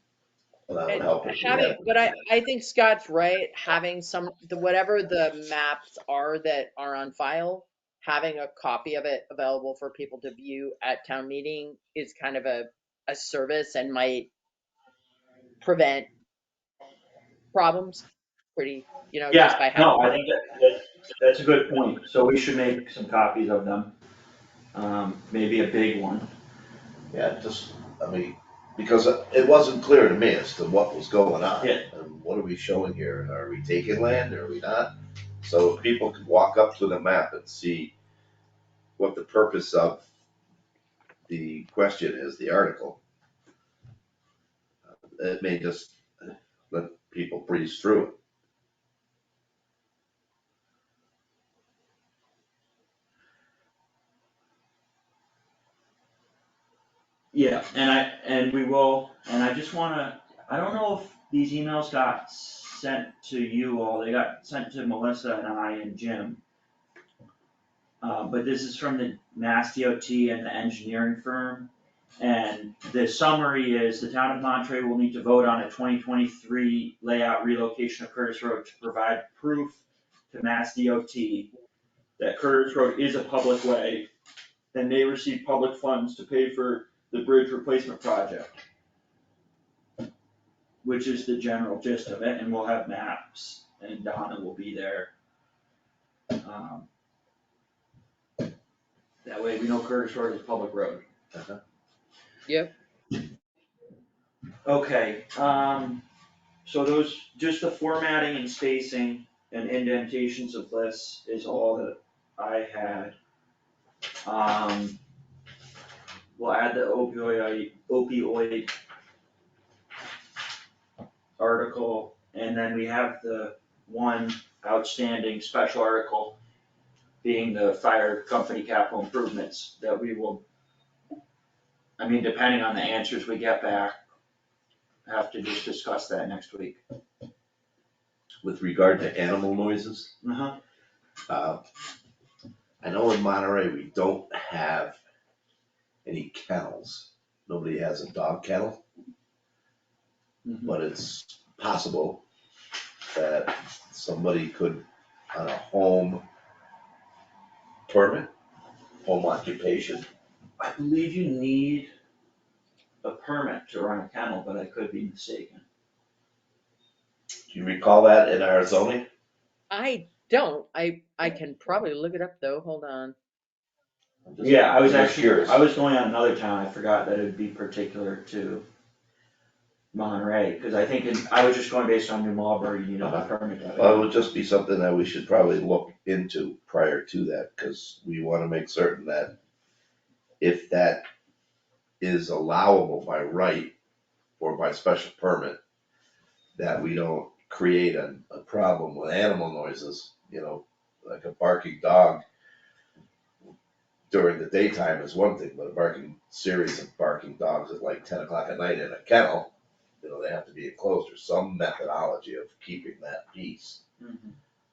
Speaker 7: Well, that would help if we
Speaker 6: Having,
Speaker 7: had.
Speaker 6: but I think Scott's right, having whatever the maps are that are on file, having a copy of it available for people to view at town meeting is kind of a service and might prevent problems pretty, just by
Speaker 5: Yeah,
Speaker 6: having.
Speaker 5: no, I think that's a good point, so we should make some copies of them. Maybe a big one.
Speaker 7: Yeah, because it wasn't clear to me as to what was going on.
Speaker 5: Yeah.
Speaker 7: And what are we showing here? Are we taking land, or are we not? So if people could walk up to the map and see what the purpose of the question is, the article, it may just let people breeze through it.
Speaker 5: Yeah, and I just wanna, I don't know if these emails got sent to you all, they got sent to Melissa and I and Jim. But this is from the Mass DOT and the engineering firm. And the summary is, the town of Monterey will need to vote on a 2023 layout relocation of Curtis Road to provide proof to Mass DOT that Curtis Road is a public way and they receive public funds to pay for the bridge replacement project, which is the general gist of it, and we'll have maps, and Donna will be there. That way we know Curtis Road is a public road.
Speaker 6: Yep.
Speaker 5: Okay, so those, just the formatting and spacing and indentations of this is all that I had. We'll add the opioid article, and then we have the one outstanding special article being the fire company capital improvements that we will, depending on the answers we get back, have to just discuss that next week.
Speaker 7: With regard to animal noises, I know in Monterey we don't have any kennels. Nobody has a dog kennel, but it's possible that somebody could, on a home permit, home occupation.
Speaker 5: I believe you need a permit to run a kennel, but I could be mistaken.
Speaker 7: Do you recall that in our zoning?
Speaker 6: I don't. I can probably look it up though. Hold on.
Speaker 5: Yeah, I was
Speaker 7: I'm just
Speaker 5: actually,
Speaker 7: curious.
Speaker 5: I was going on another town, I forgot that it'd be particular to Monterey, cause I think I was just going based on New Marlboro, you need a permit.
Speaker 7: Well, it would just be something that we should probably look into prior to that, because we wanna make certain that if that is allowable by right or by special permit, that we don't create a problem with animal noises, like a barking dog during the daytime is one thing, but a series of barking dogs at like 10 o'clock at night in a kennel, they have to be enclosed or some methodology of keeping that peace.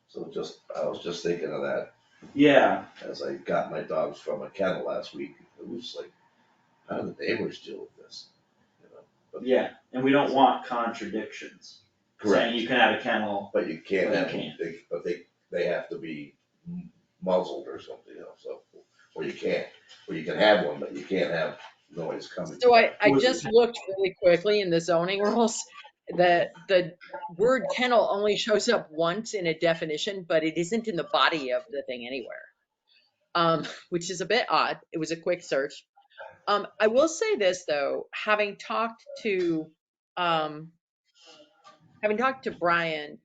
Speaker 7: So I was just thinking of that.
Speaker 5: Yeah.
Speaker 7: As I got my dogs from a kennel last week, it was like, how do the neighbors deal with this? But
Speaker 5: Yeah, and we don't want contradictions.
Speaker 7: correct.
Speaker 5: Saying you can have a kennel,
Speaker 7: But you can't
Speaker 5: But you
Speaker 7: have,
Speaker 5: can't.
Speaker 7: but they have to be muzzled or something, so, or you can have one, but you can't have noise coming.
Speaker 6: So I just looked really quickly in the zoning rules that the word kennel only shows up once in a definition, but it isn't in the body of the thing anywhere. Which is a bit odd. It was a quick search. I will say this though, having talked to Brian,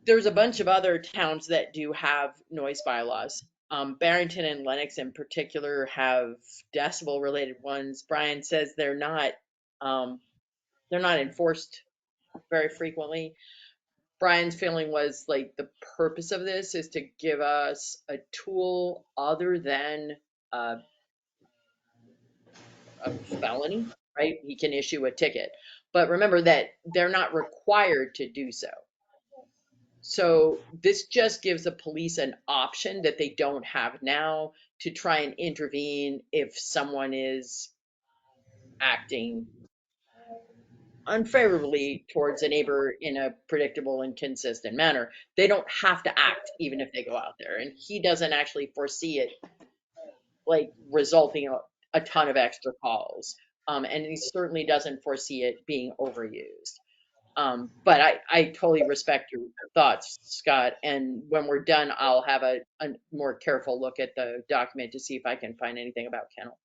Speaker 6: there's a bunch of other towns that do have noise bylaws. Barrington and Lennox in particular have decibel related ones. Brian says they're not enforced very frequently. Brian's feeling was like the purpose of this is to give us a tool other than a felony, right? He can issue a ticket. But remember that they're not required to do so. So this just gives the police an option that they don't have now to try and intervene if someone is acting unfavorably towards a neighbor in a predictable and consistent manner. They don't have to act even if they go out there. And he doesn't actually foresee it like resulting in a ton of extra calls. And he certainly doesn't foresee it being overused. But I totally respect your thoughts, Scott. And when we're done, I'll have a more careful look at the document to see if I can find anything about kennels.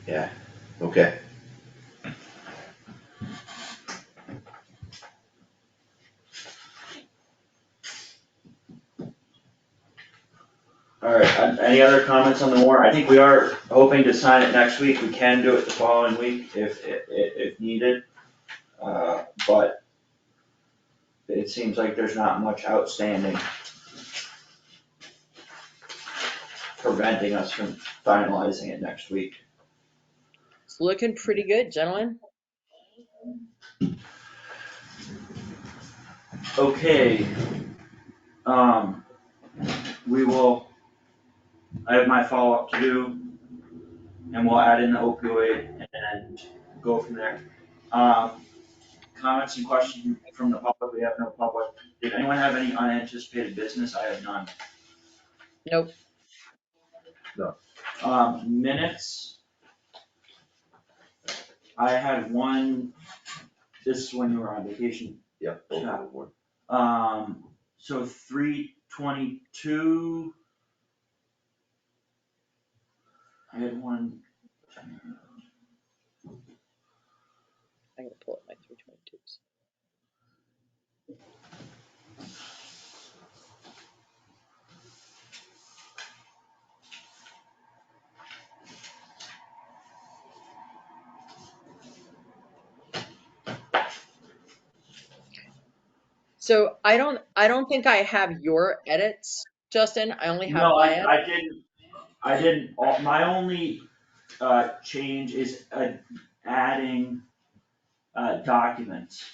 Speaker 7: Yeah, okay.
Speaker 5: All right, any other comments on the warrant? I think we are hoping to sign it next week. We can do it the following week if needed. But it seems like there's not much outstanding preventing us from finalizing it next week.
Speaker 6: It's looking pretty good, gentlemen.
Speaker 5: Okay. I have my follow-up to do, and we'll add in the opioid and go from there. Comments and questions from the public? We have no public. Did anyone have any unanticipated business? I have none.
Speaker 6: Nope.
Speaker 5: Minutes. I had one, this is when you were on vacation.
Speaker 7: Yep.
Speaker 5: Yeah. So 3/22. I had one.
Speaker 6: I'm gonna pull up my 322s. So I don't think I have your edits, Justin. I only have
Speaker 5: No,
Speaker 6: my edits.
Speaker 5: I didn't, my only, change is, adding, documents.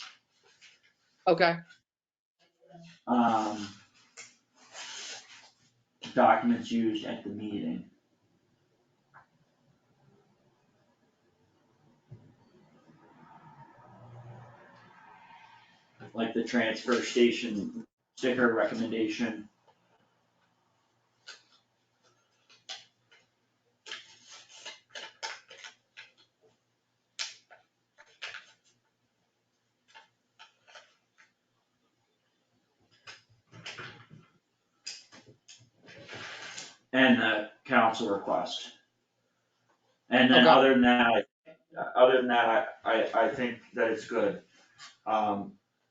Speaker 6: Okay.
Speaker 5: Documents used at the meeting. Like the transfer station sticker recommendation. And the council request. And then
Speaker 6: Okay.
Speaker 5: other than that, I think that it's good.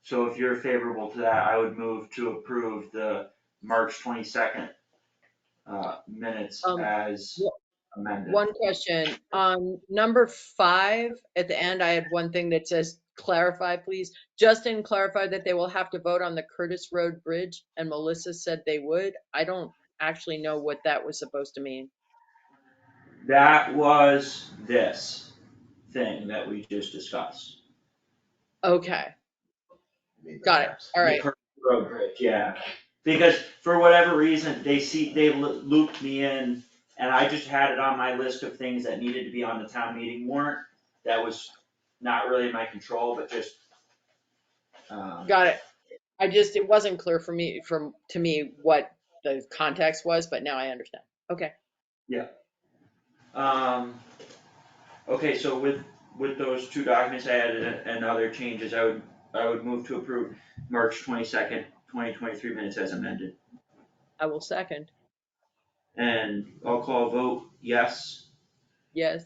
Speaker 5: So if you're favorable to that, I would move to approve the March 22nd, minutes as amended.
Speaker 6: One question, number 5 at the end, I had one thing that says clarify, please. Justin clarified that they will have to vote on the Curtis Road Bridge, and Melissa said they would. I don't actually know what that was supposed to mean.
Speaker 5: That was this thing that we just discussed.
Speaker 6: Okay, got it, all right.
Speaker 5: The Curtis Road Bridge, yeah. Because for whatever reason, they looped me in, and I just had it on my list of things that needed to be on the town meeting warrant. That was not really in my control, but just.
Speaker 6: Got it. It wasn't clear to me what the context was, but now I understand. Okay.
Speaker 5: Yeah. Okay, so with those two documents added and other changes, I would move to approve March 22nd, 2023 minutes as amended.
Speaker 6: I will second.
Speaker 5: And I'll call a vote, yes.
Speaker 6: Yes.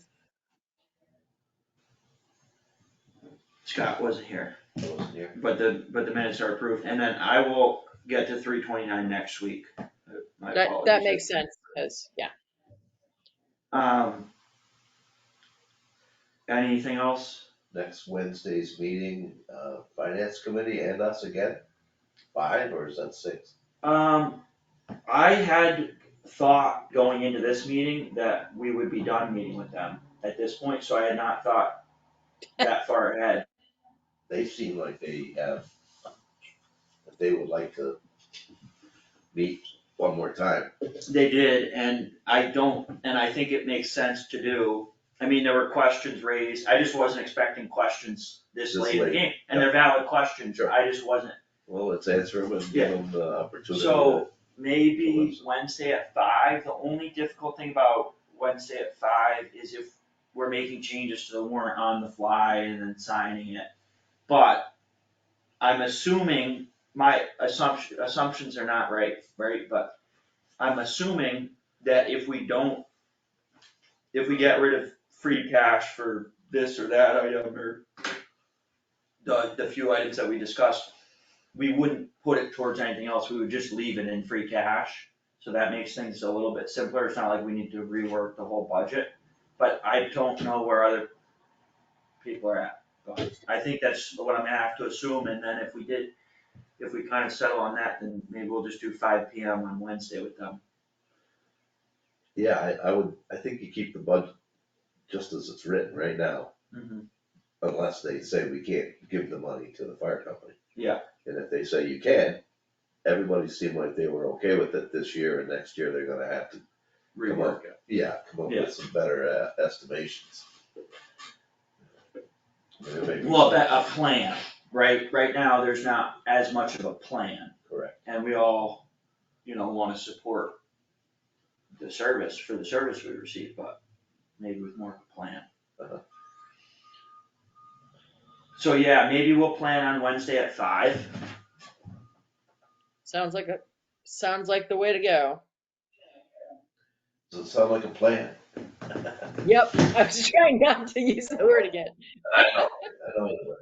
Speaker 5: Scott wasn't here.
Speaker 7: I wasn't here.
Speaker 5: But the minutes are approved, and then I will get to 329 next week. My
Speaker 6: That
Speaker 5: apologies.
Speaker 6: makes sense, because, yeah.
Speaker 5: Anything else?
Speaker 7: Next Wednesday's meeting, finance committee and us again, 5 or is that 6?
Speaker 5: I had thought going into this meeting that we would be done meeting with them at this point, so I had not thought that far ahead.
Speaker 7: They seem like they have, that they would like to meet one more time.
Speaker 5: They did, and I think it makes sense to do. I mean, there were questions raised, I just wasn't expecting questions this
Speaker 7: This
Speaker 5: late in the
Speaker 7: late,
Speaker 5: game, and they're valid questions,
Speaker 7: Sure.
Speaker 5: I just wasn't.
Speaker 7: Well, let's answer them and give them the opportunity.
Speaker 5: So maybe Wednesday at 5, the only difficult thing about Wednesday at 5 is if we're making changes to the warrant on the fly and then signing it. But I'm assuming, my assumptions are not right, but I'm assuming that if we get rid of free cash for this or that item or the few items that we discussed, we wouldn't put it towards anything else, we would just leave it in free cash. So that makes things a little bit simpler, it's not like we need to rework the whole budget, but I don't know where other people are at. But I think that's what I'm gonna have to assume, and then if we kind of settle on that, then maybe we'll just do 5 PM on Wednesday with them.
Speaker 7: Yeah, I think you keep the budget just as it's written right now, unless they say we can't give the money to the fire company.
Speaker 5: Yeah.
Speaker 7: And if they say you can, everybody seemed like they were okay with it this year, and next year they're gonna have to
Speaker 5: Rework it.
Speaker 7: come up with some better estimations.
Speaker 5: Well, a plan, right? Right now, there's not as much of a plan.
Speaker 7: Correct.
Speaker 5: And we all, wanna support the service we receive, but maybe with more of a plan.
Speaker 7: Uh-huh.
Speaker 5: So yeah, maybe we'll plan on Wednesday at 5.
Speaker 6: Sounds like the way to go.
Speaker 7: Does it sound like a plan?
Speaker 6: Yep, I was trying not to use the word again.
Speaker 7: I know it would.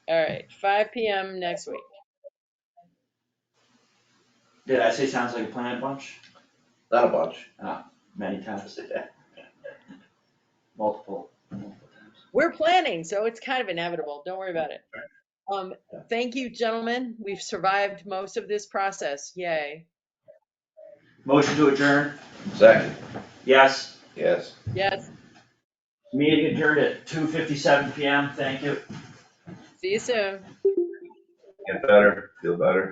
Speaker 6: All right, 5 PM next week.
Speaker 5: Did I say sounds like a plan, bunch?
Speaker 7: Not a bunch.
Speaker 5: Many times. Multiple times.
Speaker 6: We're planning, so it's kind of inevitable. Don't worry about it. Thank you, gentlemen. We've survived most of this process. Yay.
Speaker 5: Motion to adjourn?
Speaker 7: Second.
Speaker 5: Yes.
Speaker 7: Yes.
Speaker 6: Yes.
Speaker 5: Meeting adjourned at 2:57 PM. Thank you.
Speaker 6: See you soon.
Speaker 7: Get better, feel better.